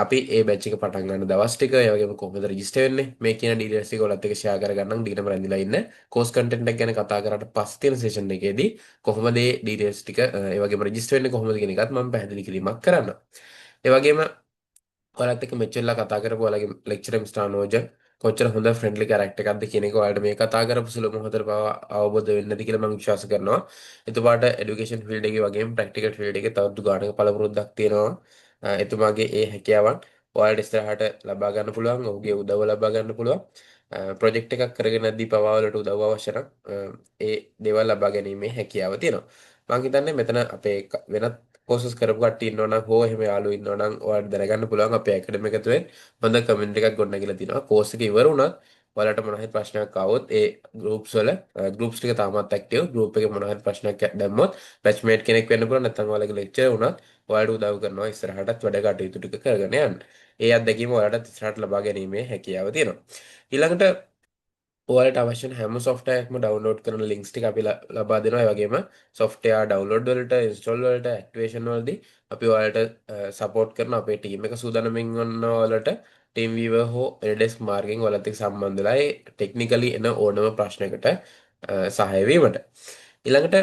[SPEAKER 4] අපි ඒ බැච් එක පටන් ගන්න දවස් ටික ඒ වගේම කොහොමද රෙජිස්ටර් වෙන්නේ මේ කියන ඩීටේල්ස් ටික ඔයාලත් එක්ක ෂෙයා කරගන්නම්. ඩීටම රැඳිලා ඉන්න. කෝස් කන්ටෙන්ට් එක ගැන කතා කරාට පස්සේ තියෙන සෙෂන් එකේදී කොහොමද මේ ඩීටේල්ස් ටික ඒ වගේම රෙජිස්ටර් වෙන්නේ කොහොමද කියන එකත් මම පැහැදිලි කිරීමක් කරන්නම්. ඒ වගේම ඔයාලත් එක්ක මෙච්චරලා කතා කරපු ඔයාලගේ ලෙක්චරර් මිස්ටර් අනෝජන් කොච්චර හොඳ ෆ්‍රෙන්ඩ්ලි කැරක්ටර් එකක්ද කියන එක ඔයාලට මේ කතා කරපු සුළු මොහොතේ බව අවබෝධ වෙන්නේ නැති කියලා මම විශ්වාස කරනවා. එතුමාට এডুকেෂන් ෆීල්ඩ් එකේ වගේම ප්‍රැක්ටිකල් ෆීල්ඩ් එකේ තවත් දුගානක පළපුරුද්දක් තියෙනවා. එතුමාගේ ඒ හැකියාවන් ඔයාලට ඉස්සරහට ලබා ගන්න පුළුවන්. ඔහුගේ උදව්ව ලබා ගන්න පුළුවන්. ප්‍රොජෙක්ට් එකක් කරගෙන යද්දී පවා වලට උදව් අවශ්‍ය නම් ඒ දේවල් ලබා ගැනීමේ හැකියාව තියෙනවා. මම හිතන්නේ මෙතන අපේ වෙනත් කෝසස් කරපු කට්ටිය ඉන්නවා නම් හෝ එහෙම යාළුවෝ ඉන්නවා නම් ඔයාලට දැනගන්න පුළුවන් අපේ ඇකඩමි එක ඇතුලේ හොඳ කමියුනිටි එකක් ගොඩනගලා තිනවා. කෝස් එක ඉවර වුණත් ඔයාලට මොන හරි ප්‍රශ්නයක් ආවොත් ඒ ගෲප්ස් වල ගෲප්ස් ටික තාමත් ඇක්ටිව්. ගෲප් එකේ මොන හරි ප්‍රශ්නයක් දැම්මොත් බැච්මේට් කෙනෙක් වෙන්න පුළුවන් නැත්නම් ඔයාලගේ ලෙක්චර් වුණත් ඔයාලට උදව් කරනවා ඉස්සරහටත් වැඩ කටයුතු ටික කරගෙන යන්න. ඒ අත්දැකීම ඔයාලට ඉස්සරහට ලබා ගැනීමේ හැකියාව තියෙනවා. ඊළඟට ඔයාලට අවශ්‍ය හැම software එකක්ම download කරන links ටික අපි ලබා දෙනවා. ඒ වගේම software download වලට install වලට activation වලදී අපි ඔයාලට support කරන අපේ team එක සූදානම්ින් වන්න ඔයාලට TeamViewer හෝ Anydesk මාර්ගයෙන් ඔයාලත් එක්ක සම්බන්ධ වෙලා ඒ technically එන ඕනම ප්‍රශ්නයකට සහාය වීමට. ඊළඟට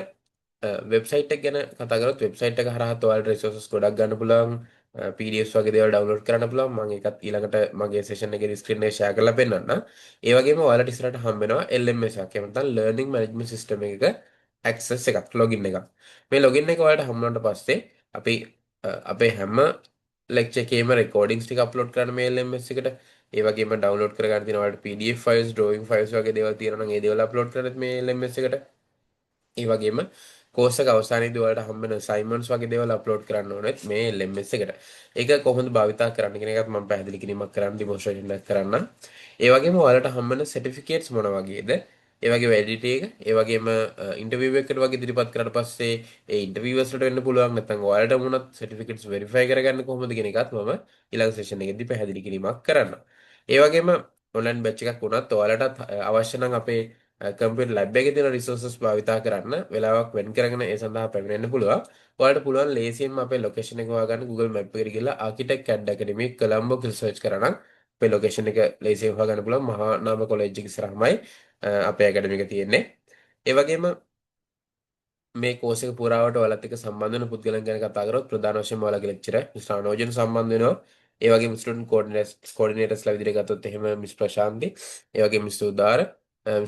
[SPEAKER 4] වෙබ්සයිට් එක ගැන කතා කරොත් වෙබ්සයිට් එක හරහා ඔයාලට resources ගොඩක් ගන්න පුළුවන්. PDFs වගේ දේවල් ඩවුන්ලෝඩ් කරන්න පුළුවන්. මම ඒකත් ඊළඟට මගේ සෙෂන් එකේ ස්ක්‍රීන් එකේ ෂෙයා කරලා පෙන්නන්නම්. ඒ වගේම ඔයාලට ඉස්සරහට හම්බ වෙනවා LMS එකක්. එහෙම නැත්නම් Learning Management System එකක access එකක්, login එකක්. මේ login එක ඔයාලට හම්බ වුණාට පස්සේ අපි අපේ හැම lecture එකේම recordings ටික upload කරන්න මේ LMS එකට. ඒ වගේම download කරගන්න තියෙන ඔයාලට PDF files, drawing files වගේ දේවල් තියෙනවා නම් ඒ දේවල් upload කරන්නත් මේ LMS එකට. ඒ වගේම කෝස් එක අවසානයේදී ඔයාලට හම්බ වෙන assignments වගේ දේවල් අප්ලෝඩ් කරන්න ඕනෙත් මේ LMS එකට. ඒක කොහොමද භාවිතා කරන්න කියන එකත් මම පැහැදිලි කිරීමක් කරන්න demonstration එකක් කරන්නම්. ඒ වගේම ඔයාලට හම්බ වෙන certificates මොන වගේද? ඒ වගේම edit එක, ඒ වගේම interview එකකට වගේ ඉදිරිපත් කරලා පස්සේ ඒ interviewers වලට වෙන්න පුළුවන් නැත්නම් ඔයාලට වුණත් certificates verify කරගන්න කොහොමද කියන එකත් මම ඊළඟ session එකේදී පැහැදිලි කිරීමක් කරන්නම්. ඒ වගේම online batch එකක් වුණත් ඔයාලටත් අවශ්‍ය නම් අපේ කම්පියුටර් ලැබ් එකේ තියෙන රිසෝසස් භාවිතා කරන්න වෙලාවක් වෙන් කරගෙන ඒ සඳහා පැමිණෙන්න පුළුවන්. ඔයාලට පුළුවන් ලේසියෙන්ම අපේ ලොකේෂන් එක හොයාගන්න Google Map එකට ගිහලා Architect CAD Academy කොළඹ කියලා සර්ච් කරා නම් අපේ ලොකේෂන් එක ලේසියෙන් හොයාගන්න පුළුවන්. මහා නාම කොලෙජ් එක ඉස්සරහමයි අපේ ඇකඩමි එක තියෙන්නේ. ඒ වගේම මේ කෝස් එක පුරාවට ඔයාලත් එක්ක සම්බන්ධ වෙන පුද්ගලයන් ගැන කතා කරොත් ප්‍රධාන වශයෙන්ම ඔයාලගේ ලෙක්චරර් මිස්ටර් අනෝජන් සම්බන්ධ වෙනවා. ඒ වගේම ස්ටුඩන්ට් කෝඩිනේටර්ස්ලා විදිහට ගත්තොත් එහෙම මිස් ප්‍රශාන්ති, ඒ වගේම මිස් උදාර,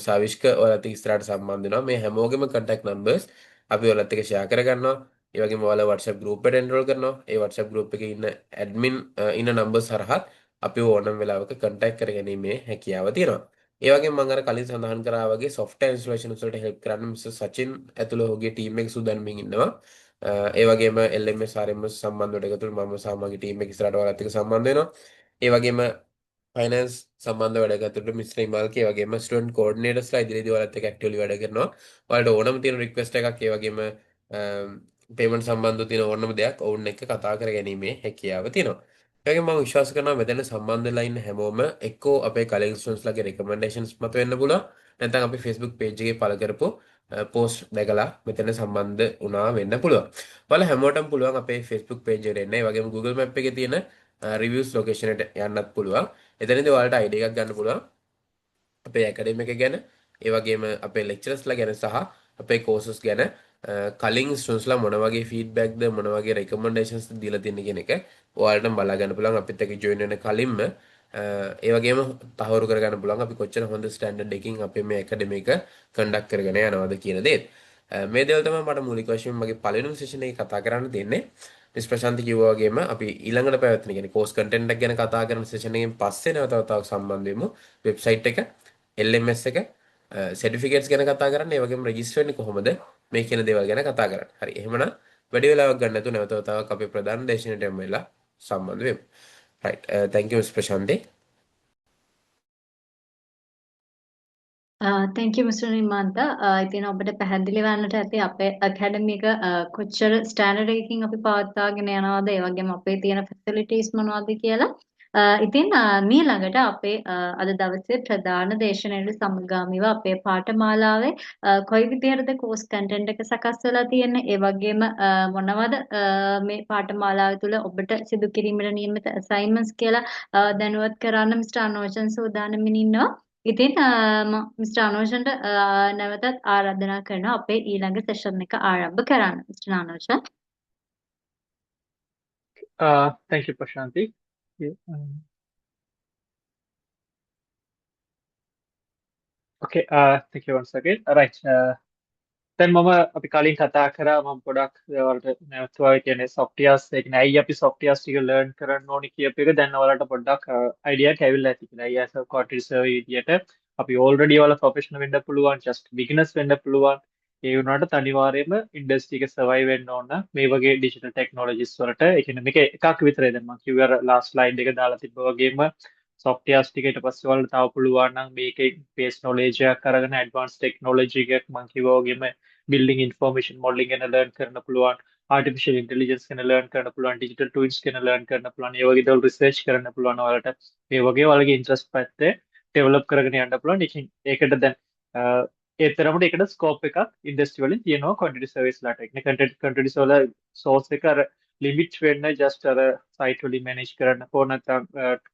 [SPEAKER 4] සාවිෂ්ක ඔයාලත් එක්ක ඉස්සරහට සම්බන්ධ වෙනවා. මේ හැමෝගෙම contact numbers අපි ඔයාලත් එක්ක share කරගන්නවා. ඒ වගේම ඔයාලා WhatsApp group එකට enroll කරනවා. ඒ WhatsApp group එකේ ඉන්න admin ඉන්න numbers හරහා අපි ඕනම වෙලාවක contact කරගැනීමේ හැකියාව තියෙනවා. ඒ වගේම මම අර කලින් සඳහන් කරා වගේ software installations වලට help කරන්න මිස්ටර් සචින් ඇතුළු ඔහුගේ team එක සූදානම්ින් ඉන්නවා. ඒ වගේම LMS RMS සම්බන්ධ වැඩ එකතුළු මම සහ මගේ ටීම් එක ඉස්සරහට ඔයාලත් එක්ක සම්බන්ධ වෙනවා. ඒ වගේම ෆයිනන්ස් සම්බන්ධ වැඩ එකතුළු මිස්ටර් ඉමාල්ක ඒ වගේම ස්ටුඩන්ට් කෝඩිනේටර්ස්ලා ඉදිරියේදී ඔයාලත් එක්ක ඇක්ටිව්ලි වැඩ කරනවා. ඔයාලට ඕනම තියෙන රික්වෙස්ට් එකක් ඒ වගේම පේමන්ට් සම්බන්ධව තියෙන ඕනම දෙයක් ඔවුන් එක්ක කතා කර ගැනීමේ හැකියාව තියෙනවා. ඒ වගේම මම විශ්වාස කරනවා මෙතන සම්බන්ධ වෙලා ඉන්න හැමෝම එක්කෝ අපේ කලින් ස්ටුඩන්ට්ස්ලාගේ රෙකමෙන්ඩේෂන්ස් මත වෙන්න පුළුවන්. නැත්නම් අපි Facebook page එකේ පළ කරපු පෝස්ට් දැකලා මෙතන සම්බන්ධ වුණා වෙන්න පුළුවන්. ඔයාලා හැමෝටම පුළුවන් අපේ Facebook page එකට එන්න. ඒ වගේම Google Map එකේ තියෙන reviews location එකට යන්නත් පුළුවන්. එතනදී ඔයාලට ID එකක් ගන්න පුළුවන්. අපේ ඇකඩමි එක ගැන ඒ වගේම අපේ ලෙක්චරස්ලා ගැන සහ අපේ කෝසස් ගැන කලින් ස්ටුඩන්ට්ස්ලා මොන වගේ ෆීඩ්බැක්ද මොන වගේ රෙකමෙන්ඩේෂන්ස් දීලා තියෙන කියන එක ඔයාලට බලා ගන්න පුළුවන් අපිත් එක්ක ජොයින් වෙන කලින්ම ඒ වගේම තහවුරු කරගන්න පුළුවන් අපි කොච්චර හොඳ ස්ටෑන්ඩඩ් එකකින් අපේ මේ ඇකඩමි එක කන්ඩක්ට් කරගෙන යනවද කියන දේ. මේ දේවල් තමයි මට මූලික වශයෙන් මගේ පළවෙනි සෙෂන් එකේ කතා කරන්න දෙන්නේ. මිස් ප්‍රශාන්ති කිව්වා වගේම අපි ඊළඟට පැවැත්වෙන කියන්නේ කෝස් කන්ටෙන්ට් එක ගැන කතා කරන සෙෂන් එකෙන් පස්සේ නැවත වතාවක් සම්බන්ධ වෙමු. වෙබ්සයිට් එක LMS එක සර්ටිෆිකේට්ස් ගැන කතා කරන්න. ඒ වගේම රෙජිස්ටර් වෙන්නේ කොහොමද මේ කියන දේවල් ගැන කතා කරන්න. හරි. එහෙමනම් වැඩි වෙලාවක් ගන්න නැතුව නැවත වතාවක් අපේ ප්‍රධාන දේශනයට යමු වෙලා සම්බන්ධ වෙමු. right thank you Ms. Prashanti.
[SPEAKER 1] thank you Mr. Nimanta. ඉතින් ඔබට පැහැදිලි වන්නට ඇති අපේ academy එක කොච්චර standard එකකින් අපි පවත්වාගෙන යනවද ඒ වගේම අපේ තියෙන facilities මොනවද කියලා. ඉතින් මීළඟට අපේ අද දවසේ ප්‍රධාන දේශනයට සමගාමීව අපේ පාඨමාලාවේ කොයි විදිහටද course content එක සකස් වෙලා තියෙන්නේ ඒ වගේම මොනවද මේ පාඨමාලාව තුළ ඔබට සිදු කිරීමට නියමිත assignments කියලා දැනුවත් කරන්න Mr. අනෝජන් සූදානම්ින් ඉන්නවා. ඉතින් මිස්ටර් අනෝජන්ට නැවතත් ආරාධනා කරනවා අපේ ඊළඟ සෙෂන් එක ආරම්භ කරන්න. Mister අනෝජන්.
[SPEAKER 3] Thank you, Prashanti. Yeah, okay, thank you once again. Right. දැන් මම අපි කලින් කතා කරා මම පොඩක් ඔයාලට නැවතුවා කියන්නේ softwares ඒ කියන්නේ ඇයි අපි softwares ටික learn කරන්න ඕනි කියප එක දැන් ඔයාලට පොඩ්ඩක් idea එක ඇවිල්ලා ඇති කියලා. IS quantity survey විදියට අපි already ඔයාලා professional වෙන්න පුළුවන්, just beginners වෙන්න පුළුවන්. ඒ වුණාට අනිවාර්යයෙන්ම industry එක survive වෙන්න ඕන මේ වගේ digital technologies වලට. ඒ කියන්නේ මේක එකක් විතරයි දැන් මම කිව්ව අර last slide එක දාලා තිබ්බා වගේම softwares ටික ඊට පස්සේ ඔයාලට තව පුළුවන් නම් මේකේ base knowledge එකක් අරගෙන advanced technology එකක් මම කිව්වා වගේම building information modeling ගැන learn කරන්න පුළුවන් artificial intelligence ගැන learn කරන්න පුළුවන් digital twins ගැන learn කරන්න පුළුවන් ඒ වගේ දේවල් research කරන්න පුළුවන් ඔයාලට මේ වගේ ඔයාලගේ interest පැත්තේ develop කරගෙන යන්න පුළුවන්. ඉතින් ඒකට දැන් ඒ තරමට ඒකට scope එකක් industry වලින් තියෙනවා quantity service ලාට. ඒ කියන්නේ quantity වල source එක අර limit වෙන්න just අර site වලින් manage කරන්න ඕන නැත්නම්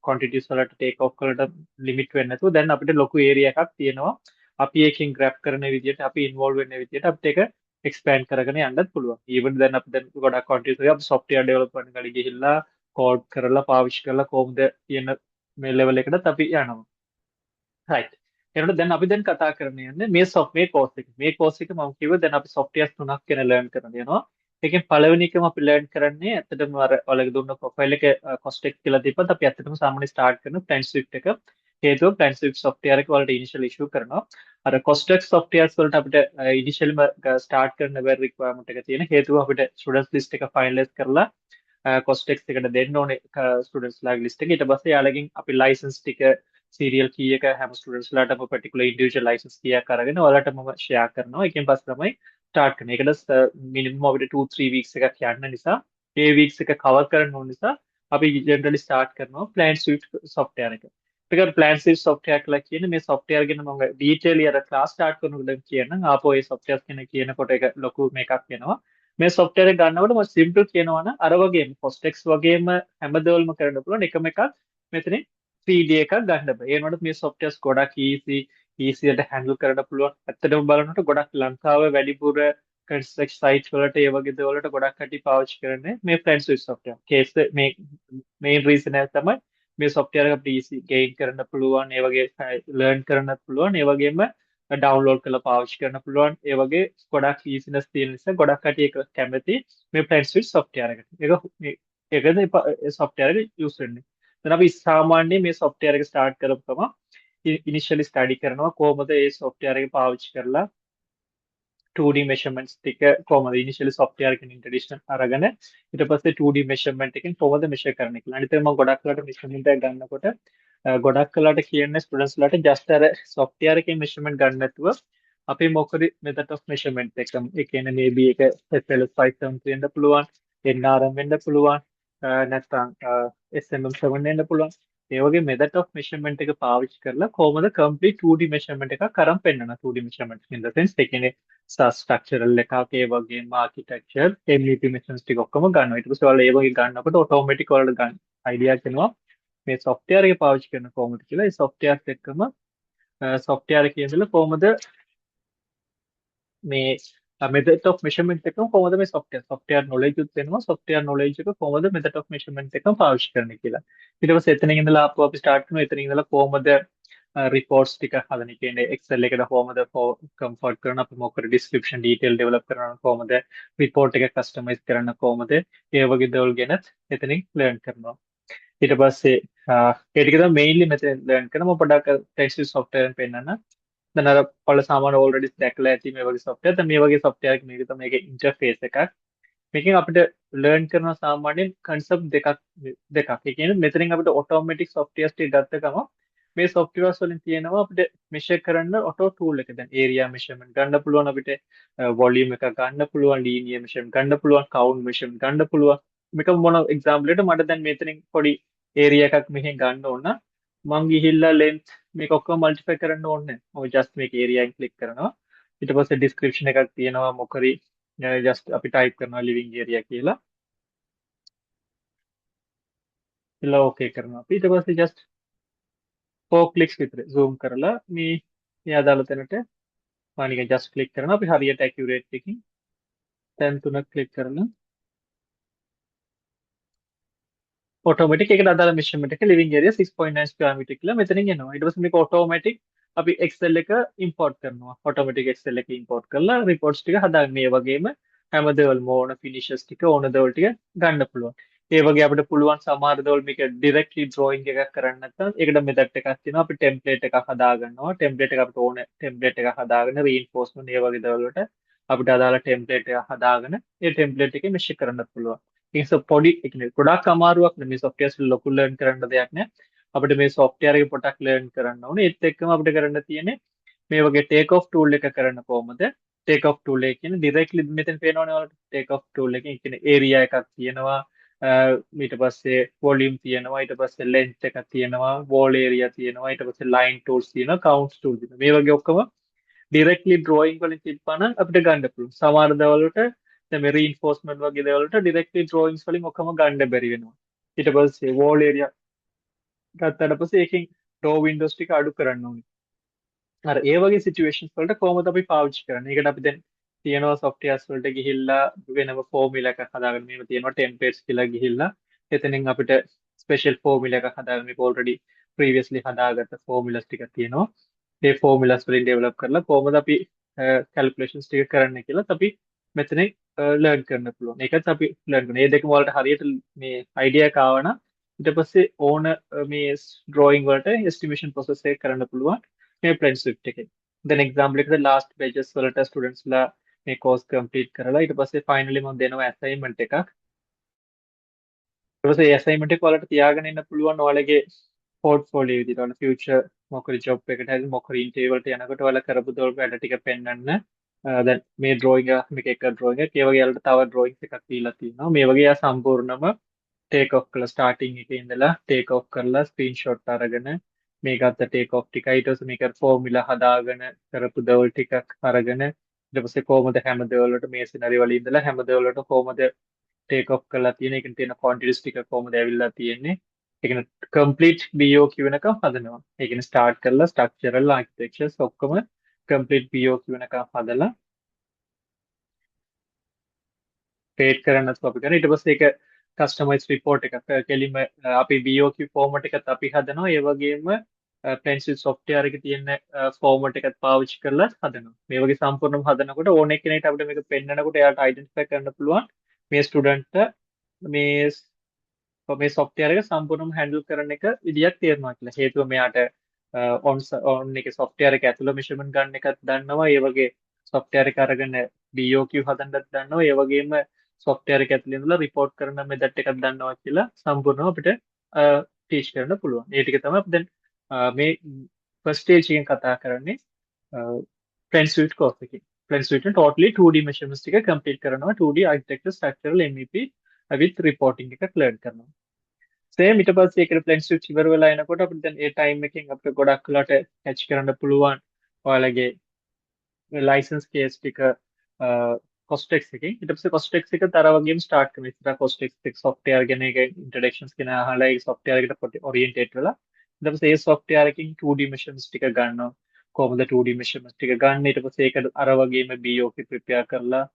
[SPEAKER 3] quantities වලට take off වලට limit වෙන්න නැතුව දැන් අපිට ලොකු area එකක් තියෙනවා. අපි එකකින් grab කරන විදිහට අපි involve වෙන විදිහට අපිට ඒක expand කරගෙන යන්නත් පුළුවන්. even දැන් අපි දැන් ගොඩක් quantities වල අපි software development වල ගිහිල්ලා code කරලා පාවිච්චි කරලා කොහොමද කියන මේ level එකටත් අපි යනවා. right. එනකොට දැන් අපි දැන් කතා කරන්න යන්නේ මේ software course එක. මේ course එක මම කිව්වා දැන් අපි softwares තුනක් ගැන learn කරන්න යනවා. ඒකෙන් පළවෙනි එකම අපි learn කරන්නේ ඇත්තටම අර ඔයාලගේ දුන්න profile එක Costex කියලා දීපත් අපි ඇත්තටම සාමාන්‍ය start කරන PlanSwift එක. හේතුව PlanSwift software එක වලට initial issue කරනවා. අර Costex softwares වලට අපිට initially start කරන very requirement එක තියෙන හේතුව අපිට students list එක finalize කරලා Costex එකට දෙන්න ඕනේ students ලාගේ list එක. ඊට පස්සේ යාළගෙන් අපි license ටික serial key එක හැම students ලාටම particular individual license key එකක් අරගෙන ඔයාලට මම share කරනවා. ඒකෙන් පස්සේ තමයි start කරන්නේ. ඒකට minimum අපිට 2-3 weeks එකක් යන්න නිසා ඒ weeks එක cover කරන්න ඕන නිසා අපි generally start කරනවා PlanSwift software එක. ඒක PlanSwift software කියලා කියන්නේ මේ software ගැන මම detail අර class start කරනකොට කියනනම් ආපහු ඒ software ගැන කියනකොට ඒක ලොකු මේකක් වෙනවා. මේ software එක ගන්නකොට මම simple කියනවා නම් අර වගේම Costex වගේම හැමදේවලම කරන්න පුළුවන් එකම එකක් මෙතනින් 3D එකක් ගන්න බෑ. ඒ වුණාට මේ softwares ගොඩක් easyට handle කරන්න පුළුවන්. ඇත්තටම බලනකොට ගොඩක් ලංකාවේ වැඩිපුර construction site වලට ඒ වගේ දේවල්වලට ගොඩක් කටි පාවිච්චි කරන්නේ මේ PlanSwift software. case මේ main reason එක තමයි මේ software එක අපිට easy gain කරන්න පුළුවන්. ඒ වගේ learn කරන්නත් පුළුවන්. ඒ වගේම download කරලා පාවිච්චි කරන්න පුළුවන්. ඒ වගේ ගොඩක් easiness තියෙන නිසා ගොඩක් කටි ඒක කැමති මේ PlanSwift software එකට. ඒකද software එක use වෙන්නේ. දැන් අපි සාමාන්‍යයෙන් මේ software එක start කරපු ගමන් initially study කරනවා කොහොමද මේ software එක පාවිච්චි කරලා 2D measurements ටික කොහොමද initially software එකකින් introduction අරගෙන ඊට පස්සේ 2D measurement එකකින් කොහොමද measure කරන්නේ කියලා. අනිත් එක මම ගොඩක් වෙලාට measurement එක ගන්නකොට ගොඩක් වෙලාට කියන්නේ students ලාට just අර software එකේ measurement ගන්න නැතුව අපි මොකද method of measurement එක ඒ කියන්නේ maybe එක SLS 573 වෙන්න පුළුවන්, NRM වෙන්න පුළුවන්, නැත්නම් SMM7 වෙන්න පුළුවන්. ඒ වගේ method of measurement එක පාවිච්චි කරලා කොහොමද complete 2D measurement එකක් අරන් පෙන්නන 2D measurement in the sense ඒ කියන්නේ structural එකක් ඒ වගේම architecture MEP measurements ටික ඔක්කොම ගන්නවා. ඊට පස්සේ ඔයාලා ඒ වගේ ගන්නකොට automatic ඔයාලට ගන්න idea එනවා මේ software එක පාවිච්චි කරන කොහොමද කියලා. ඒ software එක්කම software එකේ ඉඳලා කොහොමද මේ method of measurement එකම කොහොමද මේ software knowledge උත් වෙනවා software knowledge එක කොහොමද method of measurement එකම පාවිච්චි කරන්නේ කියලා. ඊට පස්සේ එතනින් ඉඳලා අපි start කරනවා එතනින් ඉඳලා කොහොමද reports ටික හදන්නේ කියන්නේ Excel එකට කොහොමද convert කරන අපි මොකද description detail develop කරන කොහොමද report එක customize කරන්න කොහොමද ඒ වගේ දේවල් ගැන එතනින් learn කරනවා. ඊට පස්සේ ඒ ටික තමයි mainly මෙතන learn කරනවා පොඩ්ඩක් textile software එකෙන් පෙන්නන්න. දැන් අර ඔයාලා සාමාන්‍ය already දැකලා ඇති මේ වගේ software. දැන් මේ වගේ software එකක් මේක තමයි මේකේ interface එකක්. මේකෙන් අපිට learn කරන සාමාන්‍යයෙන් concept දෙකක්. ඒ කියන්නේ මෙතනින් අපිට automatic software ටික ගත්ත ගමන් මේ softwares වලින් තියෙනවා අපිට measure කරන්න auto tool එක. දැන් area measurement ගන්න පුළුවන් අපිට volume එකක් ගන්න පුළුවන් linear measurement ගන්න පුළුවන් count measurement ගන්න පුළුවන්. මේක මොන example එකට මට දැන් මෙතනින් පොඩි area එකක් මෙහෙන් ගන්න ඕන නම් මං ගිහිල්ලා length මේක ඔක්කොම multiply කරන්න ඕනේ නැහැ. ඔය just මේක area එකෙන් click කරනවා. ඊට පස්සේ description එකක් තියෙනවා මොකරි just අපි type කරනවා living area කියලා. ඉතින් okay කරනවා. ඊට පස්සේ just 4 clicks විතර zoom කරලා මේ අදාළ තැනට මම නිකන් just click කරනවා. අපි හරියට accurate එකකින් තැන් තුනක් click කරලා automatic එකට අදාළ measurement එක living area 6.9 square meter කියලා මෙතනින් එනවා. ඊට පස්සේ මේක automatic අපි Excel එක import කරනවා. automatic Excel එක import කරලා reports ටික හදාගන්න. මේ වගේම හැම දේවල්ම ඕන finishes ටික ඕන දේවල් ටික ගන්න පුළුවන්. ඒ වගේ අපිට පුළුවන් සමහර දේවල් මේක directly drawing එකක් කරන්න නැත්නම් ඒකට method එකක් තියෙනවා. අපි template එකක් හදා ගන්නවා. template එක අපිට ඕන template එකක් හදාගෙන reinforcement ඒ වගේ දේවල් වලට අපිට අදාළ template එකක් හදාගෙන ඒ template එකේ measure කරන්න පුළුවන්. ඒක පොඩි ඒ කියන්නේ ගොඩාක් අමාරුවක් නෙමෙයි මේ software එක ලොකු learn කරන්න දෙයක් නෑ. අපිට මේ software එක පොඩක් learn කරන්න ඕනේ. ඒත් එක්කම අපිට කරන්න තියෙන්නේ මේ වගේ take off tool එක කරන්න කොහොමද? take off tool එක කියන්නේ directly මෙතන පේනවනේ ඔයාලට take off tool එකෙන් කියන්නේ area එකක් තියෙනවා. ඊට පස්සේ volume තියෙනවා. ඊට පස්සේ length එකක් තියෙනවා. wall area තියෙනවා. ඊට පස්සේ line tools තියෙනවා. count tools තියෙනවා. මේ වගේ ඔක්කොම directly drawing වලින් තිබ්බනම් අපිට ගන්න පුළුවන්. සමහර දේවල් වලට දැන් මේ reinforcement වගේ දේවල් වලට directly drawings වලින් ඔක්කොම ගන්න බැරි වෙනවා. ඊට පස්සේ wall area ගත්තාට පස්සේ ඒකෙන් door windows ටික අඩු කරන්න ඕනේ. අර ඒ වගේ situations වලට කොහොමද අපි පාවිච්චි කරන්නේ? ඒකට අපි දැන් තියෙනවා softwares වලට ගිහිල්ලා වෙනම formula එකක් හදාගන්න. මේව තියෙනවා templates කියලා ගිහිල්ලා එතනින් අපිට special formula එකක් හදාගන්න. මේක already previously හදාගත්ත formulas ටිකක් තියෙනවා. ඒ formulas වලින් develop කරලා කොහොමද අපි calculations ටික කරන්නේ කියලා අපි මෙතන learn කරන්න පුළුවන්. ඒකත් අපි learn කරනවා. මේ දෙකම වලට හරියට මේ idea එක ආවනම් ඊට පස්සේ ඕන මේ drawing වලට estimation process එක කරන්න පුළුවන් මේ Planeswift එකේ. දැන් example එකකට last pages වලට students ලා මේ course complete කරලා ඊට පස්සේ finally මම දෙනවා assignment එකක්. ඊට පස්සේ assignment එක ඔයාලට තියාගෙන ඉන්න පුළුවන් ඔයාලගේ portfolio විදිහට ඔයාලා future මොකරි job එකකට හරි මොකරි interview වලට යනකොට ඔයාලා කරපු දේවල් වැඩ ටික පෙන්වන්න. දැන් මේ drawing එක මේක එක drawing එකක්. ඒ වගේ යාළුවට තව drawings එකක් දීලා තියෙනවා. මේ වගේ යා සම්පූර්ණම take off කරලා starting එකේ ඉඳලා take off කරලා screenshot අරගෙන මේ ගත්ත take off ටික ඊට පස්සේ මේක formula හදාගෙන කරපු දේවල් ටිකක් අරගෙන ඊට පස්සේ කොහොමද හැම දේවල් වලට මේ scenario වල ඉඳලා හැම දේවල් වලට කොහොමද take off කරලා තියෙන එකෙන් තියෙන quantities ටික කොහොමද ඇවිල්ලා තියෙන්නේ ඒ කියන්නේ complete BOQ වෙනකම් හදනවා. ඒ කියන්නේ start කරලා structural architectures ඔක්කොම complete BOQ වෙනකම් හදලා create කරන්නත් අපි කරන ඊට පස්සේ ඒක customize report එකක් කෙලින්ම අපි BOQ format එකත් අපි හදනවා ඒ වගේම Planeswift software එකේ තියෙන format එකත් පාවිච්චි කරලා හදනවා. මේ වගේ සම්පූර්ණව හදනකොට ඕන කෙනෙක්ට අපිට මේක පෙන්නනකොට එයාට identify කරන්න පුළුවන් මේ student මේ software එක සම්පූර්ණයෙන්ම handle කරන එක විදියක් තේරෙනවා කියලා. හේතුව මෙයාට on එකේ software එක ඇතුළේ measurement ගන්න එකත් දන්නවා. ඒ වගේ software එක අරගෙන BOQ හදන්නත් දන්නවා ඒ වගේම software එක ඇතුළේ ඉඳලා report කරන method එකක් දන්නවා කියලා සම්පූර්ණව අපිට teach කරන්න පුළුවන්. ඒ ටික තමයි අපි දැන් මේ first stage එකෙන් කතා කරන්නේ Plan Suite course එකේ. Plan Suite එක totally 2D measurements ටික complete කරනවා 2D architecture structural MEP with reporting එක learn කරනවා. සේම් ඊට පස්සේ ඒකට ප්ලැන් ස්විච් ඉවර වෙලා එනකොට අපිට දැන් ඒ ටයිම් එකෙන් අපිට ගොඩක් වෙලාට කැච් කරන්න පුළුවන් ඔයාලගේ ලයිසන්ස් කේස් ටික කොස්ටෙක්ස් එකෙන් ඊට පස්සේ කොස්ටෙක්ස් එක තර වගේම ස්ටාර්ට් කරනවා ඉතින් කොස්ටෙක්ස් එක software ගැන එක ඉන්ට්‍රොඩක්ෂන්ස් ගැන අහලා ඒ software එකට පොඩි ඔරියන්ටේට් වෙලා ඊට පස්සේ ඒ software එකකින් 2D measurements ටික ගන්නවා කොහොමද 2D measurements ටික ගන්න ඊට පස්සේ ඒක අර වගේම BOP prepare කරලා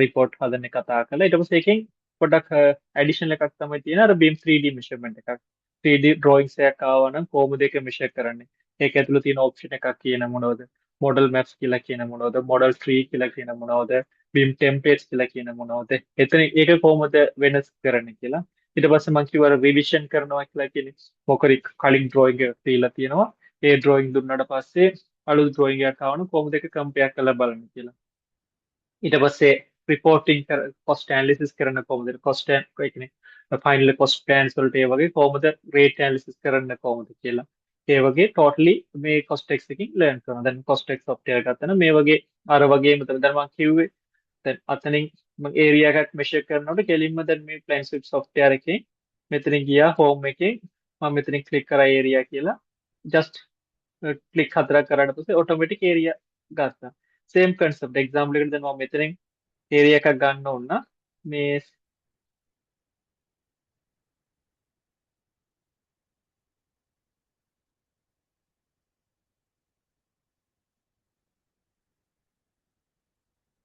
[SPEAKER 3] report හදන්න කතා කරලා ඊට පස්සේ ඒකෙන් පොඩක් ඇඩිෂනල් එකක් තමයි තියෙන අර beam 3D measurement එකක් 3D drawings එකක් ආවා නම් කොහොමද ඒක measure කරන්නේ ඒක ඇතුළේ තියෙන option එකක් කියන මොනවද model maps කියලා කියන මොනවද model tree කියලා කියන මොනවද beam templates කියලා කියන මොනවද එතන ඒක කොහොමද වෙනස් කරන්නේ කියලා ඊට පස්සේ මම කිව්වා revision කරනවා කියලා කියන්නේ මොකරි කලින් drawing එක තියලා තියෙනවා ඒ drawing දුන්නාට පස්සේ අලුත් drawing එකක් ආවම කොහොමද ඒක compare කරලා බලන්න කියලා ඊට පස්සේ රිපෝටිං කොස්ට් ඇනලිසිස් කරන කොහොමද කොස්ට් ඒ කියන්නේ ෆයිනල් කොස්ට් ප්ලෑන්ස් වලට ඒ වගේ කොහොමද රේට් ඇනලිසිස් කරන්න කොහොමද කියලා ඒ වගේ ටෝටලි මේ කොස්ට් එක්ස් එකකින් ලර්න් කරනවා දැන් කොස්ට් එක්ස් software ගත්තා නම් මේ වගේ අර වගේම තමයි දැන් මම කිව්වේ දැන් අතනින් මම ඒරියා එකක් මෙෂර් කරනකොට කෙලින්ම දැන් මේ ප්ලෑන් ස්විප් software එකේ මෙතනින් ගියා හෝම් එකේ මම මෙතනින් ක්ලික් කරා ඒරියා කියලා ජස්ට් ක්ලික් හතරක් කරාට පස්සේ ඔටෝමැටික් ඒරියා ගත්තා same concept example එකට දැන් මම මෙතනින් ඒරියා එකක් ගන්න ඕන නම් මේ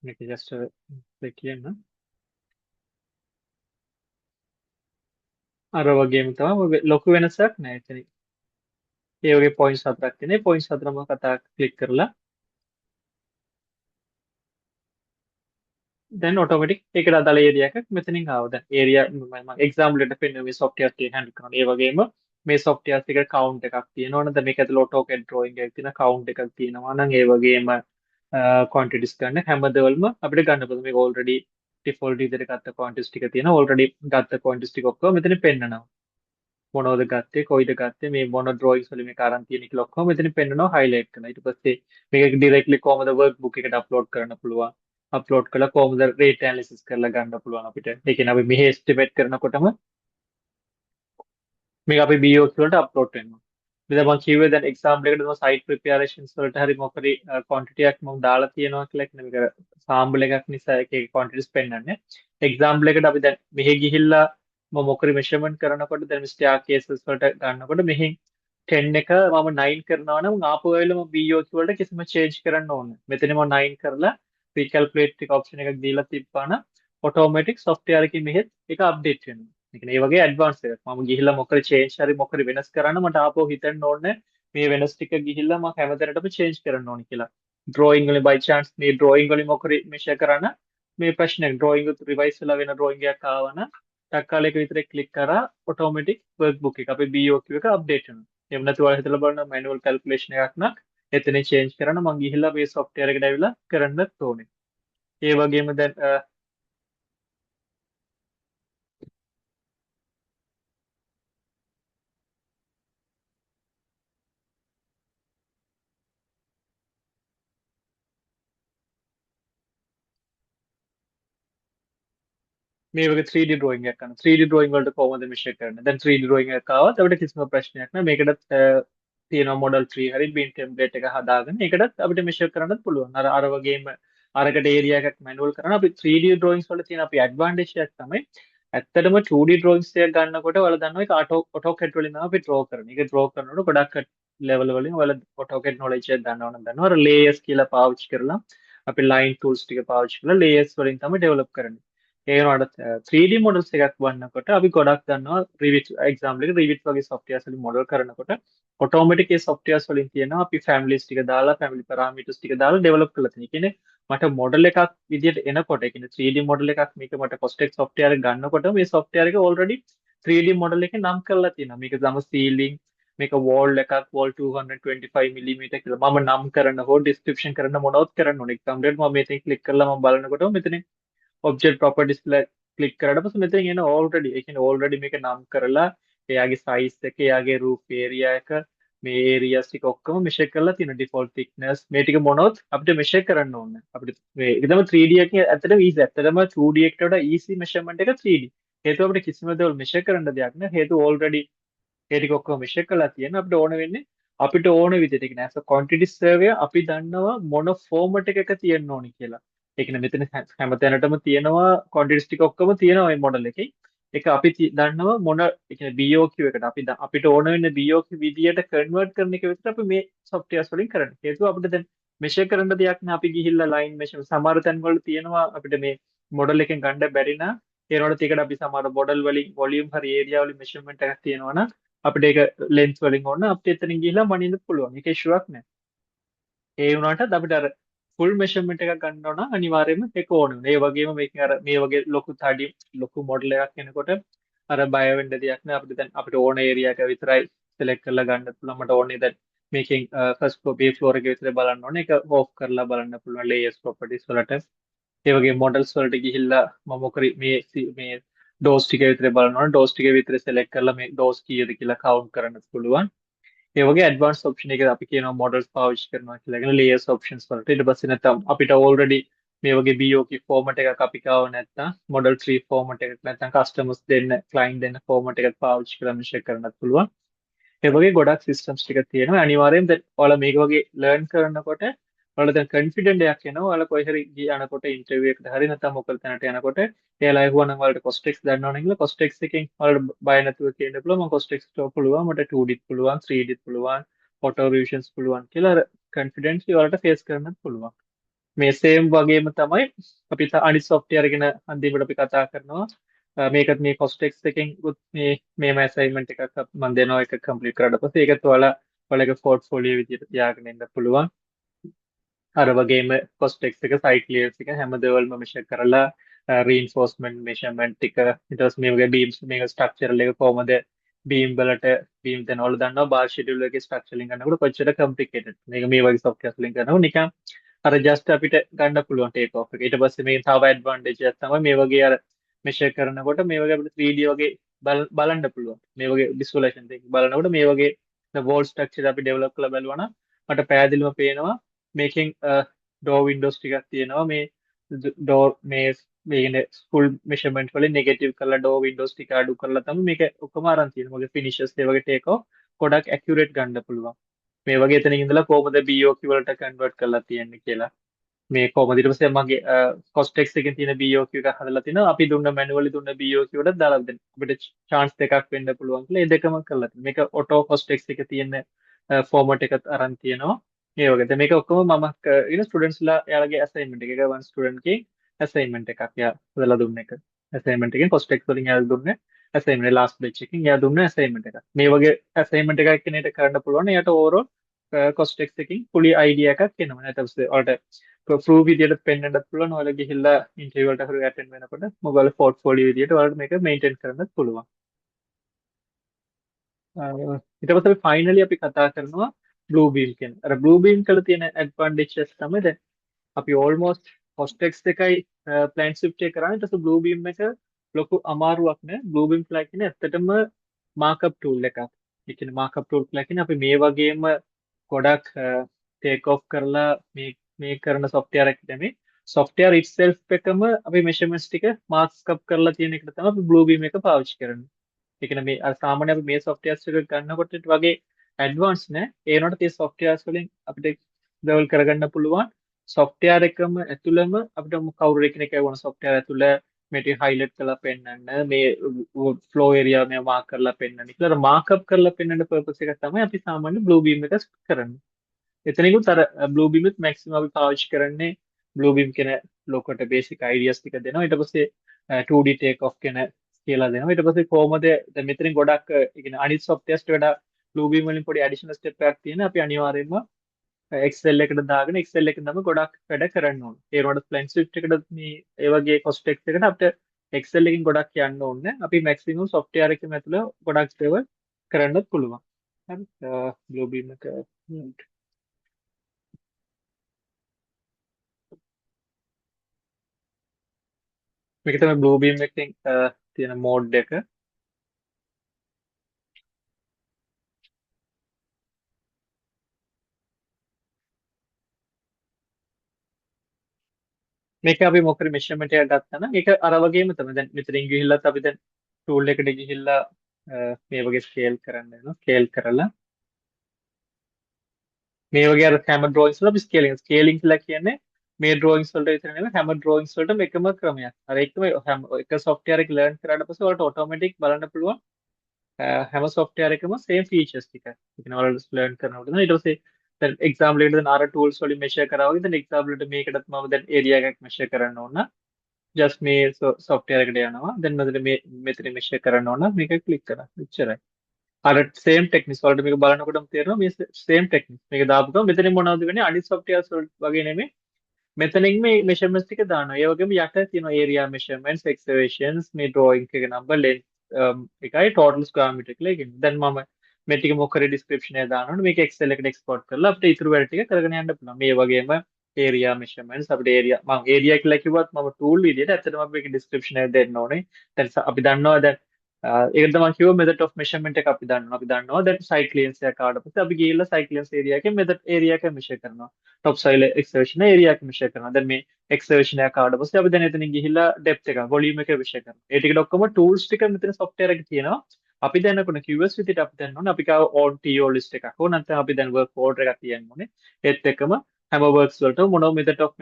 [SPEAKER 3] මේක just කියන්න අර වගේම තමයි ලොකු වෙනසක් නැහැ එතන. ඒ වගේ points හතරක් තියෙනවා. points හතරම කතා ක්ලික් කරලා දැන් ඔටෝමැටික් ඒකට අදාළ ඒරියා එකක් මෙතනින් ආවා. දැන් ඒරියා මම එක්සැම්පල් එකට පෙන්නන මේ software ටික handle කරනවා. ඒ වගේම මේ software ටික count එකක් තියෙනවනේ. දැන් මේක ඇතුළේ AutoCAD drawing එකක් තියෙන count එකක් තියෙනවා නම් ඒ වගේම quantities ගන්න හැමදේවලම අපිට ගන්න පුළුවන්. මේක already default විදිහට ගත්ත quantities ටික තියෙනවා. already ගත්ත quantities ටික ඔක්කොම මෙතන පෙන්නනවා. මොනවද ගත්තේ කොයිද ගත්තේ මේ මොන drawings වලින් මේක අරන් තියෙන කියලා ඔක්කොම මෙතන පෙන්නනවා highlight කරලා. ඊට පස්සේ මේක directly කොහමද workbook එකට upload කරන්න පුළුවන්. අප්ලෝඩ් කළා කොහොමද රේට් ඇනලිසිස් කරලා ගන්න පුළුවන් අපිට. ඒ කියන්නේ අපි මෙහි එස්ටිමේට් කරනකොටම මේක අපි BOQ වලට අප්ලෝඩ් වෙනවා. ඉතින් මම කිව්වේ දැන් එක්සැම්පල් එකකට මම සයිට් ප්‍රිපෙරේෂන්ස් වලට හරි මොකරි ක්වොන්ටිටි එකක් මම දාලා තියෙනවා කියලා කියන මේක සාම්පල් එකක් නිසා ඒකේ ක්වොන්ටිටිස් පෙන්නන්නේ. එක්සැම්පල් එකට අපි දැන් මෙහි ගිහිල්ලා මම මොකරි මෙෂර්මන්ට් කරනකොට දැන් ස්ටාර් කේසස් වලට ගන්නකොට මෙහි 10 එක මම 9 කරනවා නම් ආපහු වෙලම BOQ වලට කිසිම චේන්ජ් කරන්න ඕනේ. මෙතන මම 9 කරලා recalculate එක option එකක් දීලා තිබ්බා නම් automatic software එකකින් මෙහෙත් ඒක update වෙනවා. ඒ කියන්නේ මේ වගේ advanced එකක්. මම ගිහිල්ලා මොකද change හරි මොකද වෙනස් කරන්න මට ආපහු හිතන්න ඕනේ මේ වෙනස් ටික ගිහිල්ලා මම හැමතැනටම change කරන්න ඕනේ කියලා. drawing වලින් by chance මේ drawing වලින් මොකද measure කරන්න මේ ප්‍රශ්නයක් drawing එක revise වෙලා වෙන drawing එකක් ආවා නම් ටක්කාල එක විතර ක්ලික් කරා automatic workbook එක අපේ BOQ එක update වෙනවා. එහෙම නැතුව හිතලා බලන්න manual calculation එකක් නම් එතන change කරන්න මම ගිහිල්ලා මේ software එකට ඇවිල්ලා කරන්නත් ඕනේ. ඒ වගේම දැන් මේ වගේ 3D drawing එකක් කරනවා 3D drawing වලට කොහොමද measure කරන්නේ දැන් 3D drawing එකක් ආවත් අපිට කිසිම ප්‍රශ්නයක් නැහැ මේකටත් තියෙනවා model tree හරි beam template එක හදාගෙන ඒකටත් අපිට measure කරන්නත් පුළුවන් අර වගේම අරකට area එකක් manual කරන අපි 3D drawings වල තියෙන අපි advantage එකක් තමයි ඇත්තටම 2D drawings එකක් ගන්නකොට ඔයාලා දන්නවා ඒක AutoCAD වලින් තමයි අපි draw කරන්නේ ඒක draw කරනකොට ගොඩක් level වලින් ඔයාලා AutoCAD knowledge එක දන්නවනම් දන්නවා අර layers කියලා පාවිච්චි කරලා අපි line tools ටික පාවිච්චි කරලා layers වලින් තමයි develop කරන්නේ ඒ වුණාට 3D models එකක් වන්නකොට අපි ගොඩක් දන්නවා Revit example එක Revit වගේ softwares වලින් model කරනකොට automatic ඒ softwares වලින් තියෙනවා අපි families ටික දාලා family parameters ටික දාලා develop කරලා තියෙන. කියන්නේ මට model එකක් විදියට එනකොට ඒ කියන්නේ 3D model එකක් මේක මට Costex software එක ගන්නකොට මේ software එක already 3D model එකේ නම් කරලා තියෙනවා. මේක තමයි ceiling මේක wall එකක් wall 225 mm කියලා මම නම් කරන්න හෝ description කරන්න මොනවද කරන්න ඕනේ example එකට මම මෙතන click කරලා මම බලනකොට මෙතන object properties click කරාට පස්සේ මෙතන එන already ඒ කියන්නේ already මේක නම් කරලා එයාගේ size එක එයාගේ roof area එක මේ areas ටික ඔක්කොම measure කරලා තියෙන default thickness මේ ටික මොනවද අපිට measure කරන්න ඕනේ අපිට මේ ඒකම 3D එකේ ඇත්තටම easy ඇත්තටම 2D එකට වඩා easy measurement එක 3D හේතුව අපිට කිසිම දේවල් measure කරන්න දෙයක් නෑ හේතුව already ඒ ටික ඔක්කොම measure කරලා තියෙන අපිට ඕන වෙන්නේ අපිට ඕන විදිහට ඒ කියන්නේ as a quantity survey අපි දන්නවා මොන format එකක තියෙන්න ඕනි කියලා. ඒ කියන්නේ මෙතන හැමතැනටම තියෙනවා quantities ටික ඔක්කොම තියෙනවා මේ model එකේ. ඒක අපි දන්නවා මොන ඒ කියන්නේ BOQ එකට අපිට ඕන වෙන්නේ BOQ විදියට convert කරන එක විතර අපි මේ softwares වලින් කරන්නේ. හේතුව අපිට දැන් measure කරන්න දෙයක් නෑ අපි ගිහිල්ලා line measure සමහර තැන් වල තියෙනවා අපිට මේ model එකෙන් ගන්න බැරි නම් ඒනොට ඒකට අපි සමහර model වලින් volume හරි area වලින් measurement එකක් තියෙනවා නම් අපිට ඒක length වලින් ඕන අපිට එතනින් ගිහිල්ලා මනින්න පුළුවන්. ඒක issue එකක් නෑ. ඒ වුණාට අපිට අර full measurement එකක් ගන්න ඕන නම් අනිවාර්යයෙන්ම ඒක ඕන වෙනවා. ඒ වගේම මේකෙන් අර මේ වගේ ලොකු model එකක් එනකොට අර බය වෙන්න දෙයක් නෑ. අපිට දැන් අපිට ඕන area එක විතරයි select කරලා ගන්න පුළුවන්. මට ඕනේ දැන් මේකෙන් first floor එක විතර බලන්න ඕනේ. ඒක off කරලා බලන්න පුළුවන් layers properties වලට. ඒ වගේ models වලට ගිහිල්ලා මම මොකරි මේ doors ටික විතර බලනවා doors ටික විතර select කරලා මේ doors කීයද කියලා count කරන්න පුළුවන්. ඒ වගේ advanced option එක අපි කියනවා models පාවිච්චි කරනවා කියලා. කියන layers options වලට. ඊට පස්සේ නැත්නම් අපිට already මේ වගේ BOQ format එකක් අපි කාව නැත්නම් model 3 format එකක් නැත්නම් customers දෙන්න client දෙන්න format එකක් පාවිච්චි කරලා measure කරන්නත් පුළුවන්. ඒ වගේ ගොඩක් systems ටික තියෙනවා. අනිවාර්යයෙන් දැන් ඔයාලා මේක වගේ learn කරනකොට ඔයාලා දැන් confident එකක් එනවා. ඔයාලා කොයි හරි යනකොට interview එකට හරි නැත්නම් මොකද තැනට යනකොට එයාලා අහුවනම් ඔයාලට Costex දන්නවනේ කියලා Costex එකෙන් ඔයාලට බය නැතුව කියන්න පුළුවන් මම Costex එක පුළුවන් මට 2Dත් පුළුවන් 3Dත් පුළුවන් photo revisions පුළුවන් කියලා අර confidently ඔයාලට face කරන්නත් පුළුවන්. මේ same වගේම තමයි අපි අනිත් software ගැන අන්තිමට අපි කතා කරනවා. මේකත් මේ Costex එකෙන් මේම assignment එකක් මම දෙනවා එක complete කරලා පස්සේ ඒකත් ඔයාලගේ portfolio විදිහට තියාගෙන ඉන්න පුළුවන්. අර වගේම Costex එක site clearance එක හැම දේවල්ම measure කරලා reinforcement measurement ටික ඊට පස්සේ මේ වගේ beams මේක structural එක කොහමද beam වලට beam දැන් ඔයාලා දන්නවා bar schedule එකේ structuring කරනකොට කොච්චර complicated මේක මේ වගේ software වලින් කරනකොට නිකන් අර just අපිට ගන්න පුළුවන් take off එක ඊට පස්සේ මේකේ තව advantage එකක් තමයි මේ වගේ අර measure කරනකොට මේ වගේ අපිට 3D වගේ බලන්න පුළුවන් මේ වගේ visualization එකක් බලනකොට මේ වගේ the wall structure අපි develop කරලා බලනවා නම් මට පැහැදිලිව පේනවා මේකෙන් door windows ටිකක් තියෙනවා මේ door මේ කියන්නේ full measurement වලින් negative කරලා door windows ටික අඩු කරලා තමයි මේක ඔක්කොම අරන් තියෙනවා. මොකද finishes ඒ වගේ take off ගොඩක් accurate ගන්න පුළුවන්. මේ වගේ එතනින් ඉඳලා කොහොමද BOQ වලට convert කරලා තියෙන්නේ කියලා. මේ කොහොමද ඊට පස්සේ මගේ Costex එකෙන් තියෙන BOQ එක හදලා තිනවා. අපි දුන්න manually දුන්න BOQ වලට දාලා දෙන්න. අපිට chance දෙකක් වෙන්න පුළුවන් කියලා ඒ දෙකම කරලා තියෙනවා. මේක auto Costex එකේ තියෙන format එකත් අරන් තියෙනවා. ඒ වගේ. දැන් මේක ඔක්කොම මම ස්ටුඩන්ට්ස් ලා යාළගේ assignment එක one student ගේ assignment එකක් යා හදලා දුන්න එක. assignment එකෙන් Costex වලින් යාළ දුන්නේ assignment last batch එකකින් යා දුන්න assignment එකක්. මේ වගේ assignment එකක් කෙනෙක්ට කරන්න පුළුවන්. එයාට overall Costex එකකින් fully idea එකක් එනවා. ඊට පස්සේ ඔයාලට proof විදියට පෙන්වන්නත් පුළුවන්. ඔයාලා ගිහිල්ලා interview වලට හරි attend වෙනකොට මොකද portfolio විදියට ඔයාලට මේක maintain කරන්නත් පුළුවන්. ඊට පස්සේ finally අපි කතා කරනවා Bluebeam කියන. අර Bluebeam වල තියෙන advantages තමයි දැන් අපි almost Costex එකයි PlanSwift එක කරන්නේ. ඊට පස්සේ Bluebeam එක ලොකු අමාරුවක් නෑ. Bluebeam කියලා කියන්නේ ඇත්තටම markup tool එකක්. ඒ කියන්නේ markup tool කියලා කියන්නේ අපි මේ වගේම ගොඩක් take off කරලා මේ කරන software එකක් නෙමෙයි. software itself එකම අපි measurements ටික markup කරලා තියෙන එකට තමයි අපි Bluebeam එක පාවිච්චි කරන්නේ. ඒ කියන්නේ මේ සාමාන්‍ය අපි මේ softwares එක ගන්නකොට වගේ advanced නෑ. ඒ වුණාට මේ softwares වලින් අපිට develop කරගන්න පුළුවන්. software එකම ඇතුළම අපිට කවුරු කෙනෙක් වුණ software ඇතුළ මේක highlight කරලා පෙන්නන්න මේ flow area මේ mark කරලා පෙන්නන්න කියලා markup කරලා පෙන්නන්න purpose එක තමයි අපි සාමාන්‍ය Bluebeam එක කරන්නේ. එතනිකුත් අර Bluebeam එකත් maximum අපි පාවිච්චි කරන්නේ Bluebeam කියන ලොකට basic ideas ටික දෙනවා. ඊට පස්සේ 2D take off කියන කියලා දෙනවා. ඊට පස්සේ කොහොමද දැන් මෙතනින් ගොඩක් කියන්නේ අනිත් softwares වලට Bluebeam වලින් පොඩි additional step එකක් තියෙන අපි අනිවාර්යයෙන්ම Excel එකට දාගෙන Excel එකෙන් තමයි ගොඩක් වැඩ කරන්න ඕනේ. ඒ වුණාට PlanSwift එකට මේ ඒ වගේ Costex එකට අපිට Excel එකෙන් ගොඩක් යන්න ඕනේ. අපි maximum software එකෙම ඇතුළේ ගොඩක් දේවල් කරන්නත් පුළුවන්. හරි Bluebeam එක මේක තමයි Bluebeam එකෙන් තියෙන මෝඩ් එක. මේක අපි මොකද මෙෂර්මන්ට් එකක් ගත්තා නම් ඒක අර වගේම තමයි. දැන් මෙතනින් ගිහිල්ලත් අපි දැන් ටූල් එකට ගිහිල්ලා මේ වගේ ස්කේල් කරන්න වෙනවා. ස්කේල් කරලා මේ වගේ අර හැම ඩ්‍රොයින්ස් වල අපි ස්කේලින් කියලා කියන්නේ මේ ඩ්‍රොයින්ස් වලට විතර නෙවෙයි හැම ඩ්‍රොයින්ස් වලටම එකම ක්‍රමයක්. අර එකම එක software එක ලර්න් කරාට පස්සේ ඔයාලට ඔටෝමැටික් බලන්න පුළුවන් හැම software එකම same features ටික. ඒ කියන්නේ ඔයාලට ලර්න් කරනකොට ඊට පස්සේ දැන් example එකට දැන් අර tools වලින් measure කරා වගේ දැන් example එකට මේකටත් මම දැන් area එකක් measure කරන්න ඕන. just මේ software එකට යනවා. දැන් මෙතන measure කරන්න ඕන මේක click කරා. එච්චරයි. අර same techniques වලට මේක බලනකොටම තේරෙනවා මේ same techniques. මේක දාපු ගමන් මෙතනින් මොනවද වෙන්නේ අනිත් softwares වගේ නෙමෙයි. මෙතනින් මේ measurements ටික දානවා. ඒ වගේම යට තියෙන area measurements, excavations, මේ drawing එක number, length එකයි total square meter කියලා කියන්නේ. දැන් මම මේ ටික මොකද description එක දානවනේ මේක Excel එකට export කරලා අපිට ඉතුරු වැඩ ටික කරගෙන යන්න පුළුවන්. මේ වගේම area measurements අපිට මම area කියලා කිව්වත් මම tool විදියට ඇත්තටම අපි මේක description එක දෙන්න ඕනේ. දැන් අපි දන්නවා දැන් ඒකට තමයි කිව්ව method of measurement එක අපි දන්නවා. අපි දන්නවා දැන් site clearance එක ආවට පස්සේ අපි ගිහිල්ලා site clearance area එකේ method area එක measure කරනවා. top soil excavation area එක measure කරනවා. දැන් මේ excavation එක ආවට පස්සේ අපි දැන් එතනින් ගිහිල්ලා depth එක volume එක measure කරනවා. ඒ ටිකට ඔක්කොම tools ටික මෙතන software එකේ තියෙනවා. අපි දැනගෙන QS විදිහට අපි දැනන්න ඕනේ. අපි කාව on TO list එකක් හෝ නැත්නම් අපි දැන් work order එකක් තියන්න ඕනේ. ඒත් එක්කම හැම works වලට මොනව method of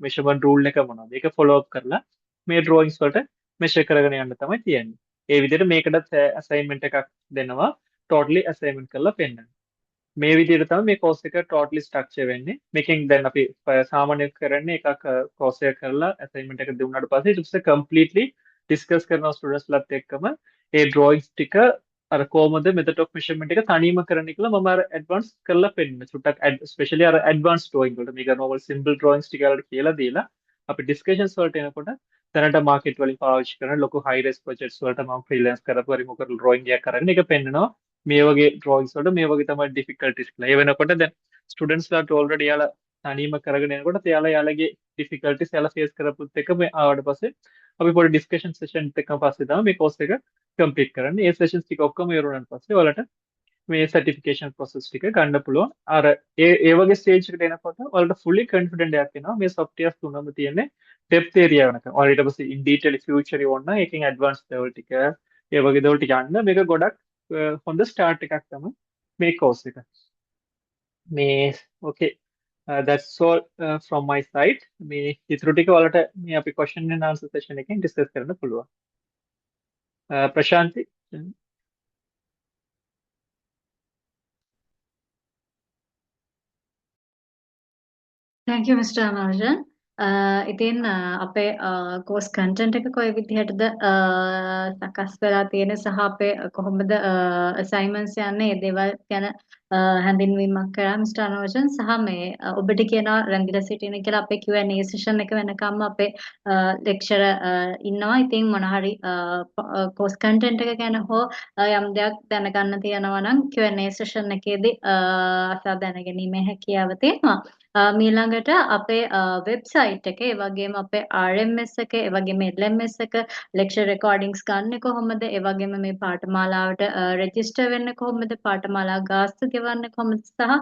[SPEAKER 3] measurement rule එක මොනවද? ඒක follow up කරලා මේ drawings වලට measure කරගෙන යන්න තමයි තියෙන්නේ. ඒ විදිහට මේකටත් assignment එකක් දෙනවා totally assignment කරලා පෙන්නන්න. මේ විදිහට තමයි මේ course එක totally structure වෙන්නේ. මේකෙන් දැන් අපි සාමාන්‍යයෙන් කරන්නේ එකක් course එක කරලා assignment එක දුන්නාට පස්සේ ඊට පස්සේ completely discuss කරනවා students ලත් එක්කම ඒ drawings ටික අර කොහොමද method of measurement එක තනියම කරන්න කියලා මම අර advance කරලා පෙන්නන. සුට්ටක් especially අර advanced drawing වලට මේක normal simple drawings ටික වලට කියලා දීලා අපි discussions වලට එනකොට දැනට මාකට් වලින් පාවිච්චි කරන ලොකු high res projects වලට මම freelance කරපු රිමූවල් drawing එකක් කරගෙන ඒක පෙන්නනවා මේ වගේ drawings වලට මේ වගේ තමයි difficulties කියලා. ඒ වෙනකොට දැන් students ලාට already යාලා තනියම කරගෙන යනකොට යාලගේ difficulties යාලා face කරපුත් එක මේ ආවට පස්සේ අපි පොඩි discussion session එකක් පස්සේ තමයි මේ course එක complete කරන්නේ. ඒ sessions ටික ඔක්කොම ඉවරුනන් පස්සේ ඔයාලට මේ certification process ටික ගන්න පුළුවන්. අර ඒ වගේ stage එකට එනකොට ඔයාලට fully confident එකක් එනවා මේ softwares තුනම තියෙන්නේ depth area වෙනකන්. ඔයාලා ඊට පස්සේ in detail future එක ඕන නම් ඒකෙන් advanced level ටික ඒ වගේ දේවල් ටික යන්න මේක ගොඩක් හොඳ start එකක් තමයි මේ course එක. මේ okay that's all from my side. මේ ඉතුරු ටික ඔයාලට මේ අපි question and answer session එකෙන් discuss කරන්න පුළුවන්. ප්‍රශාන්ති
[SPEAKER 1] Thank you, Mr. Amarjan. ඉතින් අපේ course content එක කොයි විදිහටද සකස් වෙලා තියෙන සහ අපේ කොහොමද assignments යන්නේ ඒ දේවල් ගැන හැඳින්වීමක් කරා Mr. Amarjan සහ මේ ඔබට කියනවා රැඳිලා සිටින කියලා අපේ Q&A session එක වෙනකම්ම අපේ lecturer ඉන්නවා. ඉතින් මොන හරි course content එක ගැන හෝ යම් දෙයක් දැනගන්න තියෙනවා නම් Q&A session එකේදී අසා දැනගැනීමේ හැකියාව තියෙනවා. මීළඟට අපේ වෙබ්සයිට් එකේ ඒ වගේම අපේ RMS එකේ ඒ වගේම LMS එක ලෙක්චර් රෙකෝඩින්ග්ස් ගන්න කොහොමද ඒ වගේම මේ පාඨමාලාවට රෙජිස්ටර් වෙන්න කොහොමද පාඨමාලා ගාස්තු ගෙවන්න කොහොමද සහ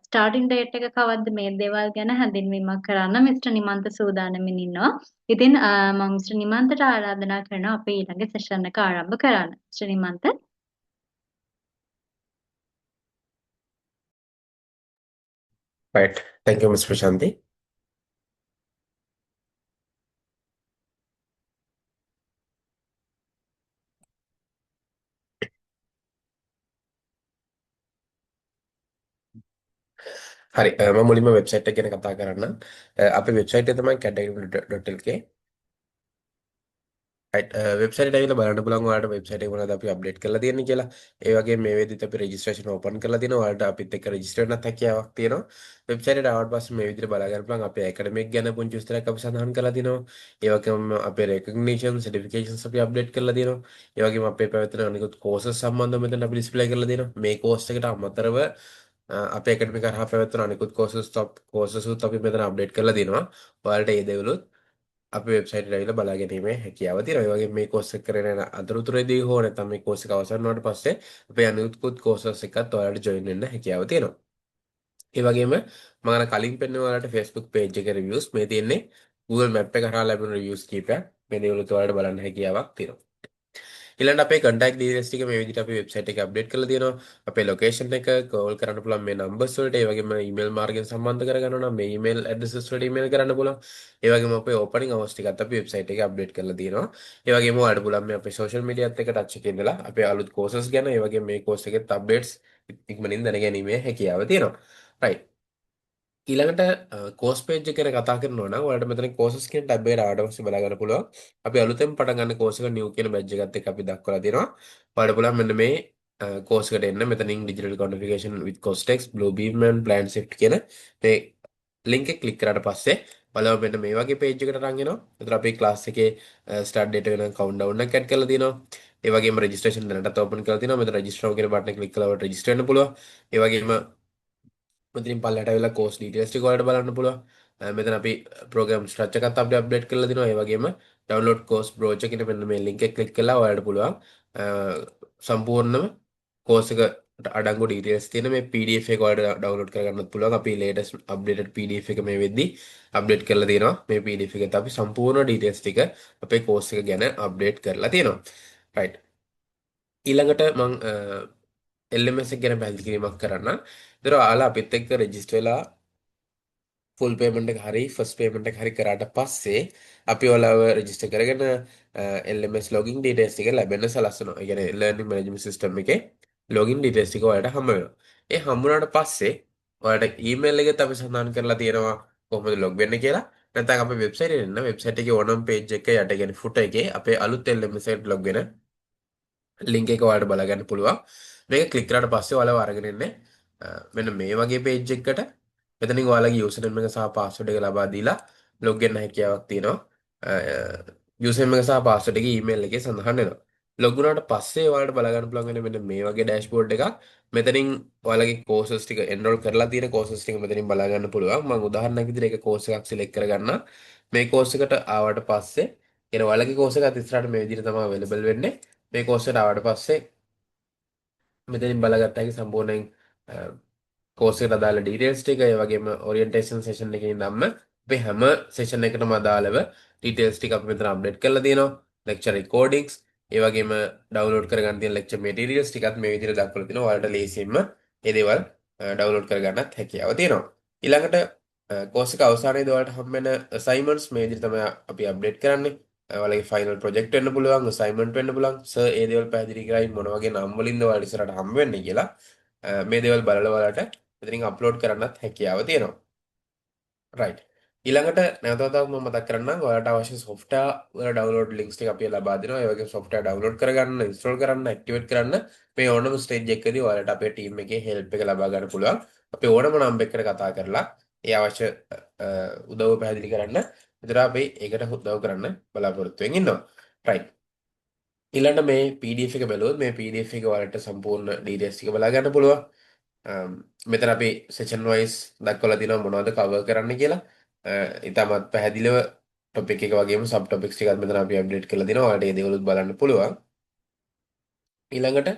[SPEAKER 1] ස්ටාර්ටින් ඩේට් එක කවද්ද මේ දේවල් ගැන හැඳින්වීමක් කරන්න මිස්ටර් නිමන්ත සූදානමින් ඉන්නවා. ඉතින් මම මිස්ටර් නිමන්තට ආරාධනා කරනවා අපේ ඊළඟ සෙෂන් එක ආරම්භ කරන්න. Mister Nimantha
[SPEAKER 4] right. Thank you, Ms. Prashanti. හරි මම මුලින්ම වෙබ්සයිට් එක ගැන කතා කරන්න. අපේ වෙබ්සයිට් එක තමයි cadacademy.lk. වෙබ්සයිට් ඇවිල්ලා බලන්න පුළුවන් ඔයාලට වෙබ්සයිට් එක මොනවද අපි අප්ඩේට් කරලා තියෙන්නේ කියලා. ඒ වගේම මේ වෙද්දිත් අපි රෙජිස්ට්‍රේෂන් ඕපන් කරලා තියෙනවා. ඔයාලට අපිත් එක්ක රෙජිස්ටර් වෙන්නත් හැකියාවක් තියෙනවා. වෙබ්සයිට් එකට ආවට පස්සේ මේ විදිහට බලා ගන්න පුළුවන් අපේ ඇකඩමික් ගැන පුංචි විස්තරයක් අපි සඳහන් කරලා තියෙනවා. ඒ වගේම අපේ රෙකග්නිෂන් සර්ටිෆිකේෂන්ස් අපි අප්ඩේට් කරලා තියෙනවා. ඒ වගේම අපේ පැවැත්වෙන අනිකුත් කෝසස් සම්බන්ධව මෙතන අපි ඩිස්ප්ලේ කරලා තියෙනවා. මේ කෝස් එකට අමතරව අපේ ඇකඩමික් කරහා පැවැත්වෙන අනිකුත් කෝසස් උත් අපි මෙතන අප්ඩේට් කරලා තියෙනවා. ඔයාලට ඒ දේවලුත් අපේ වෙබ්සයිට් එකට ඇවිල්ලා බලා ගැනීමේ හැකියාව තියෙනවා. ඒ වගේම මේ කෝස් එක කරගෙන යන අතරතුරේදී හෝ නැත්නම් මේ කෝස් එක අවසන් වුණාට පස්සේ අපේ අනිකුත් කෝසස් එකත් ඔයාලට ජොයින් වෙන්න හැකියාව තියෙනවා. ඒ වගේම මම අර කලින් පෙන්වන ඔයාලට Facebook page එකේ reviews මේ තියෙන්නේ Google Map එක කරා ලැබෙන reviews කීපයක්. මේ දේවලුත් ඔයාලට බලන්න හැකියාවක් තියෙනවා. ඊළඟට අපේ contact details ටික මේ විදිහට අපි වෙබ්සයිට් එකේ අප්ඩේට් කරලා තියෙනවා. අපේ location එක කෝල් කරන්න පුළුවන් මේ numbers වලට. ඒ වගේම email මාර්ගයෙන් සම්බන්ධ කරගන්නවා නම් මේ email addresses වලට email කරන්න පුළුවන්. ඒ වගේම අපේ opening hours ටිකත් අපි වෙබ්සයිට් එකේ අප්ඩේට් කරලා තියෙනවා. ඒ වගේම ඔයාලට පුළුවන් මේ අපේ social media එකත් එක්ක touch එකේ ඉඳලා අපේ අලුත් courses ගැන ඒ වගේම මේ course එකෙත් updates ඉක්මනින් දැනගැනීමේ හැකියාව තියෙනවා. right. ඊළඟට කෝස් පේජ් එක ගැන කතා කරනවා නම් ඔයාලට මෙතන කෝසස් කියන ටැබ් එකට ආවට පස්සේ බලා ගන්න පුළුවන්. අපි අලුතෙන් පටන් ගන්න කෝස් එක නිව් කියන බැජ් එකත් එක්ක අපි දක්වලා දෙනවා. ඔයාලට පුළුවන් මෙන්න මේ කෝස් එකට එන්න මෙතනින් digital quantification with Costex Bluebeam and Plan Shift කියන මේ link එක ක්ලික් කරාට පස්සේ බලව මෙන්න මේ වගේ පේජ් එකකට අරන් එනවා. එතන අපි ක්ලාස් එකේ start date වෙන countdown එකක් ඇඩ් කරලා තියෙනවා. ඒ වගේම registration දැනටත් open කරලා තියෙනවා. මෙතන register now කියන බටන් එක ක්ලික් කළාම register වෙන්න පුළුවන්. ඒ වගේම මෙතනින් පල්ලෙහාට ඇවිල්ලා course details ටික ඔයාලට බලන්න පුළුවන්. මෙතන අපි program structure එකත් අපි අප්ඩේට් කරලා දෙනවා. ඒ වගේම download course brochure කියන මෙන්න මේ link එක ක්ලික් කළා ඔයාලට පුළුවන් සම්පූර්ණම course එකට අඩංගු details තියෙන මේ PDF එක ඔයාලට download කරගන්නත් පුළුවන්. අපි latest updated PDF එක මේ වෙද්දි අප්ඩේට් කරලා තියෙනවා. මේ PDF එකත් අපි සම්පූර්ණ details ටික අපේ course එක ගැන අප්ඩේට් කරලා තියෙනවා. right. ඊළඟට මම LMS එක ගැන පැහැදිලි කිරීමක් කරන්න. ඒතර ඔයාලා අපිත් එක්ක රෙජිස්ටර් වෙලා ෆුල් පේමන්ට් එක හරි ෆස්ට් පේමන්ට් එක හරි කරාට පස්සේ අපි ඔයාලව රෙජිස්ටර් කරගෙන LMS login details ටික ලැබෙන්න සලස්වනවා. ඒ කියන්නේ learning management system එකේ login details ටික ඔයාලට හම්බ වෙනවා. ඒ හම්බුනාට පස්සේ ඔයාලට email එකෙත් අපි සඳහන් කරලා තියෙනවා කොහොමද log වෙන්න කියලා. නැත්නම් අපේ වෙබ්සයිට් එකේ එන්න වෙබ්සයිට් එකේ ඕනම page එක යට කියන්නේ footer එකේ අපේ අලුත් LMS එකට log වෙන link එක ඔයාලට බලා ගන්න පුළුවන්. මේක ක්ලික් කරාට පස්සේ ඔයාලව අරගෙන එන්නේ මෙන්න මේ වගේ page එකකට. මෙතනින් ඔයාලගේ username එක සහ password එක ලබා දීලා log වෙන්න හැකියාවක් තියෙනවා. username එක සහ password එක email එකේ සඳහන් වෙනවා. log වුණාට පස්සේ ඔයාලට බලා ගන්න පුළුවන් වෙන්නේ මෙන්න මේ වගේ dashboard එකක්. මෙතනින් ඔයාලගේ courses ටික enroll කරලා තියෙන courses ටික මෙතනින් බලා ගන්න පුළුවන්. මම උදාහරණයක් විදිහට එක course එකක් select කරගන්නම්. මේ course එකට ආවට පස්සේ කියන ඔයාලගේ course එකත් ඉස්සරහට මේ විදිහට තමයි available වෙන්නේ. මේ course එකට ආවට පස්සේ මෙතනින් බලාගත්ත හැකි සම්පූර්ණයෙන් කෝස් එකට අදාළ ඩීටේල්ස් ටික ඒ වගේම ඔරියන්ටේෂන් සෙෂන් එකේ ඉඳන්ම අපි හැම සෙෂන් එකකටම අදාළව ඩීටේල්ස් ටික අපි මෙතන අප්ඩේට් කරලා තියෙනවා. ලෙක්චර් රෙකෝඩින්ග්ස් ඒ වගේම ඩවුන්ලෝඩ් කරගන්න තියෙන ලෙක්චර් මෙටීරියල්ස් ටිකත් මේ විදිහට දක්වලා තිනවා. ඔයාලට ලේසියෙන්ම මේ දේවල් ඩවුන්ලෝඩ් කරගන්නත් හැකියාව තියෙනවා. ඊළඟට කෝස් එක අවසානයේදී ඔයාලට හම්බ වෙන අසයින්මන්ට්ස් මේ විදිහට තමයි අපි අප්ඩේට් කරන්නේ. ඔයාලගේ ෆයිනල් ප්‍රොජෙක්ට් වෙන්න පුළුවන්, අසයින්මන්ට් වෙන්න පුළුවන්. සර් ඒ දේවල් පැහැදිලි කරයි මොන වගේ නම් වලින්ද ඔයාලා ඉස්සරහට හම්බ වෙන්නේ කියලා. මේ දේවල් බලලා ඔයාලට මෙතනින් අප්ලෝඩ් කරන්නත් හැකියාව තියෙනවා. right. ඊළඟට නැවතත් මම මතක් කරන්නම් ඔයාලට අවශ්‍ය software වල download links ටික අපි ලබා දෙනවා. ඒ වගේම software download කරගන්න, install කරන්න, activate කරන්න මේ ඕනම stage එකකදී ඔයාලට අපේ team එකේ help එක ලබා ගන්න පුළුවන්. අපි ඕනම number එකකට කතා කරලා ඒ අවශ්‍ය උදව්ව පැහැදිලි කරන්න විතර අපි ඒකට උදව් කරන්න බලාපොරොත්තු වෙමින් ඉන්නවා. right. ඊළඟට මේ PDF එක බැලුවොත් මේ PDF එක ඔයාලට සම්පූර්ණ details ටික බලා ගන්න පුළුවන්. මෙතන අපි session wise දක්වලා තියෙනවා මොනවද cover කරන්න කියලා. ඉතාමත් පැහැදිලිව topic එක වගේම sub topics ටිකත් මෙතන අපි update කරලා දෙනවා. ඔයාලට මේ දේවලුත් බලන්න පුළුවන්. ඊළඟට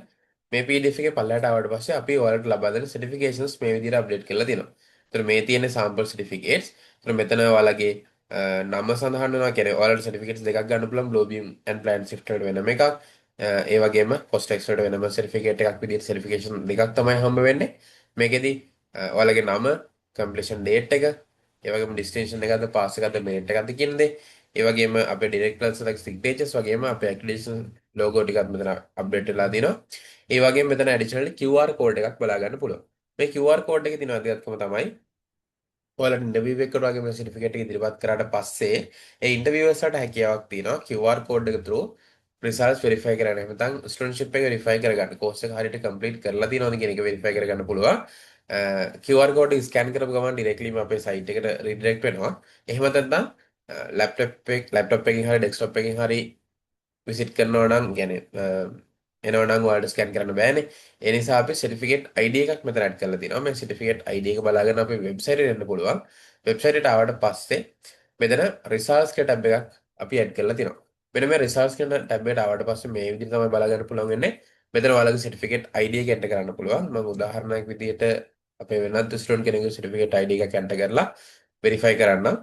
[SPEAKER 4] මේ PDF එකේ පල්ලයට ආවට පස්සේ අපි ඔයාලට ලබා දෙන certifications මේ විදිහට update කරලා තියෙනවා. ඒතර මේ තියෙන sample certificates. ඒතර මෙතන ඔයාලගේ නම සඳහන් වෙනවා. කියන්නේ ඔයාලට certificates දෙකක් ගන්න පුළුවන්. Bluebeam and Plan Shift වලට වෙනම එකක්. ඒ වගේම Costex වලට වෙනම certificate එකක් විදිහට certification දෙකක් තමයි හම්බ වෙන්නේ. මේකෙදි ඔයාලගේ නම, completion date එක, ඒ වගේම distinction එකක්ද, pass එකක්ද, merit එකක්ද කියන දේ. ඒ වගේම අපේ directors like signatures වගේම අපේ accreditation logo ටිකත් මෙතන update වෙලා දිනවා. ඒ වගේම මෙතන additionally QR code එකක් බලා ගන්න පුළුවන්. මේ QR code එකේ තියෙන වැදගත්කම තමයි ඔයාලට ඉන්ටර්විව් එකකට වගේ මේ සර්ටිෆිකේට් එක ඉදිරිපත් කරාට පස්සේ ඒ ඉන්ටර්විවර්ස්ලාට හැකියාවක් තියෙනවා QR කෝඩ් එක through රිසල්ට්ස් වෙරිෆයි කරන්න. එහෙම නැත්නම් ස්ටුඩන්ට්ෂිප් එක වෙරිෆයි කරගන්න. කෝස් එක හරියට කම්ප්ලීට් කරලා තියෙනවද කියන එක වෙරිෆයි කරගන්න පුළුවන්. QR කෝඩ් එක ස්කෑන් කරපු ගමන් ඩිරෙක්ට්ලිම අපේ සයිට් එකට රීඩිරෙක්ට් වෙනවා. එහෙම නැත්නම් ලැප්ටොප් එකකින් හරි ඩෙස්ක්ටොප් එකකින් හරි විසිට් කරනවා නම් يعني එනවා නම් ඔයාලට ස්කෑන් කරන්න බෑනේ. ඒ නිසා අපි සර්ටිෆිකේට් ID එකක් මෙතන ඇඩ් කරලා තියෙනවා. මේ සර්ටිෆිකේට් ID එක බලාගෙන අපේ වෙබ්සයිට් එකට එන්න පුළුවන්. වෙබ්සයිට් එකට ආවට පස්සේ මෙතන රිසල්ට්ස් කියලා ටැබ් එකක් අපි ඇඩ් කරලා තියෙනවා. මෙන්න මේ රිසල්ට්ස් කියන ටැබ් එකට ආවට පස්සේ මේ විදිහට තමයි බලාගන්න පුළුවන් වෙන්නේ. මෙතන ඔයාලගේ සර්ටිෆිකේට් ID එක එන්ටර් කරන්න පුළුවන්. මම උදාහරණයක් විදිහට අපේ වෙනත් ස්ටුඩන්ට් කෙනෙකුගේ සර්ටිෆිකේට් ID එකක් එන්ටර් කරලා වෙරිෆයි කරන්නම්.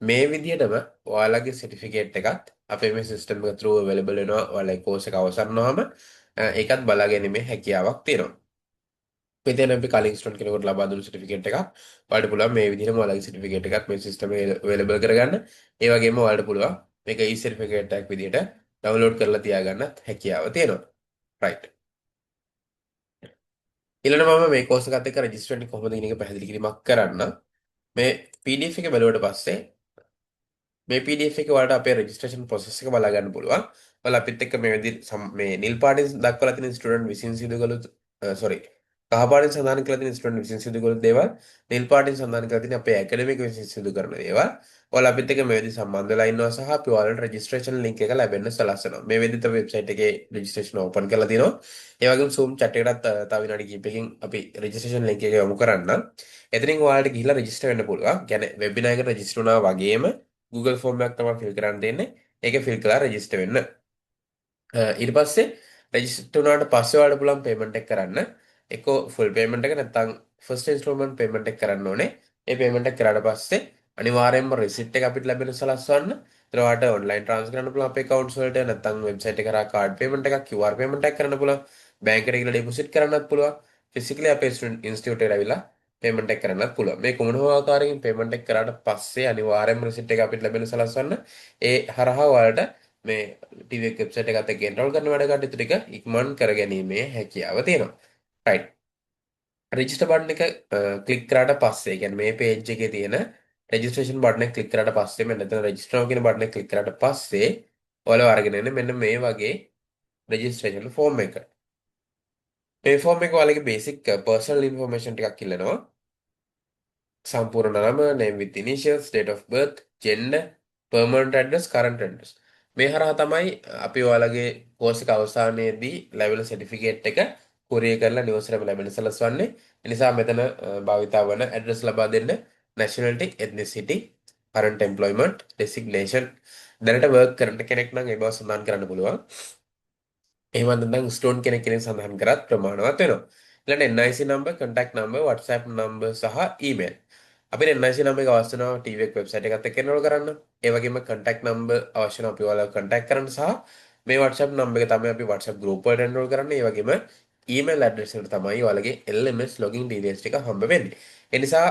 [SPEAKER 4] මේ විදිහටම ඔයාලගේ සර්ටිෆිකේට් එකත් අපේ මේ සිස්ටම් එක through available වෙනවා. ඔයාලගේ කෝස් එක අවසන් වුණාම ඒකත් බලාගැනීමේ හැකියාවක් තියෙනවා. මෙතන අපි කලින් ස්ටුඩන්ට් කෙනෙකුට ලබා දුන්නු සර්ටිෆිකේට් එකක් ඔයාලට පුළුවන් මේ විදිහටම ඔයාලගේ සර්ටිෆිකේට් එකක් මේ සිස්ටම් එකේ available කරගන්න. ඒ වගේම ඔයාලට පුළුවන් මේක e-certificate එකක් විදිහට ඩවුන්ලෝඩ් කරලා තියාගන්නත් හැකියාව තියෙනවා. right. ඊළඟට මම මේ කෝස් එකත් එක්ක රෙජිස්ටර් වෙන්නේ කොහොමද කියන එක පැහැදිලි කිරීමක් කරන්න. මේ PDF එක බැලුවට පස්සේ මේ PDF එකේ ඔයාලට අපේ රෙජිස්ට්‍රේෂන් process එක බලා ගන්න පුළුවන්. ඔයාලා අපිත් එක්ක මේ විදිහට මේ නිල් පාටින් දක්වලා තියෙන ස්ටුඩන්ට් විසින් සිදු කළ sorry කහ පාටින් සඳහන් කරලා තියෙන ස්ටුඩන්ට් විසින් සිදු කළ දේවල් නිල් පාටින් සඳහන් කරලා තියෙන අපේ ඇකඩමික් විසින් සිදු කරන දේවල් ඔයාලා අපිත් එක්ක මේ විදිහට සම්බන්ධ වෙලා ඉන්නවා සහ අපි ඔයාලට රෙජිස්ට්‍රේෂන් ලින්ක් එක ලැබෙන්න සලස්වනවා. මේ විදිහට වෙබ්සයිට් එකේ රෙජිස්ට්‍රේෂන් ඕපන් කරලා තියෙනවා. ඒ වගේම Zoom chat එකටත් තව විනාඩි කිහිපයකින් අපි රෙජිස්ට්‍රේෂන් ලින්ක් එක යොමු කරන්නම්. එතනින් ඔයාලට ගිහිල්ලා රෙජිස්ටර් වෙන්න පුළුවන්. කියන්නේ වෙබිනාර් එකට රෙජිස්ටර් වුණා වගේම Google ෆෝම් එකක් තමයි ෆිල් කරන්න දෙන්නේ. ඒක ෆිල් කරලා රෙජිස්ටර් වෙන්න. ඊට පස්සේ රෙජිස්ටර් වුණාට පස්සේ ඔයාලට පුළුවන් පේමන්ට් එක කරන්න. එක්කෝ ෆුල් පේමන්ට් එක නැත්නම් ෆස්ට් ඉන්ස්ටෝල්මන්ට් පේමන්ට් එක කරන්න ඕනේ. ඒ පේමන්ට් එක කරාට පස්සේ අනිවාර්යයෙන්ම රිසිට් එක අපිට ලැබෙන සලස්වන්න. ඒතර ඔයාලට ඔන්ලයින් ට්‍රාන්ස්ෆර් කරන්න පුළුවන් අපේ accounts වලට නැත්නම් වෙබ්සයිට් එක කරා කාඩ් පේමන්ට් එකක් QR පේමන්ට් එකක් කරන්න පුළුවන්. බැංක් එකට ගිහලා ඩිපොසිට් කරන්නත් පුළුවන්. ෆිසිකලි අපේ ඉන්ස්ටිටියුට් එකට ඇවිල්ලා පේමන්ට් එක කරන්නත් පුළුවන්. මේ කොමුණ හෝ ආකාරයෙන් පේමන්ට් එක කරාට පස්සේ අනිවාර්යයෙන්ම රිසිට් එක අපිට ලැබෙන සලස්වන්න. ඒ හරහා ඔයාලට මේ TV වෙබ්සයිට් එකත් එක්ක එන්රෝල් කරන වැඩ කටයුතු ටික ඉක්මන් කරගැනීමේ හැකියාව තියෙනවා. right. රෙජිස්ටර් බටන් එක ක්ලික් කරාට පස්සේ කියන්නේ මේ page එකේ තියෙන රෙජිස්ට්‍රේෂන් බටන් එක ක්ලික් කරාට පස්සේ මෙන්න එතන රෙජිස්ටර් කියන බටන් එක ක්ලික් කරාට පස්සේ ඔයාලව අරගෙන එන්නේ මෙන්න මේ වගේ රෙජිස්ට්‍රේෂන් ෆෝම් එක. මේ ෆෝම් එක ඔයාලගේ බේසික් පර්සනල් ඉන්ෆර්මේෂන් ටිකක් ඉල්ලනවා. සම්පූර්ණ නම, name with initials, date of birth, gender, permanent address, current address. මේ හරහා තමයි අපි ඔයාලගේ කෝස් එක අවසානයේදී ලැබෙන සර්ටිෆිකේට් එක කුරියර් කරලා නිවසේම ලැබෙන සලස්වන්නේ. ඒ නිසා මෙතන භාවිතා වන ඇඩ්‍රස් ලබා දෙන්න nationality, ethnicity, current employment, designation. දැනට work කරන කෙනෙක් නම් ඒ බව සඳහන් කරන්න පුළුවන්. එහෙම නැත්නම් ස්ටෝන් කෙනෙක් සඳහන් කරත් ප්‍රමාණවත් වෙනවා. ඊළඟට NIC number, contact number, WhatsApp number සහ email. අපිට NIC number එක අවශ්‍ය වෙනවා TV එක වෙබ්සයිට් එකත් එක්ක එන්රෝල් කරන්න. ඒ වගේම contact number අවශ්‍ය වෙනවා අපි ඔයාලව contact කරන්න සහ මේ WhatsApp number එක තමයි අපි WhatsApp group වලට එන්රෝල් කරන්න. ඒ වගේම email address එකට තමයි ඔයාලගේ LMS login details ටික හම්බ වෙන්නේ. ඒ නිසා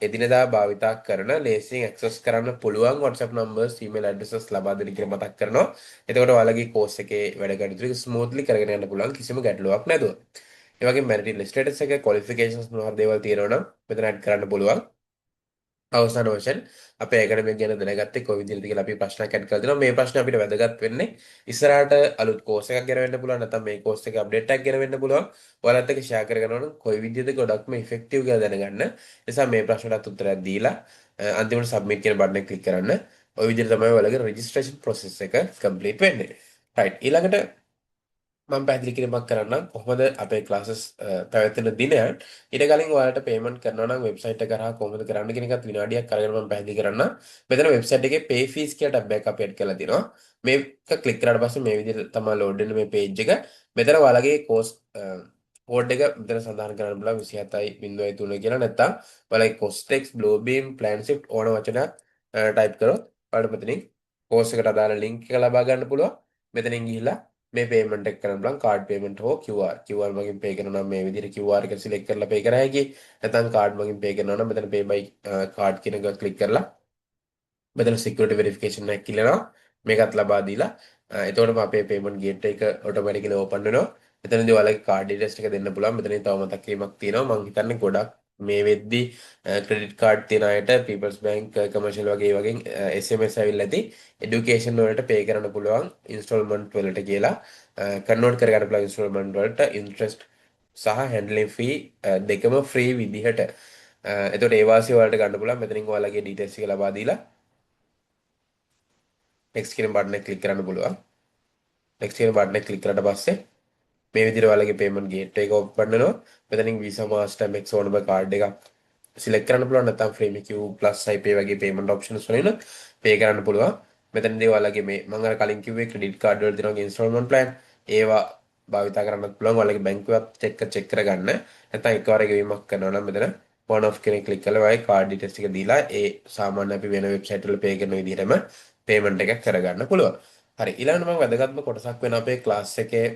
[SPEAKER 4] එදිනදා භාවිතා කරන ලේසියෙන් access කරන්න පුළුවන් WhatsApp numbers, email addresses ලබා දෙන්න කියලා මතක් කරනවා. එතකොට ඔයාලගේ course එකේ වැඩ කටයුතු ටික smoothly කරගෙන යන්න පුළුවන් කිසිම ගැටලුවක් නැතුව. ඒ වගේම marital status එක qualifications මොනවද දේවල් තියෙනවා නම් මෙතන add කරන්න පුළුවන්. අවසාන වශයෙන් අපේ ඇකඩමික් ගැන දැනගත්තේ කොයි විදිහටද කියලා අපි ප්‍රශ්නයක් ඇඩ් කරලා දෙනවා. මේ ප්‍රශ්නේ අපිට වැදගත් වෙන්නේ ඉස්සරහට අලුත් කෝස් එකක් ගැන වෙන්න පුළුවන් නැත්නම් මේ කෝස් එකේ අප්ඩේට් එකක් ගැන වෙන්න පුළුවන්. ඔයාලත් එක්ක ෂෙයා කරගන්න ඕන කොයි විදිහද ගොඩක්ම ඉෆෙක්ටිව් කියලා දැනගන්න. ඒ නිසා මේ ප්‍රශ්නට උත්තරයක් දීලා අන්තිමට සබ්මිට් කියන බටන් එක ක්ලික් කරන්න. ඔය විදිහට තමයි ඔයාලගේ රෙජිස්ට්‍රේෂන් process එක කම්ප්ලීට් වෙන්නේ. right. ඊළඟට මම පැහැදිලි කිරීමක් කරන්නම් කොහොමද අපේ ක්ලාසස් පැවැත්වෙන දිනයන්. ඊට කලින් ඔයාලට පේමන්ට් කරනවා නම් වෙබ්සයිට් එක කරා කොහොමද කරන්න කියන එකත් විනාඩියක් අරගෙන මම පැහැදිලි කරන්නම්. මෙතන වෙබ්සයිට් එකේ pay fees කියලා ටැබ් එකක් අපි ඇඩ් කරලා තියෙනවා. මේක ක්ලික් කරාට පස්සේ මේ විදිහට තමයි ලෝඩ් වෙන්නේ මේ page එක. මෙතන ඔයාලගේ course කෝඩ් එක මෙතන සඳහන් කරන්න බලන්න 27.03 කියලා නැත්නම් ඔයාලගේ Costex, Bluebeam, Planshift ඕන වචනයක් ටයිප් කරොත් ඔයාලට මෙතනින් course එකට අදාළ link එක ලබා ගන්න පුළුවන්. මෙතනින් ගිහිල්ලා මේ පේමන්ට් එක කරන්න බලන්න කාඩ් පේමන්ට් හෝ QR මගින් පේ කරනවා නම් මේ විදිහට QR එක සිලෙක්ට් කරලා පේ කරා හැකි. නැත්නම් කාඩ් මගින් පේ කරනවා නම් මෙතන pay by card කියන එක ක්ලික් කරලා මෙතන security verification එකක් ඉල්ලනවා. මේකත් ලබා දීලා එතකොටම අපේ payment gate එක automatically open වෙනවා. එතනදී ඔයාලගේ card details ටික දෙන්න පුළුවන්. මෙතනින් තව මතක් කිරීමක් තියෙනවා. මම හිතන්නේ ගොඩක් මේ වෙද්දි ක්‍රෙඩිට් කාඩ් තියෙන අයට People's Bank කමර්ෂියල් වගේ SMS ඇවිල්ලා ඇති এডুকেෂන් වලට පේ කරන්න පුළුවන් ඉන්ස්ටෝල්මන්ට් වලට කියලා කන්වර්ට් කරගන්න පුළුවන් ඉන්ස්ටෝල්මන්ට් වලට ඉන්ට්‍රස්ට් සහ හැන්ඩ්ලින් ෆී දෙකම ෆ්‍රී විදිහට එතකොට ඒ වාසිය වලට ගන්න පුළුවන් මෙතනින් ඔයාලගේ ඩීටේල්ස් ටික ලබා දීලා next කියන බටන් එක ක්ලික් කරන්න පුළුවන් next කියන බටන් එක ක්ලික් කරලා පස්සේ මේ විදිහට ඔයාලගේ payment gateway එක open වෙනවා. මෙතනින් Visa Master Amex ඕනම card එකක් select කරන්න පුළුවන් නැත්නම් FreeMQ Plus iPay වගේ payment options වලින් pay කරන්න පුළුවන්. මෙතනදී ඔයාලගේ මේ මම අර කලින් කිව්වේ credit card වල තියෙනවා installment plan ඒවා භාවිතා කරන්නත් පුළුවන්. ඔයාලගේ බැංකුවත් check කරගන්න. නැත්නම් එකවර ගෙවීමක් කරනවා නම් මෙතන one off කෙනෙක් ක්ලික් කරලා ඔයාලගේ card details ටික දීලා ඒ සාමාන්‍ය අපි වෙන website වල pay කරන විදිහටම payment එකක් කරගන්න පුළුවන්. හරි ඊළඟට මම වැදගත්ම කොටසක් වෙන අපේ class එකේ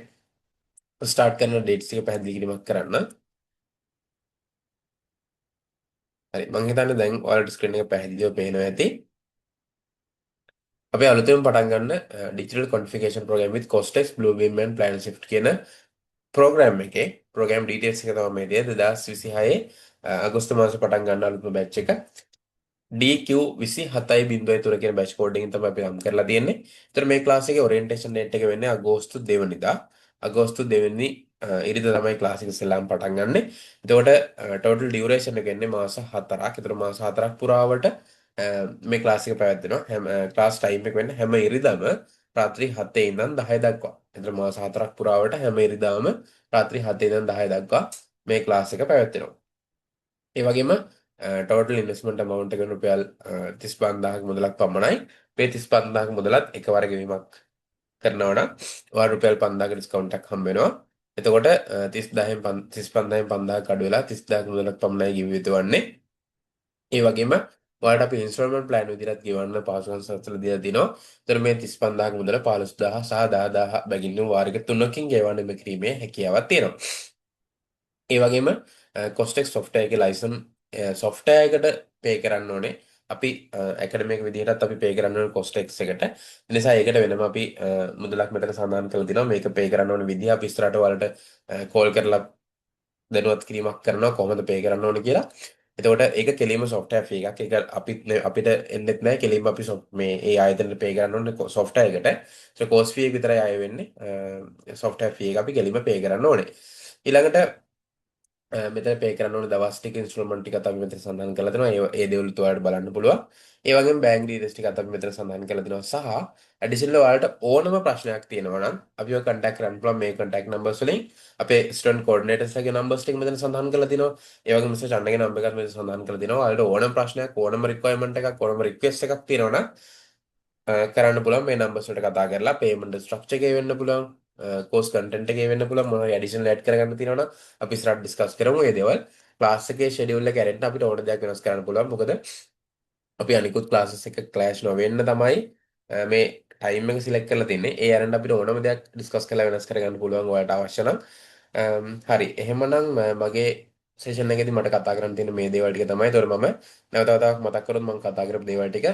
[SPEAKER 4] ස්ටාර්ට් කරන ඩේට්ස් ටික පැහැදිලි කිරීමක් කරන්න. හරි මම හිතන්නේ දැන් ඔයාලට ස්ක්‍රීන් එක පැහැදිලිව පේනවා ඇති. අපි අලුතෙන් පටන් ගන්න digital configuration program with Costex Bluebeam and PlanShift කියන program එකේ program details එක තමයි මේ 2026 අගෝස්තු මාසේ පටන් ගන්න අලුත්ම batch එක. DQ27.3 කියන බැච් කෝඩ් එකෙන් තමයි අපි නම් කරලා තියෙන්නේ. ඒතර මේ ක්ලාස් එකේ ඔරියන්ටේෂන් ඩේට් එක වෙන්නේ අගෝස්තු 2 වෙනිදා. අගෝස්තු 2 වෙනි ඉරිදා තමයි ක්ලාස් එක ඉස්සෙල්ලාම පටන් ගන්නෙ. එතකොට ටෝටල් ඩියුරේෂන් එක එන්නේ මාස 4ක්. ඒතර මාස 4ක් පුරාවට මේ ක්ලාස් එක පැවැත්වෙනවා. හැම ක්ලාස් ටයිම් එක වෙන්නේ හැම ඉරිදාම රාත්‍රී 7 ඉඳන් 10 දක්වා. ඒතර මාස 4ක් පුරාවට හැම ඉරිදාම රාත්‍රී 7 ඉඳන් 10 දක්වා මේ ක්ලාස් එක පැවැත්වෙනවා. ඒ වගේම ටෝටල් ඉන්වෙස්ට්මන්ට් amount එක රුපියල් 35000ක මුදලක් පමණයි. මේ 35000ක මුදලත් එකවර ගෙවීමක් කරනවා නම් ඔයාලට රුපියල් 5000ක ඩිස්කවුන්ට් එකක් හම්බ වෙනවා. එතකොට 35000න් 5000ක අඩු වෙලා 30000ක මුදලක් පමණයි ගෙවිය යුතු වන්නේ. ඒ වගේම ඔයාලට අපි ඉන්ස්ටෝල්මන්ට් ප්ලෑන් විදිහට ගෙවන්න පාසුකම් සත්‍යල දීලා තිනවා. ඒතර මේ 35000ක මුදල 15000 සහ 10000 බැගින් වාරික 3කින් ගෙවන්න කිරීමේ හැකියාවක් තියෙනවා. ඒ වගේම කොස්ටෙක් software එකේ license software එකට pay කරන්න ඕනේ. අපි academic විදිහටත් අපි pay කරන්න ඕනේ කොස්ටෙක් එකට. ඒ නිසා ඒකට වෙනම අපි මුදලක් මෙතන සඳහන් කරලා තිනවා. මේක pay කරන්න ඕනේ විදිහ අපි ඉස්සරහට ඔයාලට call කරලා දැනුවත් කිරීමක් කරනවා කොහොමද pay කරන්න ඕනේ කියලා. එතකොට ඒක කෙලින්ම software fee එකක්. ඒක අපිට එන්නෙත් නැහැ කෙලින්ම අපි මේ ඒ ආයතනයට pay කරන්න ඕනේ software එකට. so course fee එක විතරයි ආයෙ වෙන්නේ. software fee එක අපි කෙලින්ම pay කරන්න ඕනේ. ඊළඟට මෙතන පේ කරන්න ඕනේ දවස් ටික ඉන්ස්ටෝල්මන්ට් ටිකත් අපි මෙතන සඳහන් කරලා දෙනවා. ඒ දේවලුත් ඔයාලට බලන්න පුළුවන්. ඒ වගේම බැංක් ඩීටේල්ස් ටිකත් අපි මෙතන සඳහන් කරලා දෙනවා. සහ ඇඩිෂනල් ඔයාලට ඕනම ප්‍රශ්නයක් තියෙනවා නම් අපිව කන්ටැක්ට් කරන්න පුළුවන් මේ කන්ටැක්ට් නම්බර්ස් වලින්. අපේ ස්ටුඩන්ට් කෝඩිනේටර්ස්ලාගේ නම්බර්ස් ටික මෙතන සඳහන් කරලා දෙනවා. ඒ වගේම මිස්ටර් චන්නගේ නම්බර් එකත් මෙතන සඳහන් කරලා දෙනවා. ඔයාලට ඕනම ප්‍රශ්නයක් ඕනම රික්වයර්මන්ට් එකක් ඕනම රික්වෙස්ට් එකක් තියෙනවා නම් කරන්න පුළුවන් මේ නම්බර්ස් වලට කතා කරලා පේමන්ට් ස්ට්‍රක්චර් එකේ වෙන්න පුළුවන් කෝස් කන්ටෙන්ට් එකේ වෙන්න පුළුවන් මොනවා හරි ඇඩිෂනල් ඇඩ් කරගන්න තියෙනවා නම් අපි ඉස්සරහට ඩිස්කස් කරමු මේ දේවල් ක්ලාස් එකේ ෂෙඩියුල් එක ඇරෙන්න අපිට ඕන දෙයක් වෙනස් කරන්න පුළුවන් මොකද අපි අනිකුත් ක්ලාසස් එක ක්ලෑෂ් නොවෙන්න තමයි මේ ටයිම් එක සිලෙක්ට් කරලා තින්නේ ඒ ඇරෙන්න අපිට ඕනම දෙයක් ඩිස්කස් කරලා වෙනස් කරගන්න පුළුවන් ඔයාලට අවශ්‍ය නම් හරි එහෙමනම් මගේ සෙෂන් එකේදී මට කතා කරන්න තියෙන මේ දේවල් ටික තමයි. ඒතකොට මම නැවත වතාවක් මතක් කරොත් මම කතා කරපු දේවල් ටික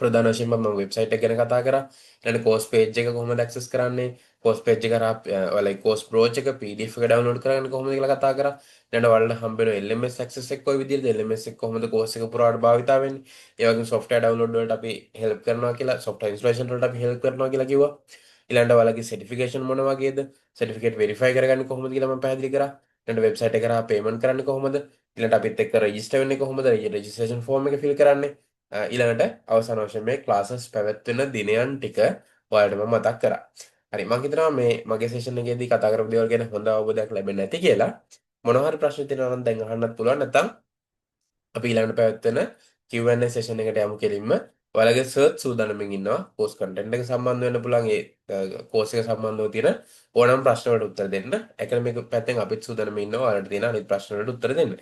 [SPEAKER 4] ප්‍රධාන වශයෙන්ම මම වෙබ්සයිට් එක ගැන කතා කරා. ඊළඟ කෝස් පේජ් එක කොහොමද ඇක්සස් කරන්නේ? කෝස් පේජ් එක කරා ඔයාලගේ කෝස් බ්‍රෝච් එක PDF එක ඩවුන්ලෝඩ් කරගන්න කොහොමද කියලා කතා කරා. ඊළඟ ඔයාලට හම්බ වෙන LMS ඇක්සස් එක කොයි විදිහටද? LMS එක කොහොමද කෝස් එක පුරාවට භාවිතා වෙන්නේ? ඒ වගේම software download වලට අපි help කරනවා කියලා, software installation වලට අපි help කරනවා කියලා කිව්වා. ඊළඟට ඔයාලගේ certification මොන වගේද? certificate verify කරගන්නේ කොහොමද කියලා මම පැහැදිලි කරා. ඊළඟට වෙබ්සයිට් එක කරා payment කරන්නේ කොහොමද? ඊළඟට අපිත් එක්ක register වෙන්නේ කොහොමද? registration form එක fill කරන්නේ. ඊළඟට අවසාන වශයෙන් මේ ක්ලාසස් පැවැත්වෙන දිනයන් ටික ඔයාලට මම මතක් කරා. හරි මම හිතනවා මේ මගේ සෙෂන් එකේදී කතා කරපු දේවල් ගැන හොඳ අවබෝධයක් ලැබෙන්නේ නැති කියලා. මොනවා හරි ප්‍රශ්න තියෙනවා නම් දැන් අහන්නත් පුළුවන්. නැත්නම් අපි ඊළඟට පැවැත්වෙන Q&A සෙෂන් එකට යමු කෙලින්ම. ඔයාලගේ සර්ච් සූදානම්ින් ඉන්නවා. කෝස් කන්ටෙන්ට් එක සම්බන්ධ වෙන්න පුළුවන්. ඒ කෝස් එක සම්බන්ධව තියෙන ඕනම ප්‍රශ්න වලට උත්තර දෙන්න. ඇකඩමික් පැත්තෙන් අපිත් සූදානම්ින් ඉන්නවා. ඔයාලට තියෙන අනිත් ප්‍රශ්න වලට උත්තර දෙන්න.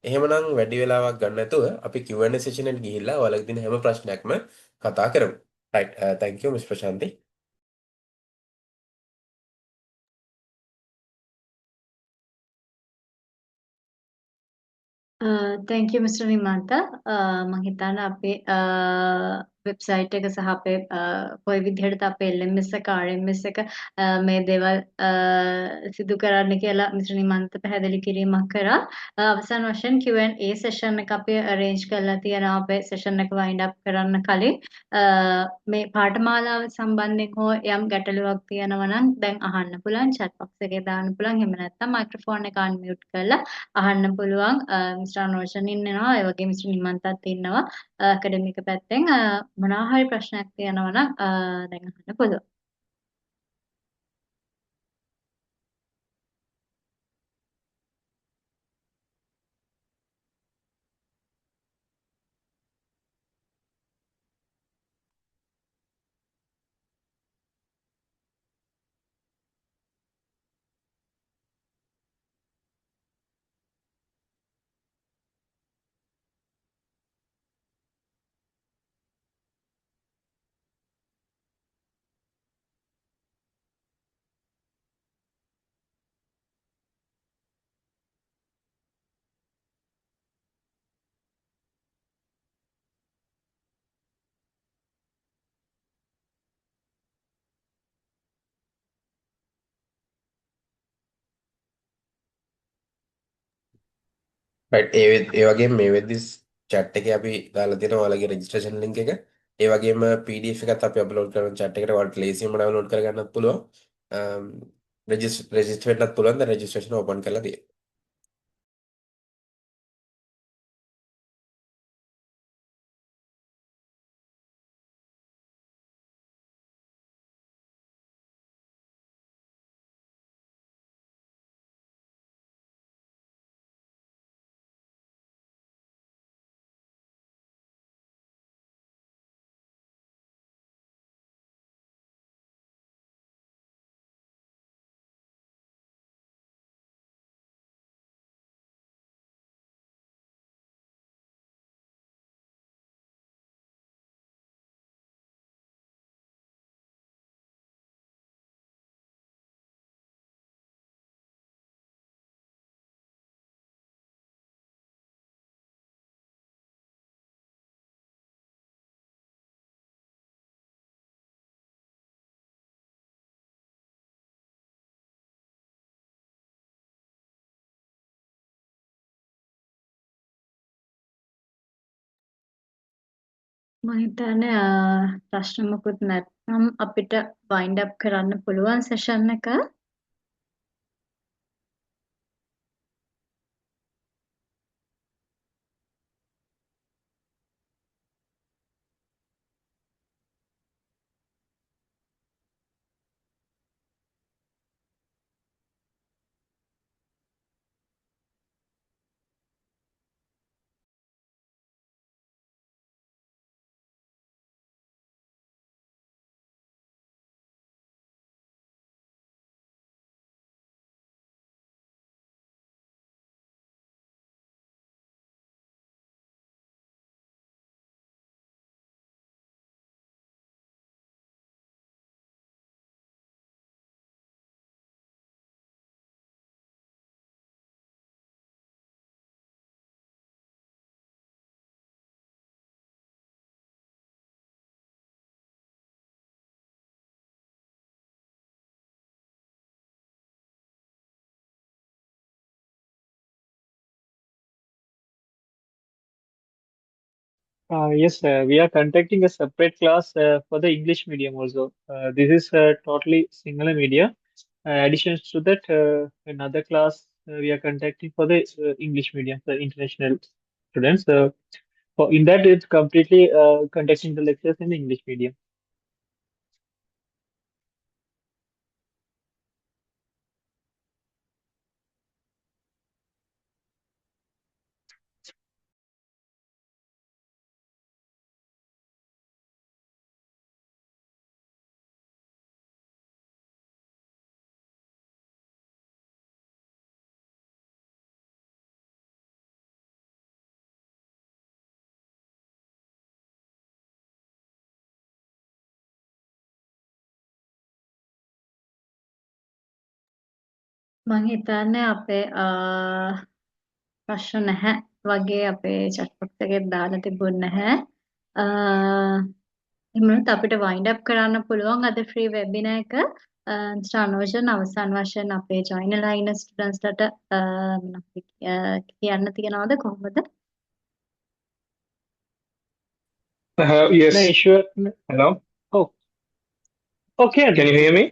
[SPEAKER 4] එහෙමනම් වැඩි වෙලාවක් ගන්න නැතුව අපි Q&A session එකට ගිහිල්ලා ඔයාලගේ තියෙන හැම ප්‍රශ්නයක්ම කතා කරමු. right thank you Miss Prashanti.
[SPEAKER 1] thank you Mr. Vimanta මම හිතන්නේ අපේ වෙබ්සයිට් එක සහ අපේ කොයි විදිහටද අපේ LMS එක RMS එක මේ දේවල් සිදු කරන්න කියලා මිස්ටර් නිමන්ත පැහැදිලි කිරීමක් කරා. අවසාන වශයෙන් Q&A session එක අපි arrange කරලා තියෙනවා අපේ session එක wind up කරන්න කලින්. මේ පාඨමාලාව සම්බන්ධයෙන් හෝ යම් ගැටලුවක් තියෙනවා නම් දැන් අහන්න පුළුවන් chat box එකේ දාන්න පුළුවන්. එහෙම නැත්නම් microphone එක unmute කරලා අහන්න පුළුවන්. මිස්ටර් අනෝෂන් ඉන්නවා. ඒ වගේ මිස්ටර් නිමන්තත් ඉන්නවා. ඇකඩමික පැත්තෙන් මොනවා හරි ප්‍රශ්නයක් තියෙනවා නම් දැන් අහන්න පුළුවන්.
[SPEAKER 4] රයිට් ඒ වගේම මේ වෙද්දි chat එකේ අපි දාලා තියෙනවා ඔයාලගේ registration link එක. ඒ වගේම PDF එකත් අපි අප්ලෝඩ් කරන chat එකට ඔයාලට ලේසියෙන්ම ඩවුන්ලෝඩ් කරගන්නත් පුළුවන්. රෙජිස්ටර් වෙන්නත් පුළුවන්. දැන් registration open කරලා තියෙනවා.
[SPEAKER 1] මම හිතන්නේ ප්‍රශ්න මොකුත් නැත්නම් අපිට wind up කරන්න පුළුවන් session එක.
[SPEAKER 3] Yes, we are conducting a separate class for the English medium also. This is totally single media. Addition to that, another class we are conducting for the English medium, the international students. For in that, it's completely conducting the lectures in the English medium.
[SPEAKER 1] මම හිතන්නේ අපේ ප්‍රශ්න නැහැ වගේ අපේ chat box එකේ දාලා තිබුණ නැහැ. එහෙමනොත් අපිට wind up කරන්න පුළුවන් අද free webinar එක. මිස්ටර් අනෝජන් අවසන් වශයෙන් අපේ join වෙලා ඉන්න students ලට මොනවද කියන්න තියනවද කොහොමද?
[SPEAKER 3] No
[SPEAKER 5] Yes.
[SPEAKER 3] issue.
[SPEAKER 5] Hello.
[SPEAKER 3] Oh, okay.
[SPEAKER 5] Can you hear me?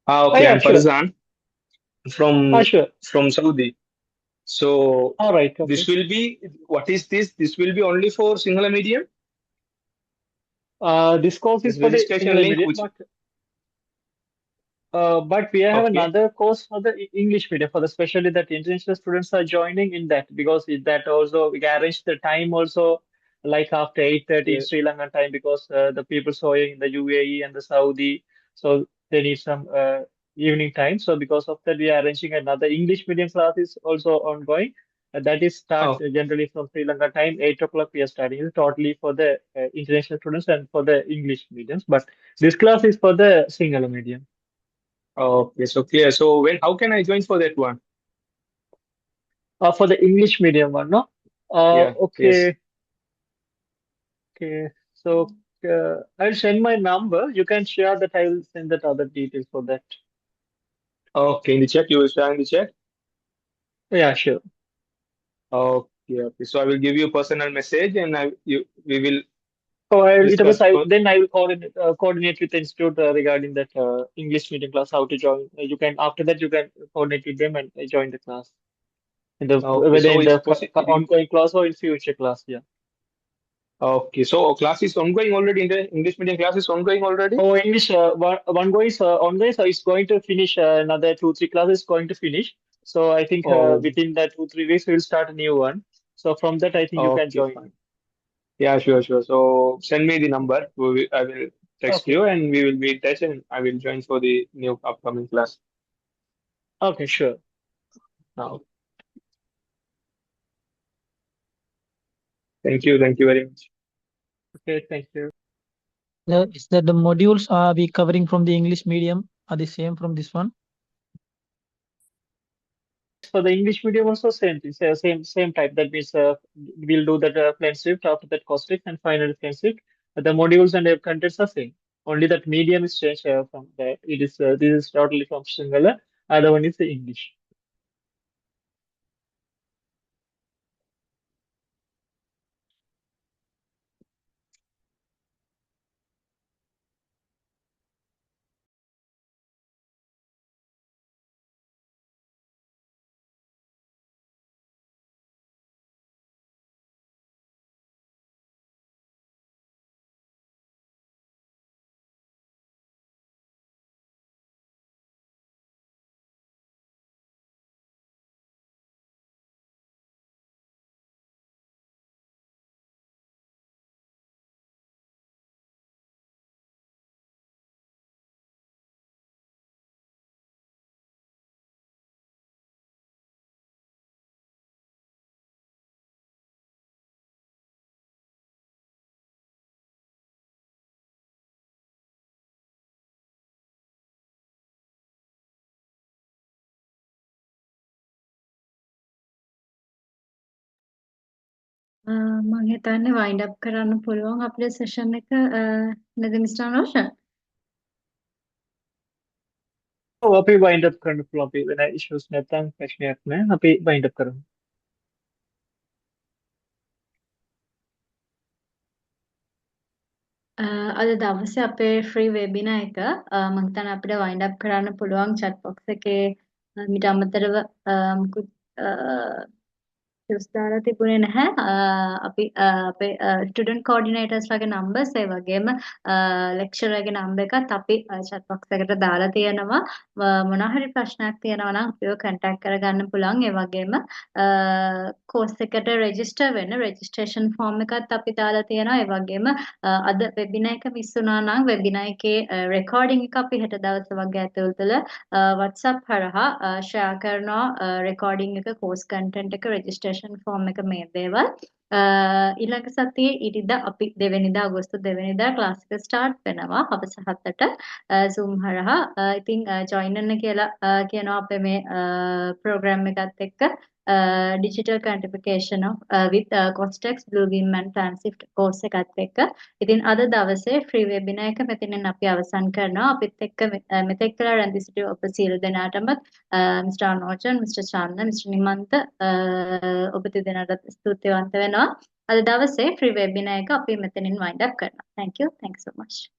[SPEAKER 3] Oh,
[SPEAKER 5] Okay.
[SPEAKER 3] yeah,
[SPEAKER 5] I'm
[SPEAKER 3] sure.
[SPEAKER 5] Farzan
[SPEAKER 3] Sure.
[SPEAKER 5] from Saudi. So
[SPEAKER 3] All right.
[SPEAKER 5] this
[SPEAKER 3] Okay.
[SPEAKER 5] will be, what is this? This will be only for Sinhala medium.
[SPEAKER 3] This course
[SPEAKER 5] This
[SPEAKER 3] is for the
[SPEAKER 5] registration
[SPEAKER 3] Sinhala
[SPEAKER 5] link,
[SPEAKER 3] medium,
[SPEAKER 5] which
[SPEAKER 3] but we have
[SPEAKER 5] okay.
[SPEAKER 3] another course for the English medium, for the especially that international students are joining in that, because that also we can arrange the time also like after 8:30 in
[SPEAKER 5] Yeah.
[SPEAKER 3] Sri Lankan time, because the people sewing in the UAE and the Saudi, so they need some evening time. So because of that, we are arranging another English medium class is also ongoing. That is start
[SPEAKER 5] Oh,
[SPEAKER 3] generally from Sri Lanka time, 8 o'clock we are starting. It's totally for the international students and for the English mediums, but this class is for the Sinhala medium.
[SPEAKER 5] okay. So clear. So how can I join for that one?
[SPEAKER 3] For the English medium one, no?
[SPEAKER 5] Yeah. Yes.
[SPEAKER 3] Okay, okay. So I'll send my number. You can share that. I will send that other details for that.
[SPEAKER 5] Okay. In the chat, you will share in the chat.
[SPEAKER 3] Yeah, sure.
[SPEAKER 5] Okay. Okay. So I will give you a personal message, and we will
[SPEAKER 3] So
[SPEAKER 5] discuss.
[SPEAKER 3] then I will coordinate with the institute regarding that English medium class, how to join. You can after that you can coordinate with them and join the class in the
[SPEAKER 5] Okay.
[SPEAKER 3] whether
[SPEAKER 5] So
[SPEAKER 3] in
[SPEAKER 5] it's
[SPEAKER 3] the
[SPEAKER 5] possible.
[SPEAKER 3] ongoing class or in future class. Yeah.
[SPEAKER 5] Okay. So class is ongoing already. In the English medium class is ongoing already.
[SPEAKER 3] Oh, English one go is ongoing, so it's going to finish another 2-3 classes going to finish. So I think
[SPEAKER 5] Oh,
[SPEAKER 3] within that 2-3 weeks we'll start a new one. So from that I think you can
[SPEAKER 5] okay.
[SPEAKER 3] join.
[SPEAKER 5] Fine. Yeah, sure, sure. So send me the number. I will text
[SPEAKER 3] Okay.
[SPEAKER 5] you, and we will be in touch, and I will join for the new upcoming class.
[SPEAKER 3] Okay, sure.
[SPEAKER 5] Now, thank you very much.
[SPEAKER 3] Okay, thank you.
[SPEAKER 6] Is that the modules are we covering from the English medium are the same from this one?
[SPEAKER 3] For the English medium also same thing, same type. That means we'll do that plain script, after that caustic, and finally plain script. The modules and the contents are same. Only that medium is changed from the it is this is totally from Sinhala. Other one is the English.
[SPEAKER 1] මම හිතන්නේ wind up කරන්න පුළුවන් අපේ session එක නේද mister Roshan?
[SPEAKER 3] අපි wind up කරන්න පුළුවන්. අපි වෙන issues නැත්නම් ප්‍රශ්නයක් නැහැ. අපි wind up කරමු.
[SPEAKER 1] අද දවසේ අපේ free webinar එක මම හිතන්නේ අපිට wind up කරන්න පුළුවන් chat box එකේ මීට අමතරව මුකුත් ටියුස් දාලා තිබුණේ නැහැ. අපි අපේ ස්ටුඩන්ට් කෝඩිනේටර්ස් ලාගේ නම්බර්ස් ඒ වගේම ලෙක්චරර්ගේ නම්බර් එකත් අපි chat box එකට දාලා තියෙනවා. මොනවා හරි ප්‍රශ්නයක් තියෙනවා නම් අපිව contact කරගන්න පුළුවන්. ඒ වගේම course එකට register වෙන්න registration form එකත් අපි දාලා තියෙනවා. ඒ වගේම අද webinar එක miss වුණා නම් webinar එකේ recording එක අපි හෙට දවස් වගේ ඇතුළත WhatsApp හරහා share කරනවා recording එක course content එක registration form එක මේ දේවල් ඊළඟ සතියේ ඉරිදා අපි දෙවෙනිදා අගෝස්තු දෙවෙනිදා ක්ලාස් එක ස්ටාර්ට් වෙනවා හවස 7ට Zoom හරහා ඉතින් join වෙන්න කියලා කියනවා අපේ මේ program එකත් එක්ක digital quantification of with Costex Bluebeam and Transhift course එකත් එක්ක. ඉතින් අද දවසේ free webinar එක මෙතනින් අපි අවසන් කරනවා. අපිත් එක්ක මෙතෙක් කල රැඳී සිටි ඔබ සියලු දෙනාටම Mr. Anochan, Mr. Chandna, Mr. Nimant ඔබ දෙදෙනාට ස්තුතිවන්ත වෙනවා. අද දවසේ free webinar එක අපි මෙතනින් wind up කරනවා. Thank you so much.